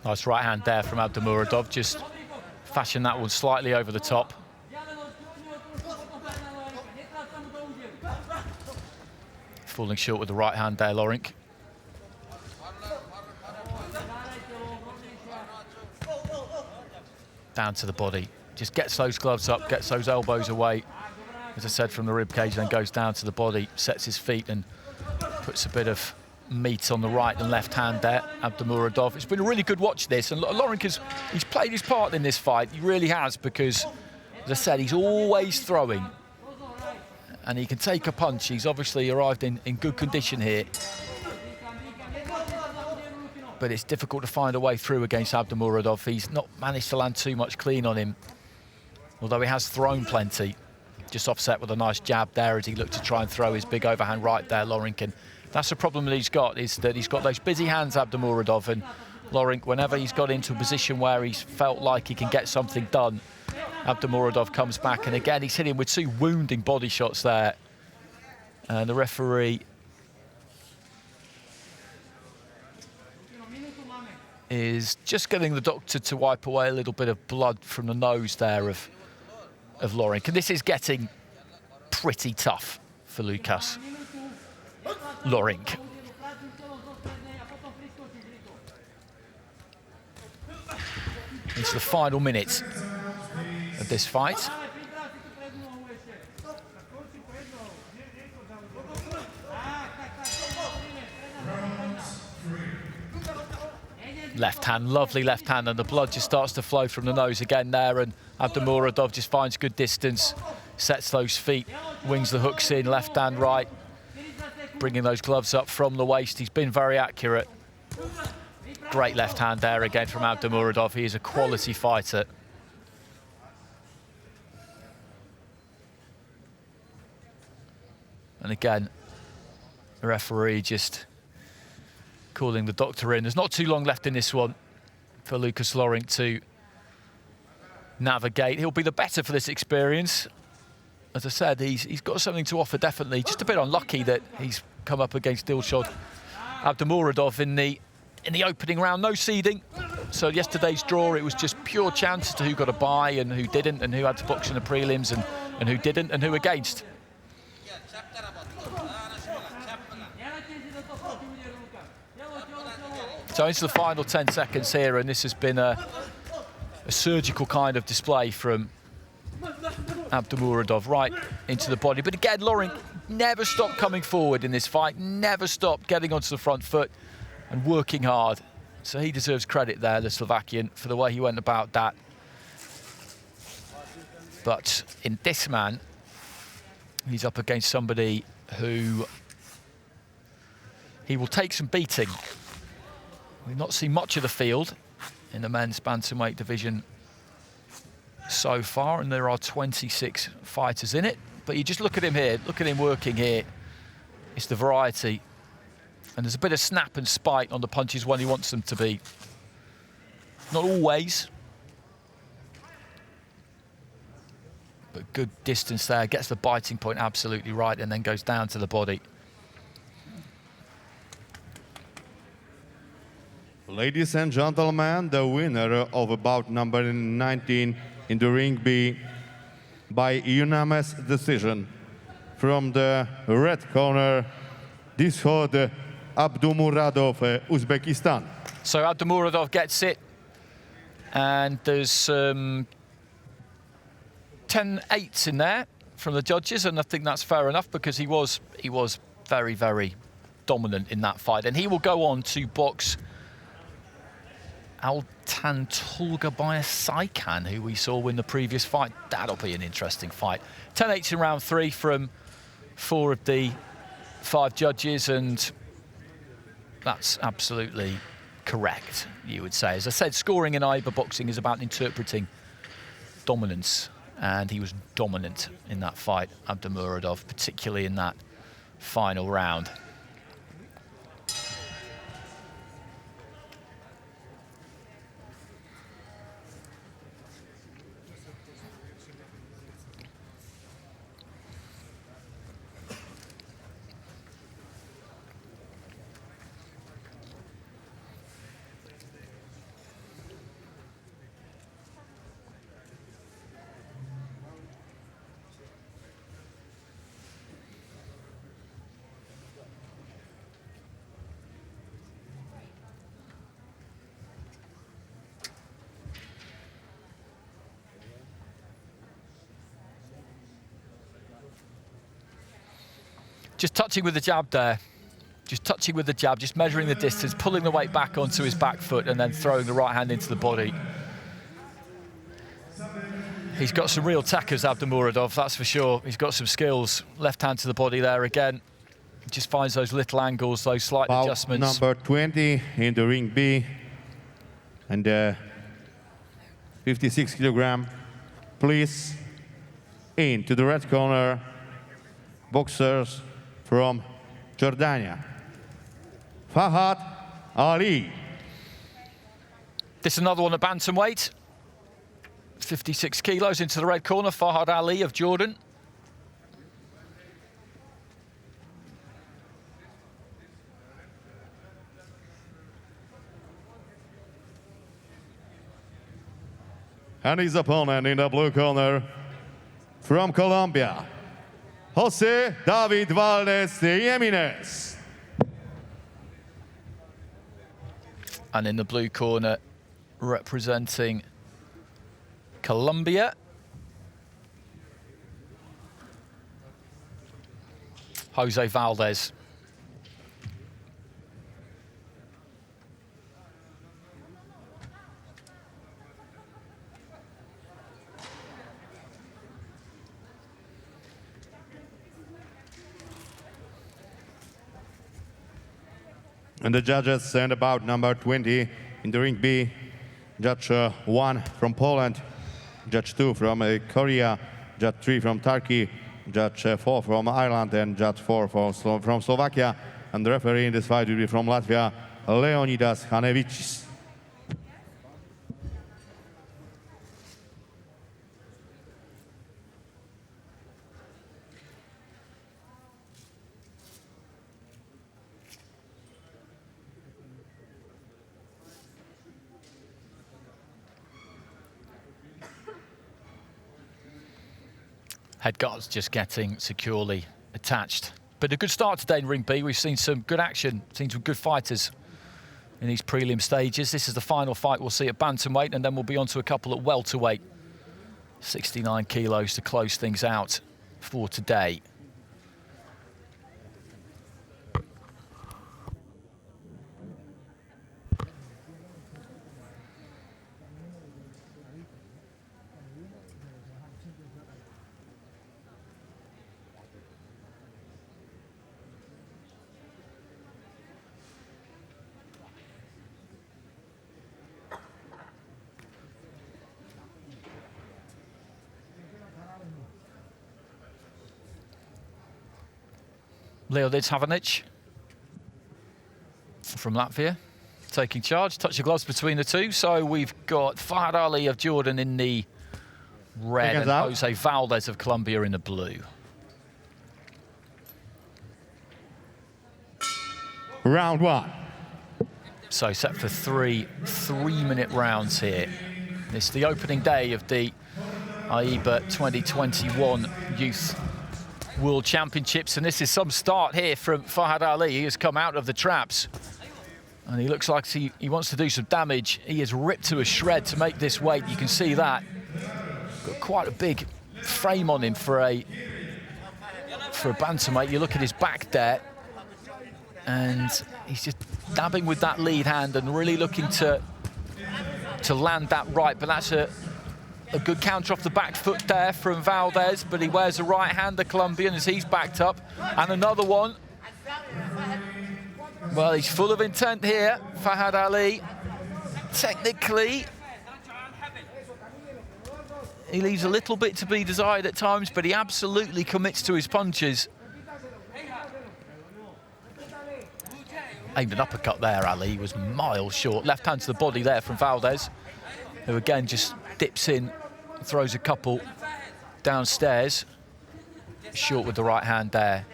Nice right hand there from Abdulmuradov, just fashion that one slightly over the top. Falling short with the right hand there, Lorink. Down to the body. Just gets those gloves up, gets those elbows away. As I said, from the rib cage, then goes down to the body, sets his feet and puts a bit of meat on the right and left hand there, Abdulmuradov. It's been a really good watch, this, and Lorink he's played his part in this fight. He really has, because, as I said, he's always throwing, and he can take a punch. He's obviously arrived in good condition here, but it's difficult to find a way through against Abdulmuradov. He's not managed to land too much clean on him, although he has thrown plenty. Just offset with a nice jab there as he looked to try and throw his big overhand right there, Lorink. And that's the problem that he's got, is that he's got those busy hands, Abdulmuradov, and Lorink, whenever he's got into a position where he's felt like he can get something done, Abdulmuradov comes back, and again, he's hitting with two wounding body shots there. And the referee is just getting the doctor to wipe away a little bit of blood from the nose there of Lorink. And this is getting pretty tough for Lukas Lorink. Into the final minute of this fight. Left hand, lovely left hand, and the blood just starts to flow from the nose again there, and Abdulmuradov just finds good distance, sets those feet, wings the hooks in, left hand, right, bringing those gloves up from the waist. He's been very accurate. Great left hand there again from Abdulmuradov. He is a quality fighter. And again, the referee just calling the doctor in. There's not too long left in this one for Lukas Lorink to navigate. He'll be the better for this experience. As I said, he's got something to offer, definitely. Just a bit unlucky that he's come up against Dilshod Abdulmuradov in the opening round. No seeding. So yesterday's draw, it was just pure chance as to who got a bye and who didn't, and who had to box in the prelims and who didn't, and who against. So into the final 10 seconds here, and this has been a surgical kind of display from Abdulmuradov right into the body. But again, Lorink never stopped coming forward in this fight, never stopped getting onto the front foot and working hard. So he deserves credit there, the Slovakian, for the way he went about that. But in this man, he's up against somebody who he will take some beating. We've not seen much of the field in the men's bantamweight division so far, and there are 26 fighters in it. But you just look at him here, look at him working here. It's the variety. And there's a bit of snap and spite on the punches when he wants them to be. Not always. But good distance there, gets the biting point absolutely right, and then goes down to the body. Ladies and gentlemen, the winner of bout number 19 in the ring B by unanimous decision from the red corner, DZIEL Abdulmuradov, Uzbekistan. So Abdulmuradov gets it, and there's 10-8s in there from the judges, and I think that's fair enough because he was very, very dominant in that fight, and he will go on to box Altan Tulgabayasaikan, who we saw win the previous fight. That'll be an interesting fight. 10-8s in round 3 from 4 of the 5 judges, and that's absolutely correct, you would say. As I said, scoring in Iber boxing is about interpreting dominance, and he was dominant in that fight, Abdulmuradov, particularly in that final round. Just touching with the jab there. Just touching with the jab, just measuring the distance, pulling the weight back onto his back foot and then throwing the right hand into the body. He's got some real tackers, Abdulmuradov, that's for sure. He's got some skills. Left hand to the body there again. Just finds those little angles, those slight adjustments. Number 20 in the ring B. And 56 kilogram. Please, into the red corner, boxers from Jordania, Fahad Ali. This is another one at bantamweight. 56 kilos into the red corner, Fahad Ali of Jordan. And his opponent in the blue corner from Colombia, Jose David Valdez Jimenez. And in the blue corner, representing Colombia, Jose Valdez. And the judges send about number 20 in the ring B. Judge 1 from Poland, Judge 2 from Korea, Judge 3 from Turkey, Judge 4 from Ireland, and Judge 4 from Slovakia. And the referee in this fight will be from Latvia, Leonidas Hanevicis. Head guards just getting securely attached. But a good start today in Ring B. We've seen some good action, seen some good fighters in these prelim stages. This is the final fight we'll see at bantamweight, and then we'll be on to a couple at welterweight. 69 kilos to close things out for today. Leonidas Havanic from Latvia taking charge. Touch of gloves between the two. So we've got Fahad Ali of Jordan in the red and Jose Valdez of Colombia in the blue. Round 1. So set for three 3-minute rounds here. This is the opening day of the AIBA 2021 Youth World Championships, and this is some start here from Fahad Ali. He has come out of the traps and he looks like he wants to do some damage. He is ripped to a shred to make this weight. You can see that. Got quite a big frame on him for a bantamweight. You look at his back there and he's just dabbing with that lead hand and really looking to land that right, but that's a good counter off the back foot there from Valdez, but he wears a right hand, the Colombian, as he's backed up. And another one. Well, he's full of intent here, Fahad Ali. Technically, he leaves a little bit to be desired at times, but he absolutely commits to his punches. Aimed an uppercut there, Ali. He was miles short. Left hand to the body there from Valdez, who again just dips in, throws a couple downstairs. Short with the right hand there,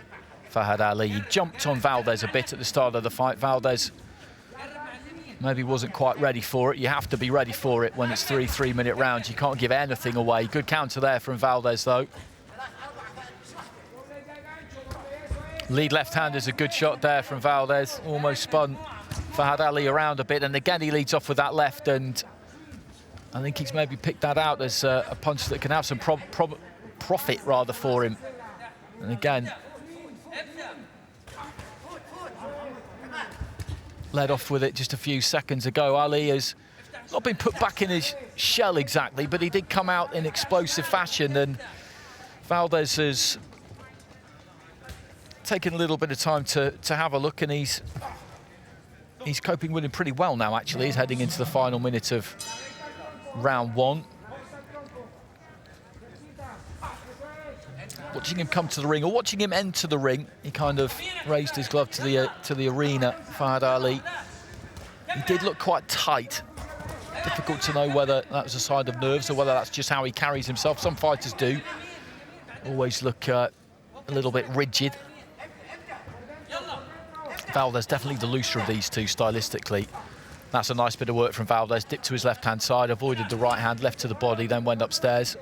Fahad Ali. He jumped on Valdez a bit at the start of the fight. Valdez maybe wasn't quite ready for it. You have to be ready for it when it's 3-3-minute rounds. You can't give anything away. Good counter there from Valdez, though. Lead left hand is a good shot there from Valdez. Almost spun Fahad Ali around a bit. And again, he leads off with that left, and I think he's maybe picked that out as a punch that can have some profit rather for him. And again, led off with it just a few seconds ago. Ali has not been put back in his shell exactly, but he did come out in explosive fashion, and Valdez has taken a little bit of time to have a look, and he's coping with him pretty well now, actually. He's heading into the final minute of round 1. Watching him come to the ring, or watching him enter the ring, he kind of raised his glove to the arena, Fahad Ali. He did look quite tight. Difficult to know whether that was a sign of nerves or whether that's just how he carries himself. Some fighters do always look a little bit rigid. Valdez definitely the looser of these two stylistically. That's a nice bit of work from Valdez. Dipped to his left-hand side, avoided the right hand, left to the body, then went upstairs.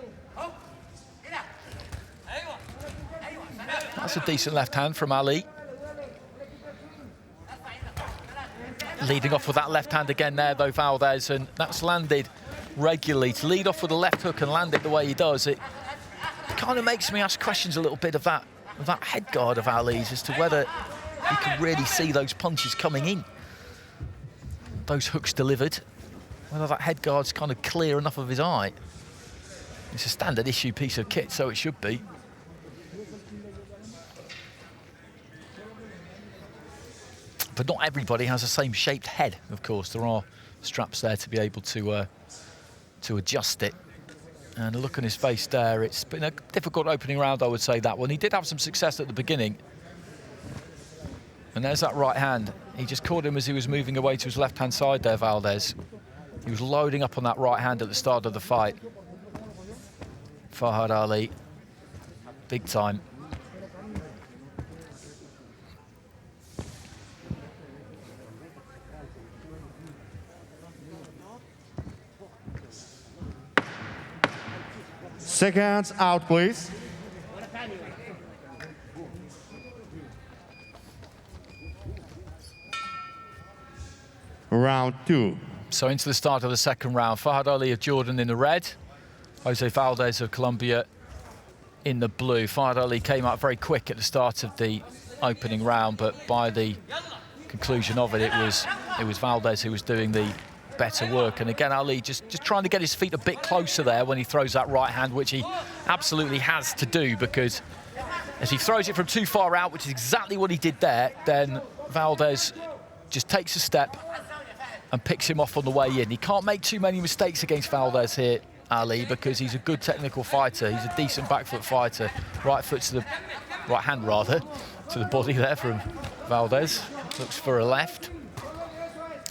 That's a decent left hand from Ali. Leading off with that left hand again there, though, Valdez, and that's landed regularly. To lead off with a left hook and land it the way he does, it kind of makes me ask questions a little bit of that head guard of Ali's as to whether he can really see those punches coming in. Those hooks delivered, whether that head guard's kind of clear enough of his eye. It's a standard issue piece of kit, so it should be. But not everybody has the same shaped head, of course. There are straps there to be able to adjust it. And a look on his face there, it's been a difficult opening round, I would say, that one. He did have some success at the beginning. And there's that right hand. He just caught him as he was moving away to his left-hand side there, Valdez. He was loading up on that right hand at the start of the fight. Farhad Ali, big time. Seconds out, please. Round 2. So into the start of the second round. Farhad Ali of Jordan in the red. Jose Valdez of Colombia in the blue. Farhad Ali came out very quick at the start of the opening round, but by the conclusion of it, it was Valdez who was doing the better work. And again, Ali just trying to get his feet a bit closer there when he throws that right hand, which he absolutely has to do, because if he throws it from too far out, which is exactly what he did there, then Valdez just takes a step and picks him off on the way in. He can't make too many mistakes against Valdez here, Ali, because he's a good technical fighter. He's a decent back foot fighter. Right foot to the right hand, rather, to the body there from Valdez. Looks for a left.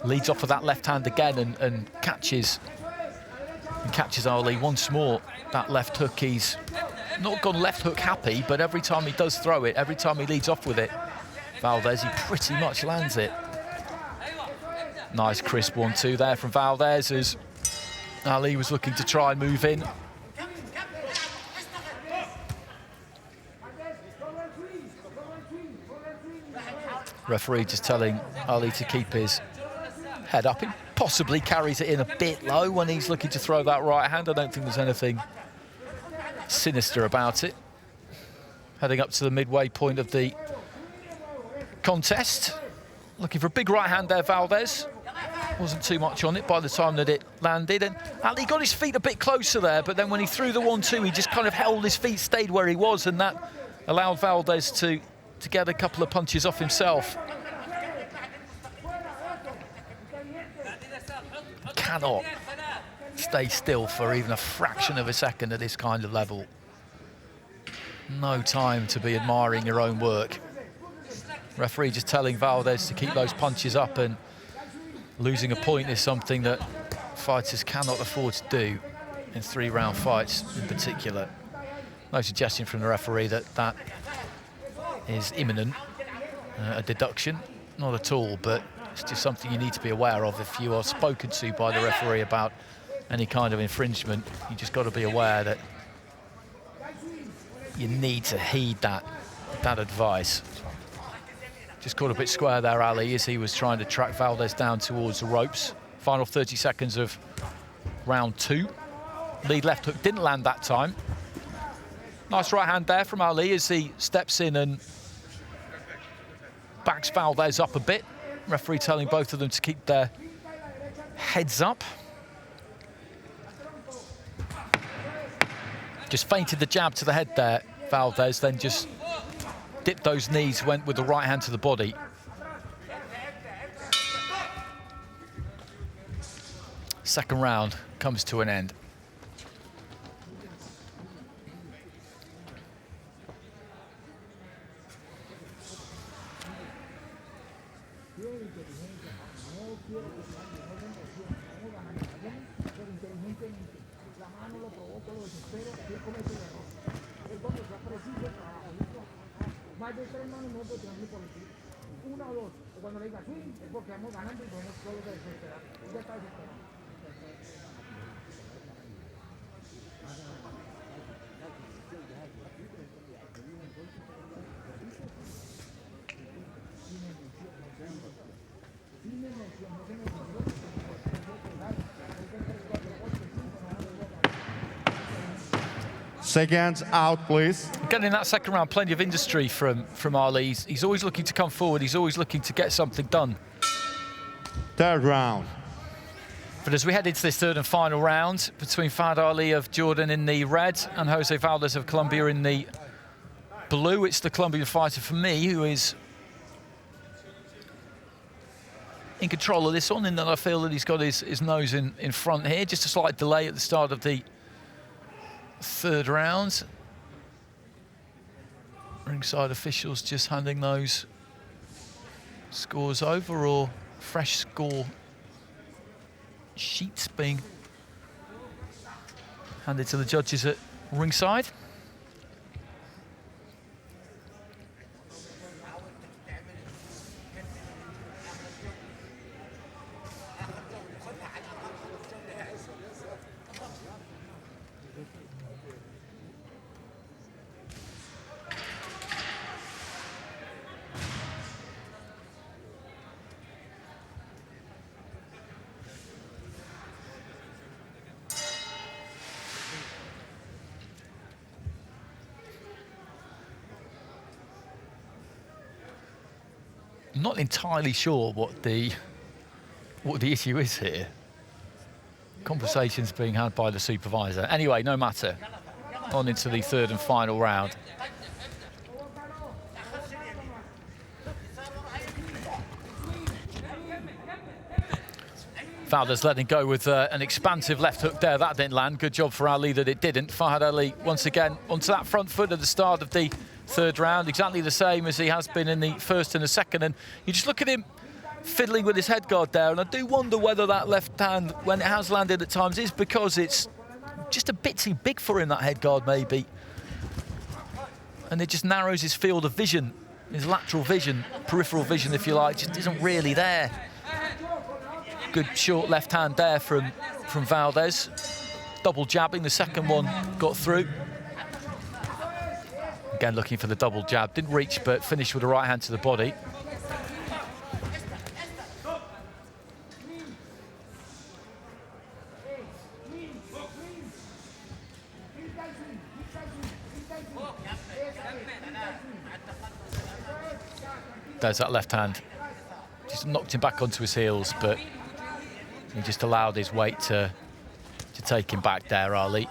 Leads off with that left hand again and catches Ali once more. That left hook, he's not gone left hook happy, but every time he does throw it, every time he leads off with it, Valdez, he pretty much lands it. Nice crisp 1-2 there from Valdez as Ali was looking to try and move in. Referee just telling Ali to keep his head up. He possibly carries it in a bit low when he's looking to throw that right hand. I don't think there's anything sinister about it. Heading up to the midway point of the contest. Looking for a big right hand there, Valdez. Wasn't too much on it by the time that it landed. And Ali got his feet a bit closer there, but then when he threw the 1-2, he just kind of held his feet, stayed where he was, and that allowed Valdez to get a couple of punches off himself. Cannot stay still for even a fraction of a second at this kind of level. No time to be admiring your own work. Referee just telling Valdez to keep those punches up, and losing a point is something that fighters cannot afford to do in 3-round fights in particular. No suggestion from the referee that that is imminent, a deduction, not at all, but it's just something you need to be aware of if you are spoken to by the referee about any kind of infringement. You just got to be aware that you need to heed that advice. Just caught a bit square there, Ali, as he was trying to track Valdez down towards the ropes. Final 30 seconds of round 2. Lead left hook didn't land that time. Nice right hand there from Ali as he steps in and backs Valdez up a bit. Referee telling both of them to keep their heads up. Just feinted the jab to the head there, Valdez, then just dipped those knees, went with the right hand to the body. Second round comes to an end. Más de 3 manos no puede tirarle por aquí. 1 o 2. Seconds out, please. Again, in that second round, plenty of industry from Ali. He's always looking to come forward. He's always looking to get something done. Third round. But as we head into this third and final round, between Fahad Ali of Jordan in the red and Jose Valdez of Colombia in the blue, it's the Colombian fighter for me who is in control of this one, in that I feel that he's got his nose in front here. Just a slight delay at the start of the third round. Ringside officials just handing those scores over, or fresh score sheets being handed to the judges at ringside. I'm not entirely sure what the issue is here. Conversations being had by the supervisor. Anyway, no matter. On into the third and final round. Valdez letting go with an expansive left hook there. That didn't land. Good job for Ali that it didn't. Fahad Ali once again onto that front foot at the start of the third round, exactly the same as he has been in the first and the second. And you just look at him fiddling with his head guard there, and I do wonder whether that left hand, when it has landed at times, is because it's just a bit too big for him, that head guard maybe. And it just narrows his field of vision, his lateral vision, peripheral vision if you like, just isn't really there. Good short left hand there from Valdez. Double jabbing, the second one got through. Again, looking for the double jab. Didn't reach, but finished with a right hand to the body. There's that left hand. Just knocked him back onto his heels, but he just allowed his weight to take him back there, Ali.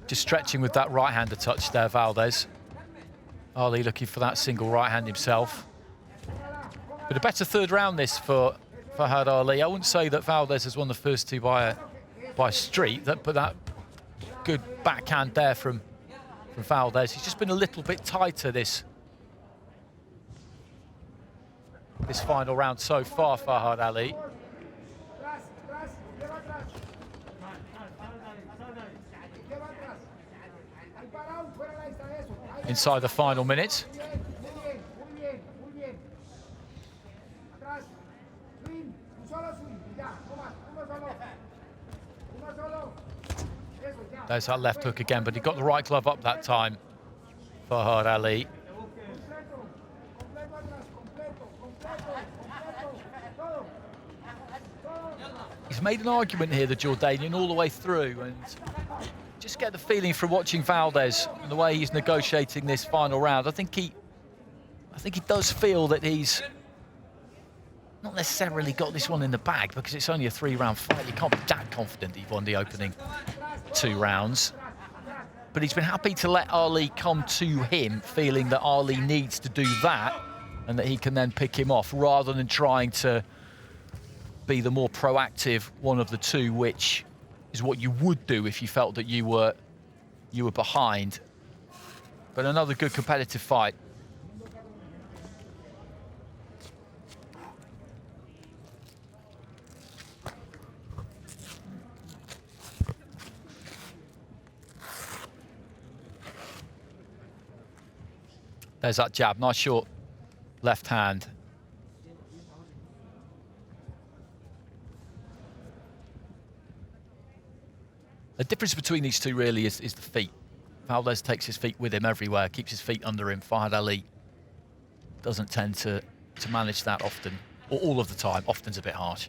Just stretching with that right-hander touch there, Valdez. Ali looking for that single right hand himself. But a better third round this for Fahad Ali. I wouldn't say that Valdez has won the first two by street, but that good backhand there from Valdez. He's just been a little bit tighter this final round so far, Fahad Ali. Inside the final minute. There's that left hook again, but he got the right glove up that time, Fahad Ali. He's made an argument here, the Jordanian, all the way through, and just get the feeling from watching Valdez and the way he's negotiating this final round. I think he does feel that he's not necessarily got this one in the bag, because it's only a 3-round fight. You can't be that confident he won the opening 2 rounds. But he's been happy to let Ali come to him, feeling that Ali needs to do that and that he can then pick him off, rather than trying to be the more proactive one of the two, which is what you would do if you felt that you were behind. But another good competitive fight. There's that jab, nice short left hand. The difference between these two really is the feet. Valdez takes his feet with him everywhere, keeps his feet under him. Fahad Ali doesn't tend to manage that often, or all of the time. Often's a bit harsh.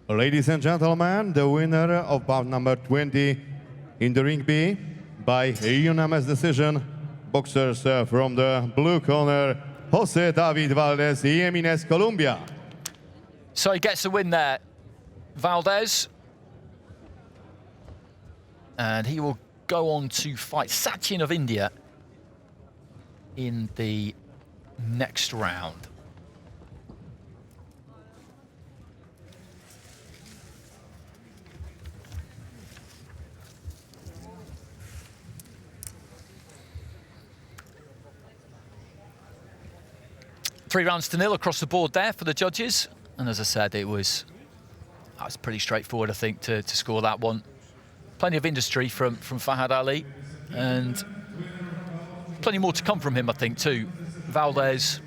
Ladies and gentlemen, the winner of bout number 20 in the ring B by unanimous decision, boxers from the blue corner, Jose David Valdez, Jimenez, Colombia. So he gets the win there, Valdez. And he will go on to fight Sachin of India in the next round. Three rounds to nil across the board there for the judges. And as I said, it was pretty straightforward, I think, to score that one. Plenty of industry from Fahad Ali, and plenty more to come from him, I think, too. Valdez,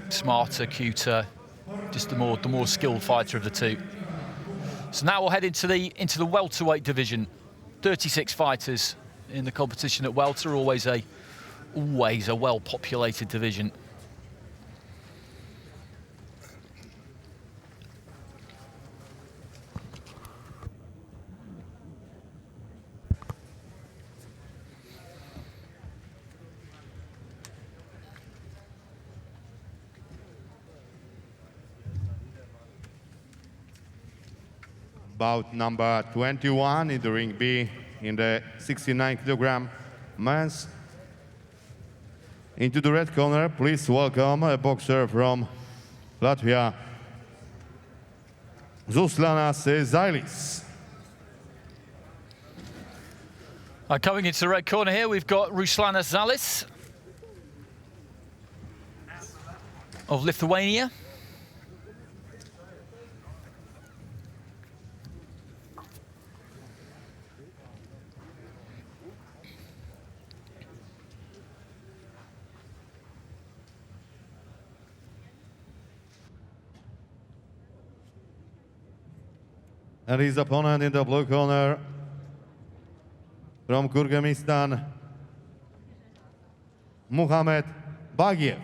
smarter, cuter, just the more skilled fighter of the two. So now we'll head into the welterweight division. 36 fighters in the competition at welter, always a well-populated division. Bout number 21 in the ring B in the 69-kilogram men's. Into the red corner, please welcome a boxer from Latvia, Zuslanas Zailis. Coming into the red corner here, we've got Ruslanas Zailis of Lithuania. And his opponent in the blue corner from Kyrgyzstan, Muhammad Bagiev.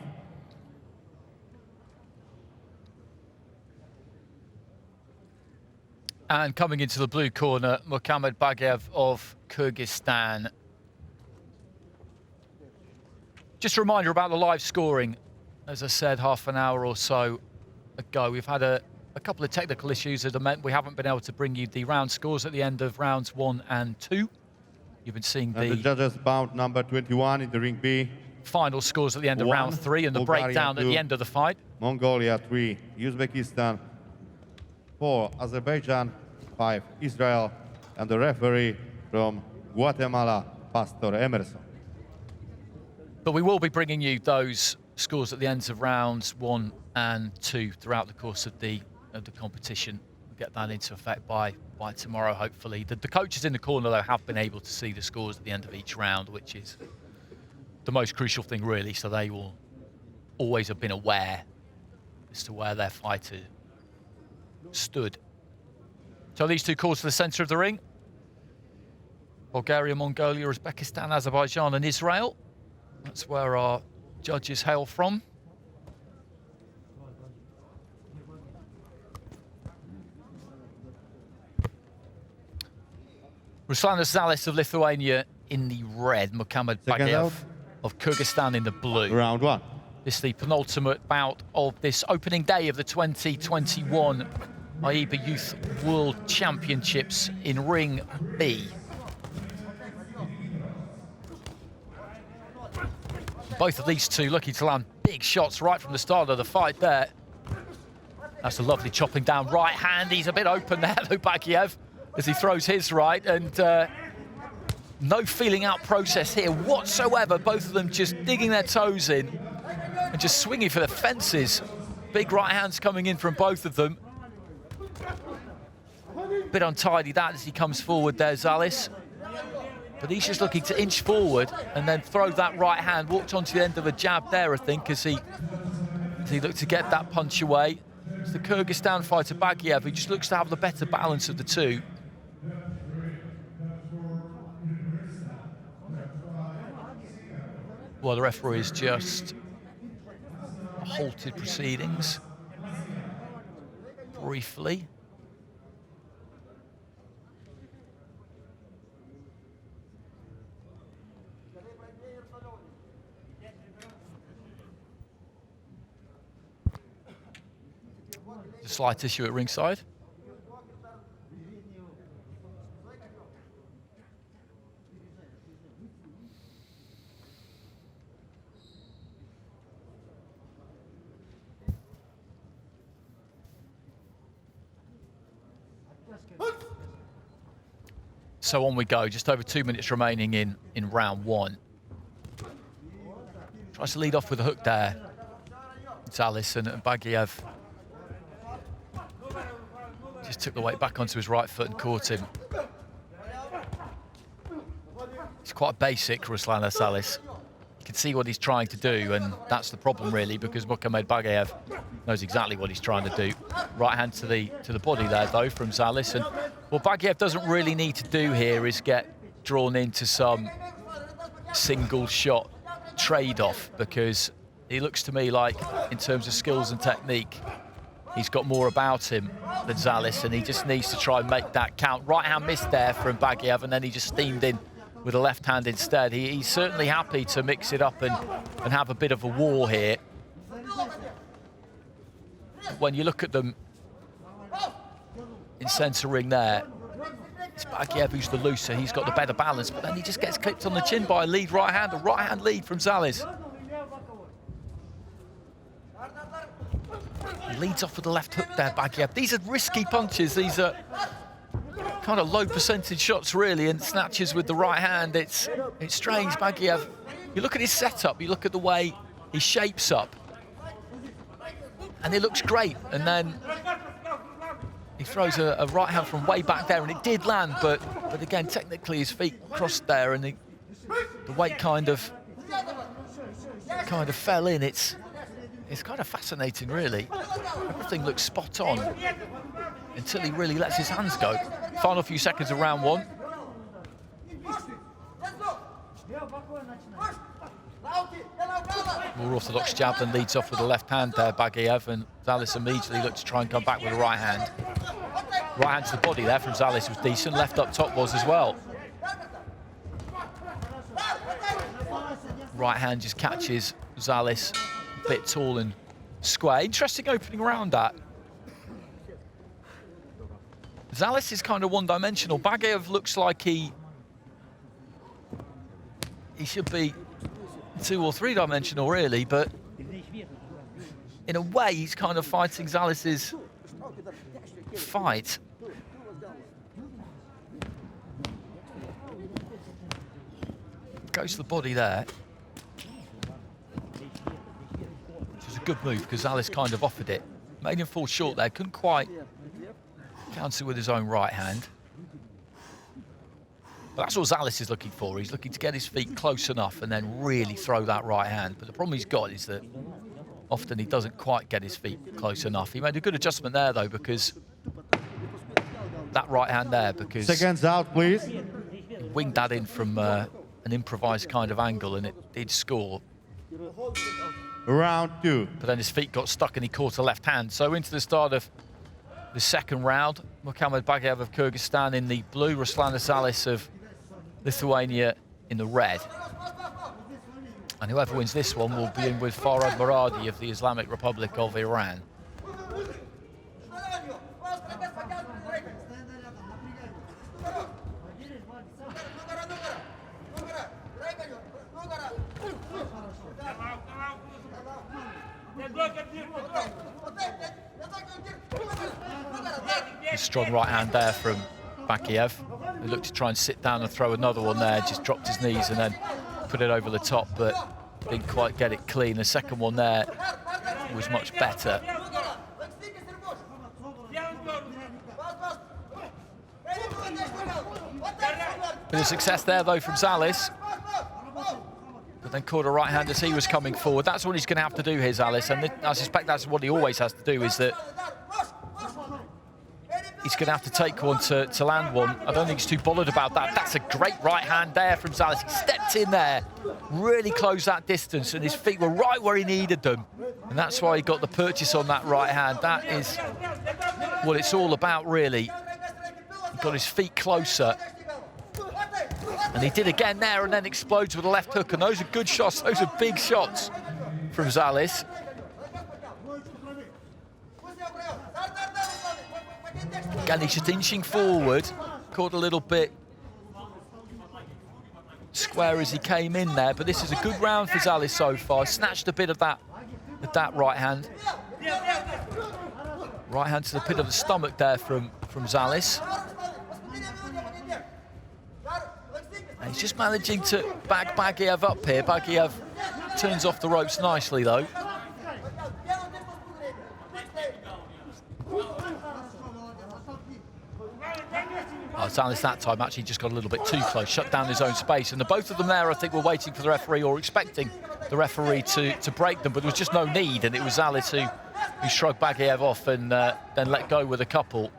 And coming into the blue corner, Muhammad Bagiev of Kyrgyzstan. Just a reminder about the live scoring. As I said half an hour or so ago, we've had a couple of technical issues that have meant we haven't been able to bring you the round scores at the end of rounds 1 and 2. You've been seeing the judges' bout number 21 in the ring B. Final scores at the end of round 3 and the breakdown at the end of the fight. Mongolia 3, Uzbekistan 4, Azerbaijan 5, Israel, and the referee from Guatemala, Pastor Emerson. But we will be bringing you those scores at the ends of rounds 1 and 2 throughout the course of the competition. We'll get that into effect by tomorrow, hopefully. The coaches in the corner, though, have been able to see the scores at the end of each round, which is the most crucial thing, really. So they will always have been aware as to where their fighter stood. So these two calls to the centre of the ring. Bulgaria, Mongolia, Uzbekistan, Azerbaijan and Israel. That's where our judges hail from. Ruslanas Zailis of Lithuania in the red, Muhammad Bagiev of Kyrgyzstan in the blue. Round 1. This is the penultimate bout of this opening day of the 2021 AIBA Youth World Championships in Ring B. Both of these two lucky to land big shots right from the start of the fight there. That's a lovely chopping down right hand. He's a bit open there, though, Bagiev, as he throws his right, and no feeling out process here whatsoever. Both of them just digging their toes in and just swinging for the fences. Big right hands coming in from both of them. Bit untidy that as he comes forward there, Zailis. But he's just looking to inch forward and then throw that right hand. Walked onto the end of a jab there, I think, as he looked to get that punch away. It's the Kyrgyzstan fighter Bagiev, who just looks to have the better balance of the two. Well, the referee has just halted proceedings briefly. A slight issue at ringside. So on we go, just over 2 minutes remaining in round one. Tries to lead off with a hook there. It's Alice and Bagiev just took the weight back onto his right foot and caught him. It's quite basic, Ruslan Salis. You can see what he's trying to do, and that's the problem really, because Muhammad Bagiev knows exactly what he's trying to do. Right hand to the body there though from Salis, and what Bagiev doesn't really need to do here is get drawn into some single shot trade-off, because he looks to me like, in terms of skills and technique, he's got more about him than Salis, and he just needs to try and make that count. Right hand missed there from Bagiev, and then he just steamed in with a left hand instead. He's certainly happy to mix it up and have a bit of a war here. When you look at them in centre ring there, it's Bagiev who's the looser. He's got the better balance, but then he just gets clipped on the chin by a lead right hand, a right hand lead from Salis. He leads off with the left hook there, Bagiev. These are risky punches. These are kind of low percentage shots really, and snatches with the right hand. It's strange, Bagiev. You look at his setup, you look at the way he shapes up, and it looks great. And then he throws a right hand from way back there, and it did land, but again, technically his feet crossed there, and the weight kind of fell in. It's kind of fascinating, really. Everything looks spot on until he really lets his hands go. Final few seconds of round one. More orthodox jab, then leads off with the left hand there, Bagiev, and Salis immediately looks to try and come back with a right hand. Right hand to the body there from Salis was decent, left up top was as well. Right hand just catches Salis, a bit tall and square. Interesting opening round that. Salis is kind of one-dimensional. Bagiev looks like he should be 2 or 3-dimensional really, but in a way he's kind of fighting Salis's fight. Goes to the body there. Which was a good move because Salis kind of offered it. Made him fall short there, couldn't quite counter with his own right hand. But that's what Salis is looking for. He's looking to get his feet close enough and then really throw that right hand. But the problem he's got is that often he doesn't quite get his feet close enough. He made a good adjustment there, though, because that right hand there, because Seconds out, please. he winged that in from an improvised kind of angle, and it did score. Round two. But then his feet got stuck and he caught a left hand. So into the start of the second round, Muhammad Bagiev of Kyrgyzstan in the blue, Ruslan Salis of Lithuania in the red. And whoever wins this one will be in with Farhad Moradi of the Islamic Republic of Iran. A strong right hand there from Bagiev. He looked to try and sit down and throw another one there, just dropped his knees and then put it over the top, but didn't quite get it clean. The second one there was much better. Bit of success there, though, from Zales. But then caught a right hand as he was coming forward. That's what he's going to have to do here, Zales. And I suspect that's what he always has to do, is that he's going to have to take one to land one. I don't think he's too bothered about that. That's a great right hand there from Zales. He stepped in there, really closed that distance, and his feet were right where he needed them. And that's why he got the purchase on that right hand. That is what it's all about, really. He got his feet closer. And he did again there, and then explodes with a left hook. And those are good shots. Those are big shots from Zales. Again, he's just inching forward. Caught a little bit square as he came in there. But this is a good round for Zales so far. Snatched a bit of that right hand. Right hand to the pit of the stomach there from Zales. And he's just managing to back Bagiev up here. Bagiev turns off the ropes nicely, though. Oh, Zales that time actually just got a little bit too close, shut down his own space. And the both of them there, I think, were waiting for the referee or expecting the referee to break them, but there was just no need. And it was Zales who shrugged Bagiev off and then let go with a couple.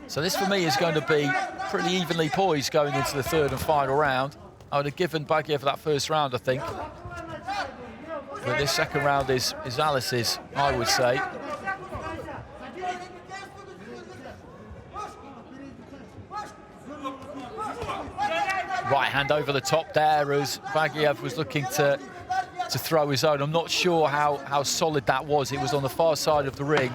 So this, for me, is going to be pretty evenly poised going into the third and final round. I would have given Bagiev that first round, I think. But this second round is Zales's, I would say. Right hand over the top there as Bagiev was looking to throw his own. I'm not sure how solid that was. It was on the far side of the ring.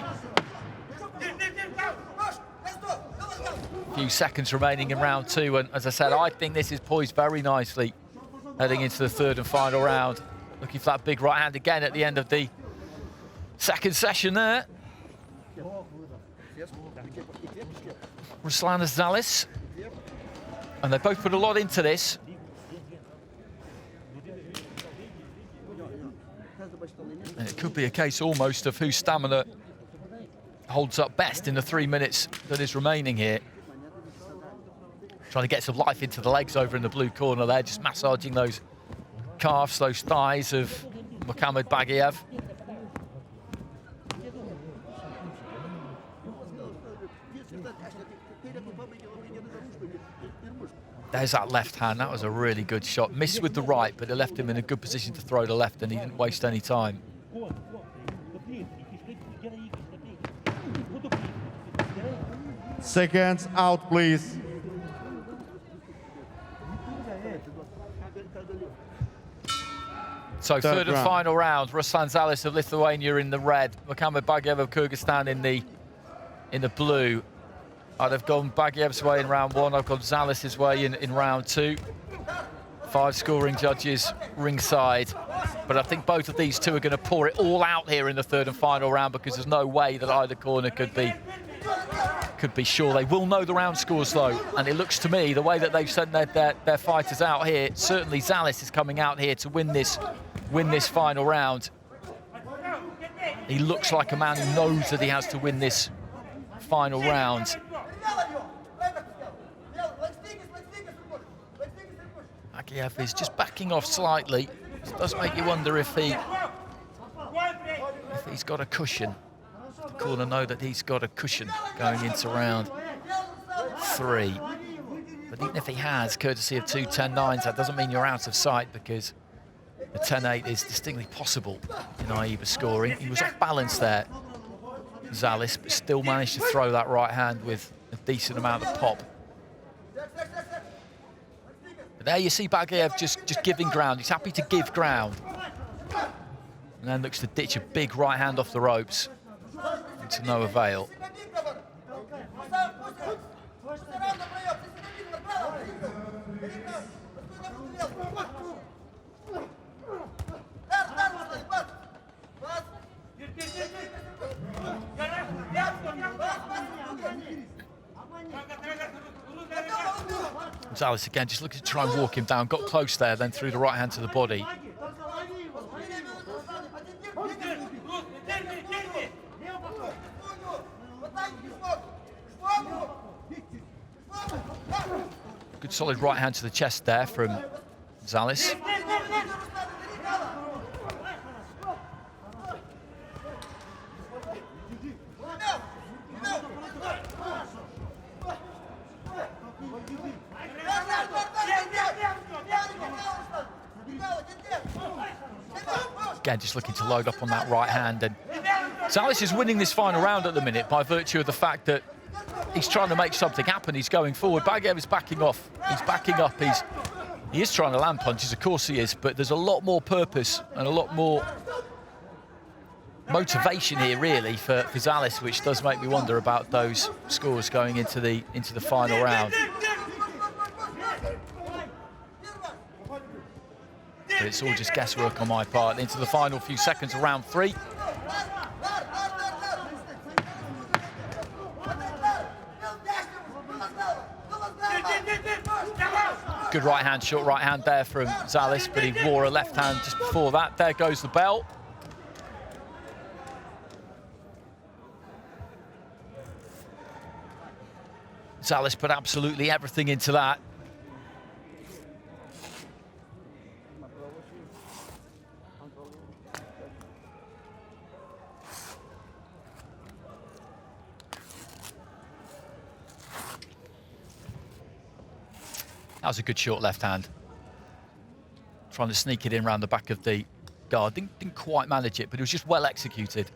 A few seconds remaining in round two, and as I said, I think this is poised very nicely heading into the third and final round. Looking for that big right hand again at the end of the second session there. Ruslan Zales. And they both put a lot into this. And it could be a case almost of whose stamina holds up best in the 3 minutes that is remaining here. Trying to get some life into the legs over in the blue corner there, just massaging those calves, those thighs of Mohamed Bagiev. There's that left hand. That was a really good shot. Missed with the right, but it left him in a good position to throw the left, and he didn't waste any time. Seconds out, please. So third and final round. Ruslan Zales of Lithuania in the red, Mohamed Bagiev of Kyrgyzstan in the blue. I'd have gone Bagiev's way in round one. I've gone Zales's way in round two. 5 scoring judges ringside. But I think both of these two are going to pour it all out here in the third and final round, because there's no way that either corner could be sure. They will know the round scores, though. And it looks to me, the way that they've sent their fighters out here, certainly Zales is coming out here to win this final round. He looks like a man who knows that he has to win this final round. Bagiev is just backing off slightly. It does make you wonder if he's got a cushion. The corner know that he's got a cushion going into round 3. But even if he has, courtesy of 2 10-9s, that doesn't mean you're out of sight, because the 10-8 is distinctly possible in AIBA scoring. He was off balance there, Zales, but still managed to throw that right hand with a decent amount of pop. But there you see Bagiev just giving ground. He's happy to give ground. And then looks to ditch a big right hand off the ropes. To no avail. Zales again just looking to try and walk him down. Got close there, then threw the right hand to the body. Good solid right hand to the chest there from Zales. Again, just looking to load up on that right hand. And Zales is winning this final round at the minute by virtue of the fact that he's trying to make something happen. He's going forward. Baguev is backing off. He's backing up. He is trying to land punches, of course he is, but there's a lot more purpose and a lot more motivation here, really, for Zales, which does make me wonder about those scores going into the final round. But it's all just guesswork on my part. Into the final few seconds of round 3. Good right hand, short right hand there from Zales, but he wore a left hand just before that. There goes the bell. Zales put absolutely everything into that. That was a good short left hand. Trying to sneak it in around the back of the guard. Didn't quite manage it, but it was just well executed.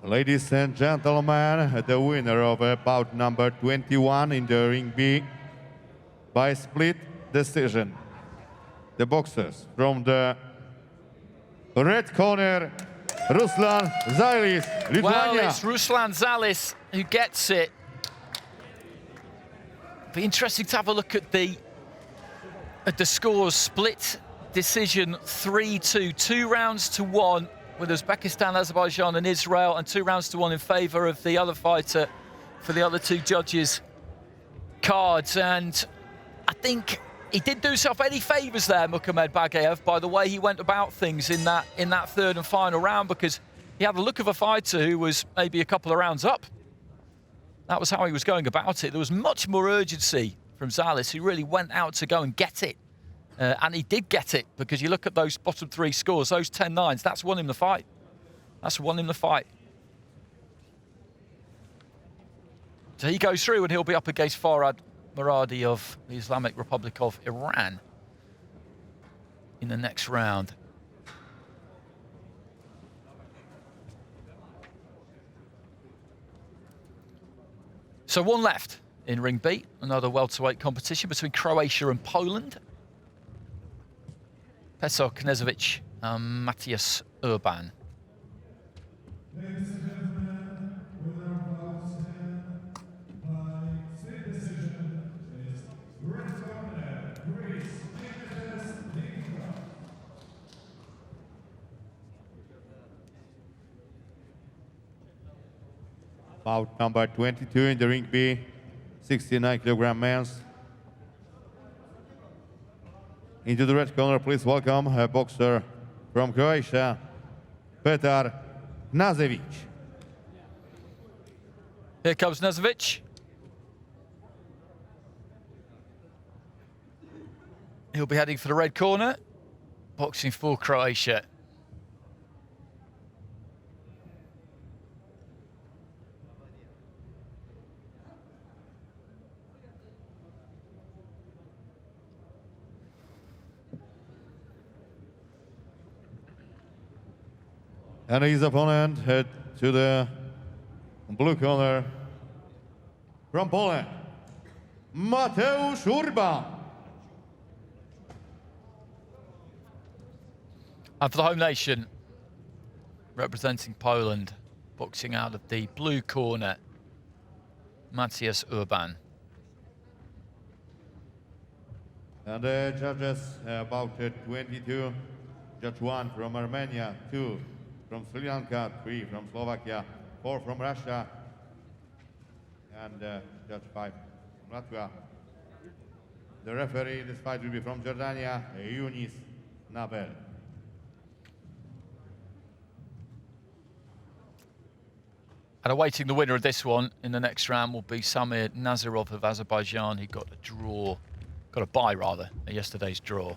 Ladies and gentlemen, the winner of bout number 21 in the ring B by split decision. The boxers from the red corner, Ruslan Zales, Lithuania. Well, it's Ruslan Zales who gets it. Be interesting to have a look at the scores. Split decision 3-2, 2 rounds to 1. With Uzbekistan, Azerbaijan and Israel, and 2 rounds to 1 in favour of the other fighter for the other 2 judges' cards. And I think he didn't do himself any favours there, Muhammad Baguev, by the way he went about things in that 3rd and final round, because he had the look of a fighter who was maybe a couple of rounds up. That was how he was going about it. There was much more urgency from Zales, who really went out to go and get it. And he did get it, because you look at those bottom 3 scores, those 10-9s, that's won him the fight. That's won him the fight. So he goes through and he'll be up against Farhad Moradi of the Islamic Republic of Iran in the next round. So 1 left in Ring B, another welterweight competition between Croatia and Poland. Pesar Knezovic and Matthias Urban. Ladies and gentlemen, with our bouts by split decision is red corner, Greece, Nikita. Bout number 22 in the ring B, 69-kilogram men's. Into the red corner, please welcome a boxer from Croatia, Petar Knezovic. Here comes Knezovic. He'll be heading for the red corner, boxing for Croatia. And his opponent head to the blue corner from Poland, Mateusz Urban. And for the home nation, representing Poland, boxing out of the blue corner, Matthias Urban. And the judges about 22, judge 1 from Armenia, 2 from Sri Lanka, 3 from Slovakia, 4 from Russia, and Judge 5 from Latvia. The referee in this fight will be from Jordania, Yunis Nabel. And awaiting the winner of this one in the next round will be Samir Nazirov of Azerbaijan. He got a bye rather, at yesterday's draw.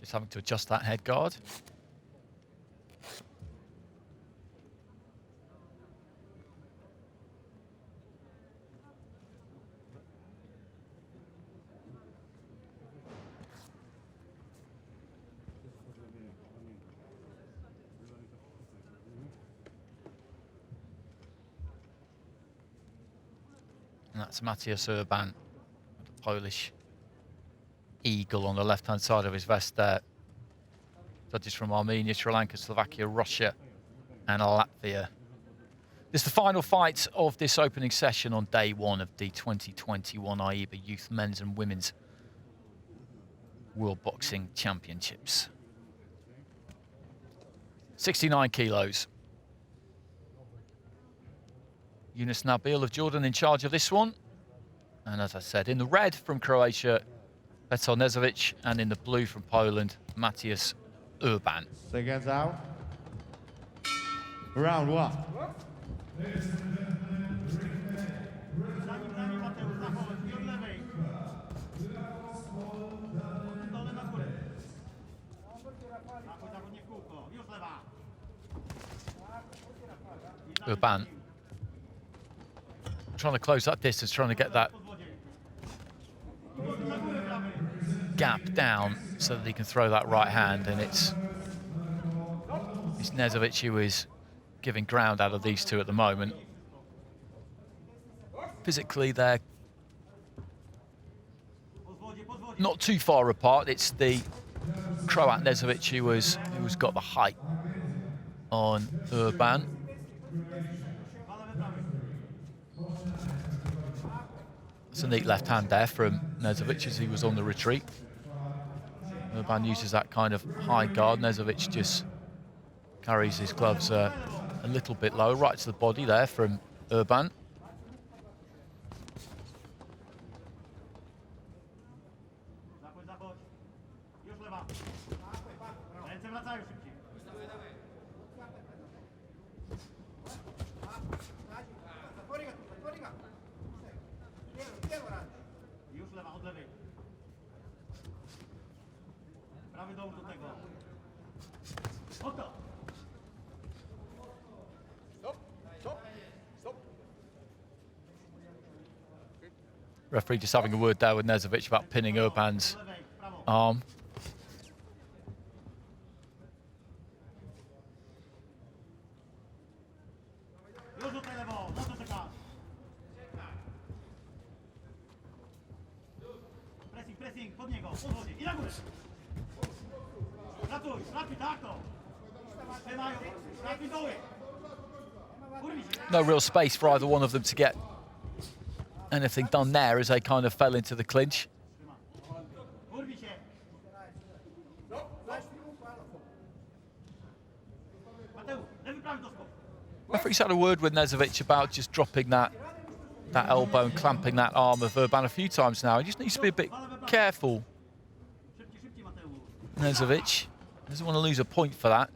Just having to adjust that head guard. And that's Matthias Urban, the Polish eagle on the left-hand side of his vest there. Judges from Armenia, Sri Lanka, Slovakia, Russia and Latvia. This is the final fight of this opening session on day one of the 2021 AIBA Youth Men's and Women's World Boxing Championships. 69 kilos. Yunis Nabil of Jordan in charge of this one. And as I said, in the red from Croatia, Petar Nezovic, and in the blue from Poland, Matthias Urban. Seconds out. Round one. Urban trying to close that distance, trying to get that gap down so that he can throw that right hand, and it's Nezovic who is giving ground out of these two at the moment. Physically, they're not too far apart. It's the Croat Nezovic who's got the height on Urban. It's a neat left hand there from Nezovic as he was on the retreat. Urban uses that kind of high guard. Nezovic just carries his gloves a little bit low, right to the body there from Urban. Referee just having a word there with Nezovic about pinning Urban's arm. No real space for either one of them to get anything done there as they kind of fell into the clinch. Referee's had a word with Nezovic about just dropping that elbow and clamping that arm of Urban a few times now. He just needs to be a bit careful. Nezovic doesn't want to lose a point for that.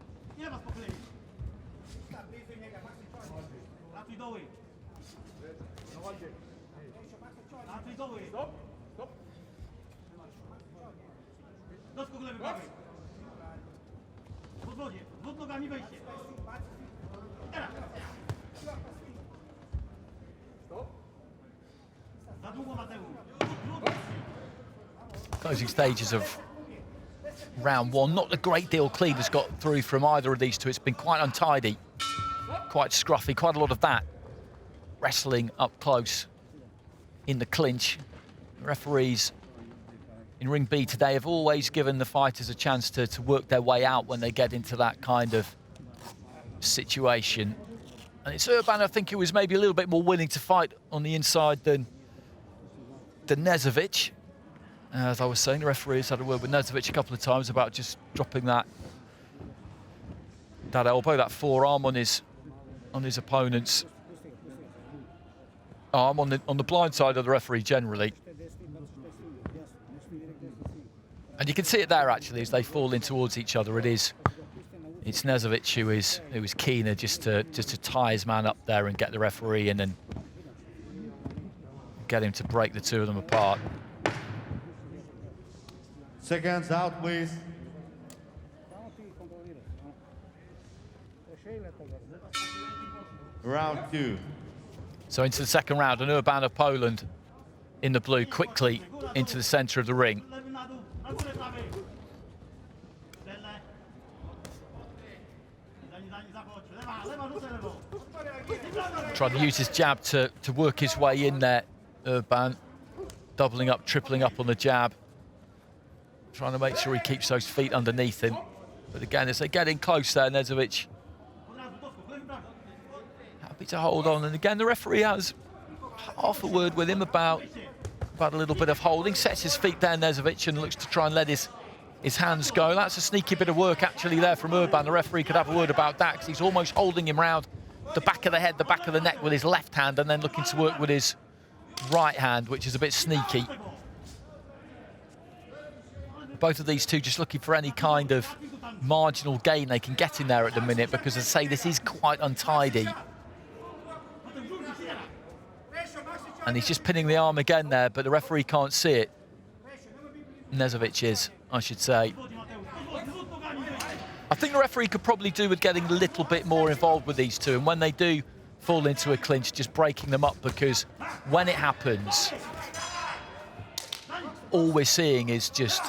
Closing stages of round one. Not a great deal clean has got through from either of these two. It's been quite untidy, quite scruffy, quite a lot of that wrestling up close in the clinch. The referees in Ring B today have always given the fighters a chance to work their way out when they get into that kind of situation. And it's Urban, I think, who was maybe a little bit more willing to fight on the inside than Nezovic. As I was saying, the referee's had a word with Nezovic a couple of times about just dropping that elbow, that forearm on his opponent's arm, on the blind side of the referee generally. And you can see it there actually as they fall in towards each other. It's Nezovic who is keener just to tie his man up there and get the referee in and get him to break the two of them apart. Seconds out, please. Round 2. So into the second round, and Urban of Poland in the blue quickly into the centre of the ring. Trying to use his jab to work his way in there, Urban. Doubling up, tripling up on the jab. Trying to make sure he keeps those feet underneath him. But again, as they get in close there, Nezovic happy to hold on. And again, the referee has half a word with him about a little bit of holding. Sets his feet there, Nezovic, and looks to try and let his hands go. That's a sneaky bit of work actually there from Urban. The referee could have a word about that because he's almost holding him round the back of the head, the back of the neck with his left hand, and then looking to work with his right hand, which is a bit sneaky. Both of these two just looking for any kind of marginal gain they can get in there at the minute, because as I say, this is quite untidy. And he's just pinning the arm again there, but the referee can't see it. Nezovic is, I should say. I think the referee could probably do with getting a little bit more involved with these two, and when they do fall into a clinch, just breaking them up, because when it happens, all we're seeing is just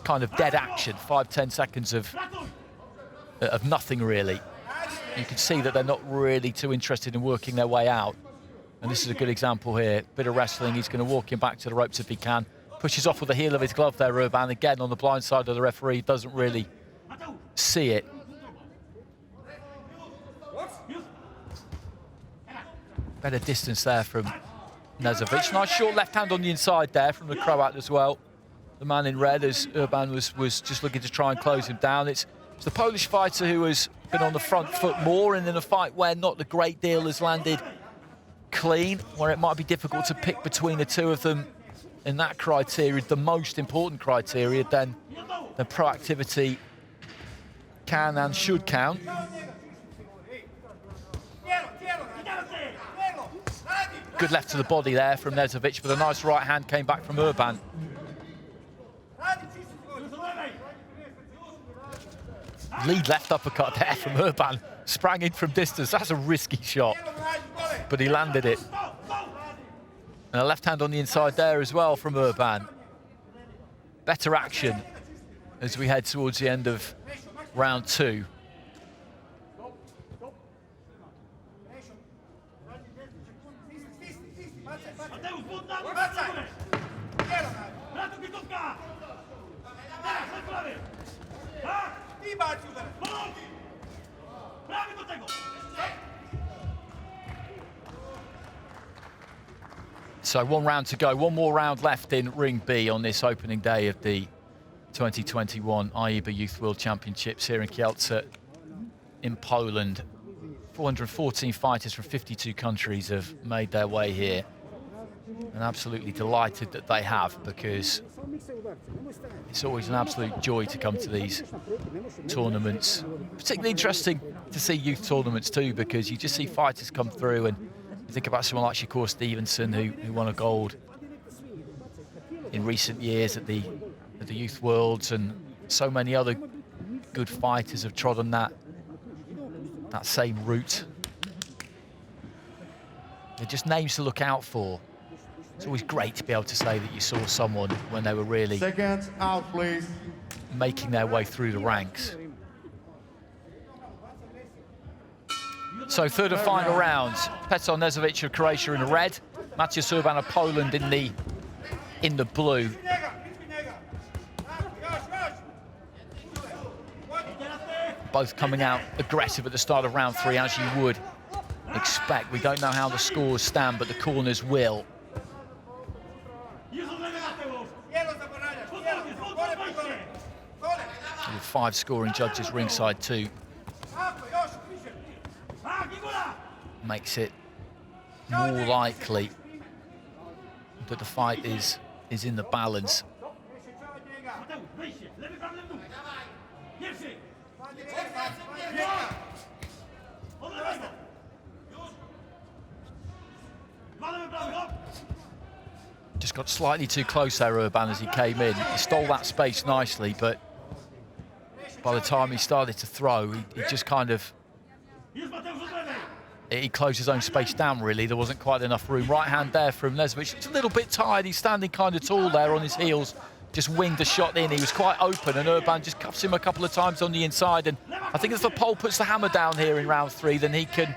kind of dead action, 5-10 seconds of nothing really. You can see that they're not really too interested in working their way out. And this is a good example here. Bit of wrestling. He's going to walk him back to the ropes if he can. Pushes off with the heel of his glove there, Urban. Again, on the blind side of the referee, doesn't really see it. Better distance there from Nezovic. Nice short left hand on the inside there from the Croat as well. The man in red, as Urban was just looking to try and close him down. It's the Polish fighter who has been on the front foot more, and in a fight where not a great deal has landed clean, where it might be difficult to pick between the two of them in that criteria, the most important criteria, then proactivity can and should count. Good left to the body there from Nezovic, but a nice right hand came back from Urban. Lead left uppercut there from Urban. Sprang in from distance. That's a risky shot, but he landed it. And a left hand on the inside there as well from Urban. Better action as we head towards the end of round 2. So 1 round to go, 1 more round left in Ring B on this opening day of the 2021 IEBA Youth World Championships here in Kielce in Poland. 414 fighters from 52 countries have made their way here. And absolutely delighted that they have, because it's always an absolute joy to come to these tournaments. Particularly interesting to see youth tournaments too, because you just see fighters come through, and you think about someone like Shakur Stevenson, who won a gold in recent years at the Youth Worlds, and so many other good fighters have trodden that same route. They're just names to look out for. It's always great to be able to say that you saw someone when they were really Seconds out, please. making their way through the ranks. So third and final round. Petar Nezovic of Croatia in the red, Maciej Urban of Poland in the blue. Both coming out aggressive at the start of round 3, as you would expect. We don't know how the scores stand, but the corners will. With 5 scoring judges ringside too. Makes it more likely that the fight is in the balance. Just got slightly too close there, Urban, as he came in. He stole that space nicely, but by the time he started to throw, he just kind of... He closed his own space down, really. There wasn't quite enough room. Right hand there from Knežević. He's a little bit tired. He's standing kind of tall there on his heels. Just winged the shot in. He was quite open, and Urban just cuffs him a couple of times on the inside. And I think if the pole puts the hammer down here in round 3, then he can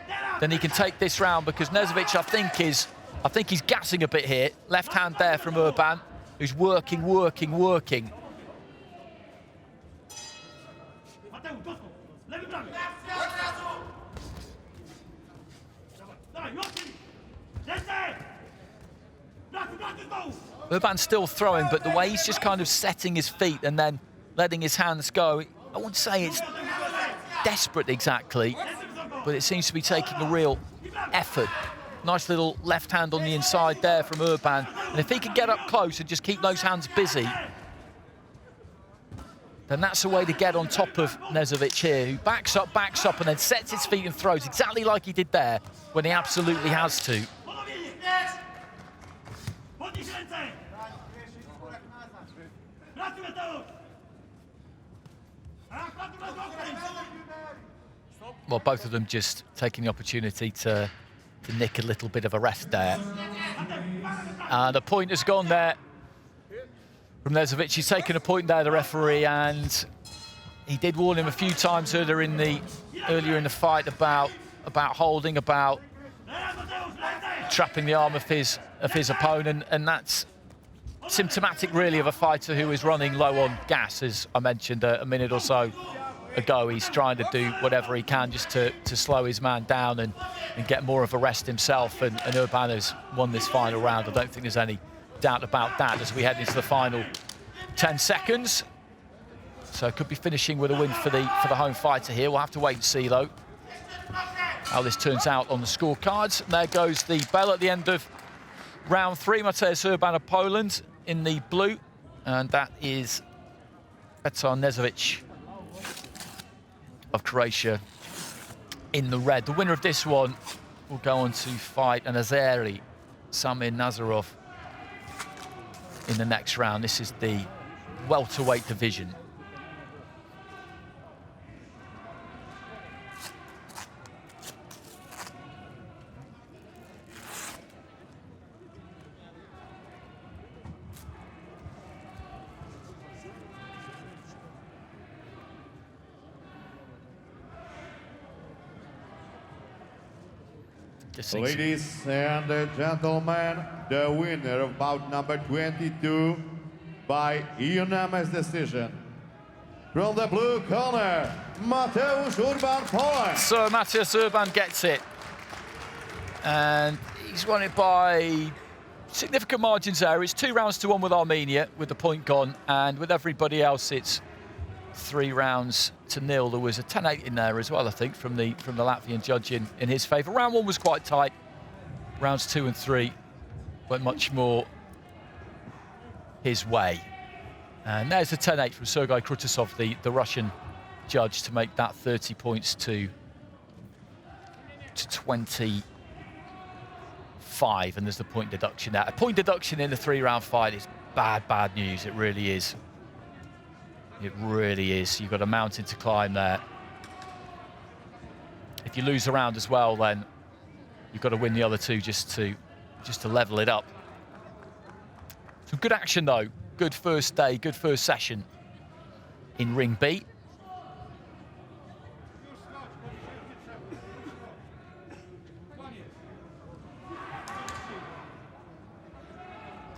take this round, because Knežević, I think he's gassing a bit here. Left hand there from Urban, who's working. Urban's still throwing, but the way he's just kind of setting his feet and then letting his hands go, I wouldn't say it's desperate exactly, but it seems to be taking a real effort. Nice little left hand on the inside there from Urban. And if he can get up close and just keep those hands busy, then that's the way to get on top of Knežević here, who backs up, and then sets his feet and throws exactly like he did there when he absolutely has to. Well, both of them just taking the opportunity to nick a little bit of a rest there. And a point has gone there from Knežević. He's taken a point there, the referee, and he did warn him a few times earlier in the fight about holding, about trapping the arm of his opponent, and that's symptomatic really of a fighter who is running low on gas. As I mentioned a minute or so ago, he's trying to do whatever he can just to slow his man down and get more of a rest himself, and Urban has won this final round. I don't think there's any doubt about that as we head into the final 10 seconds. So it could be finishing with a win for the home fighter here. We'll have to wait and see though how this turns out on the scorecards. And there goes the bell at the end of round 3. Mateusz Urban of Poland in the blue, and that is Petar Knežević of Croatia in the red. The winner of this one will go on to fight an Azeri, Samir Nazarov, in the next round. This is the welterweight division. Ladies and gentlemen, the winner of bout number 22 by unanimous decision. From the blue corner, Mateusz Urban, Poland. So Mateusz Urban gets it. And he's won it by significant margins there. It's 2-1 with Armenia, with the point gone. And with everybody else, it's 3-0. There was a 10-8 in there as well, I think, from the Latvian judge in his favour. Round 1 was quite tight. Rounds 2 and 3 went much more his way. And there's the 10-8 from Sergei Krutasov, the Russian judge, to make that 30 points to 25. And there's the point deduction there. A point deduction in a 3-round fight is bad news. It really is. It really is. You've got a mountain to climb there. If you lose a round as well, then you've got to win the other 2 just to level it up. Some good action though. Good first day, good first session in Ring B.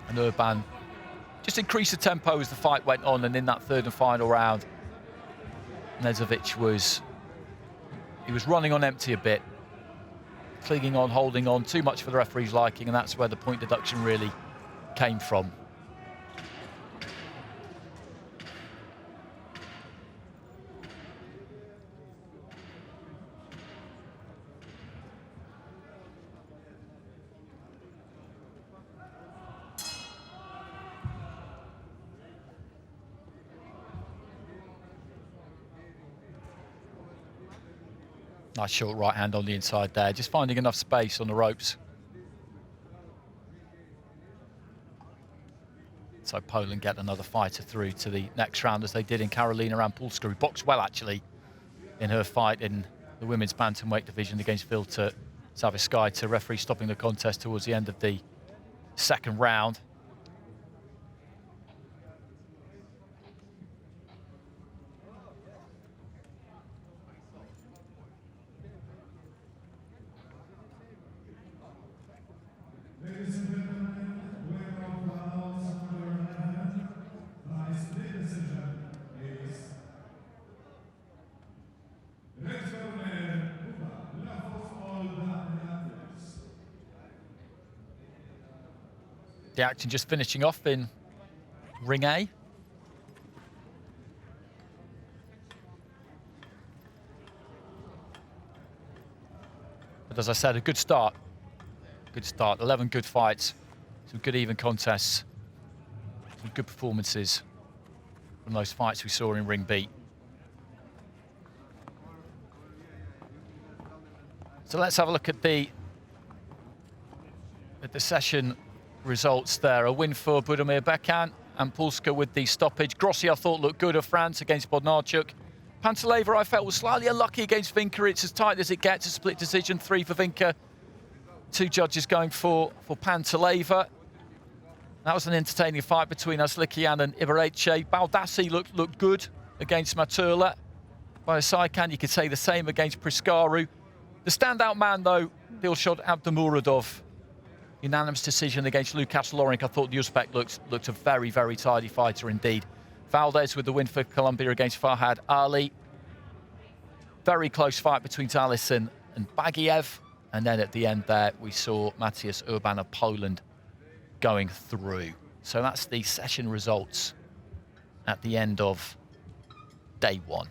And Urban just increased the tempo as the fight went on, and in that 3rd and final round, Knežević was running on empty a bit, clinging on, holding on, too much for the referee's liking, and that's where the point deduction really came from. Nice short right hand on the inside there, just finding enough space on the ropes. So Poland get another fighter through to the next round, as they did in Karolina Rampulska, who boxed well actually in her fight in the women's bantamweight division against Vilta Saviskaita. Referee stopping the contest towards the end of the second round. Ladies and gentlemen, winner of rounds number 11 by split decision is red corner, The action just finishing off in ring A. But as I said, a good start. Good start, 11 good fights, some good even contests, some good performances from those fights we saw in ring B. So let's have a look at the session results there. A win for Budimir Bekan and Pulska with the stoppage. Grossi, I thought, looked good of France against Bodnarchuk. Pantaleva, I felt, was slightly unlucky against Vinka. It's as tight as it gets, a split decision, 3 for Vinka. 2 judges going for Pantaleva. That was an entertaining fight between Aslikian and Ibarreche. Baldassi looked good against Maturla. By Saikan, you could say the same against Priskaru. The standout man, though, Dilshod Abdumuradov. Unanimous decision against Lukas Lorenc. I thought the Uzbek looked a very, very tidy fighter indeed. Valdez with the win for Colombia against Farhad Ali. Very close fight between Talis and Bagiev. And then at the end there, we saw Matthias Urban of Poland going through. So that's the session results at the end of day 1.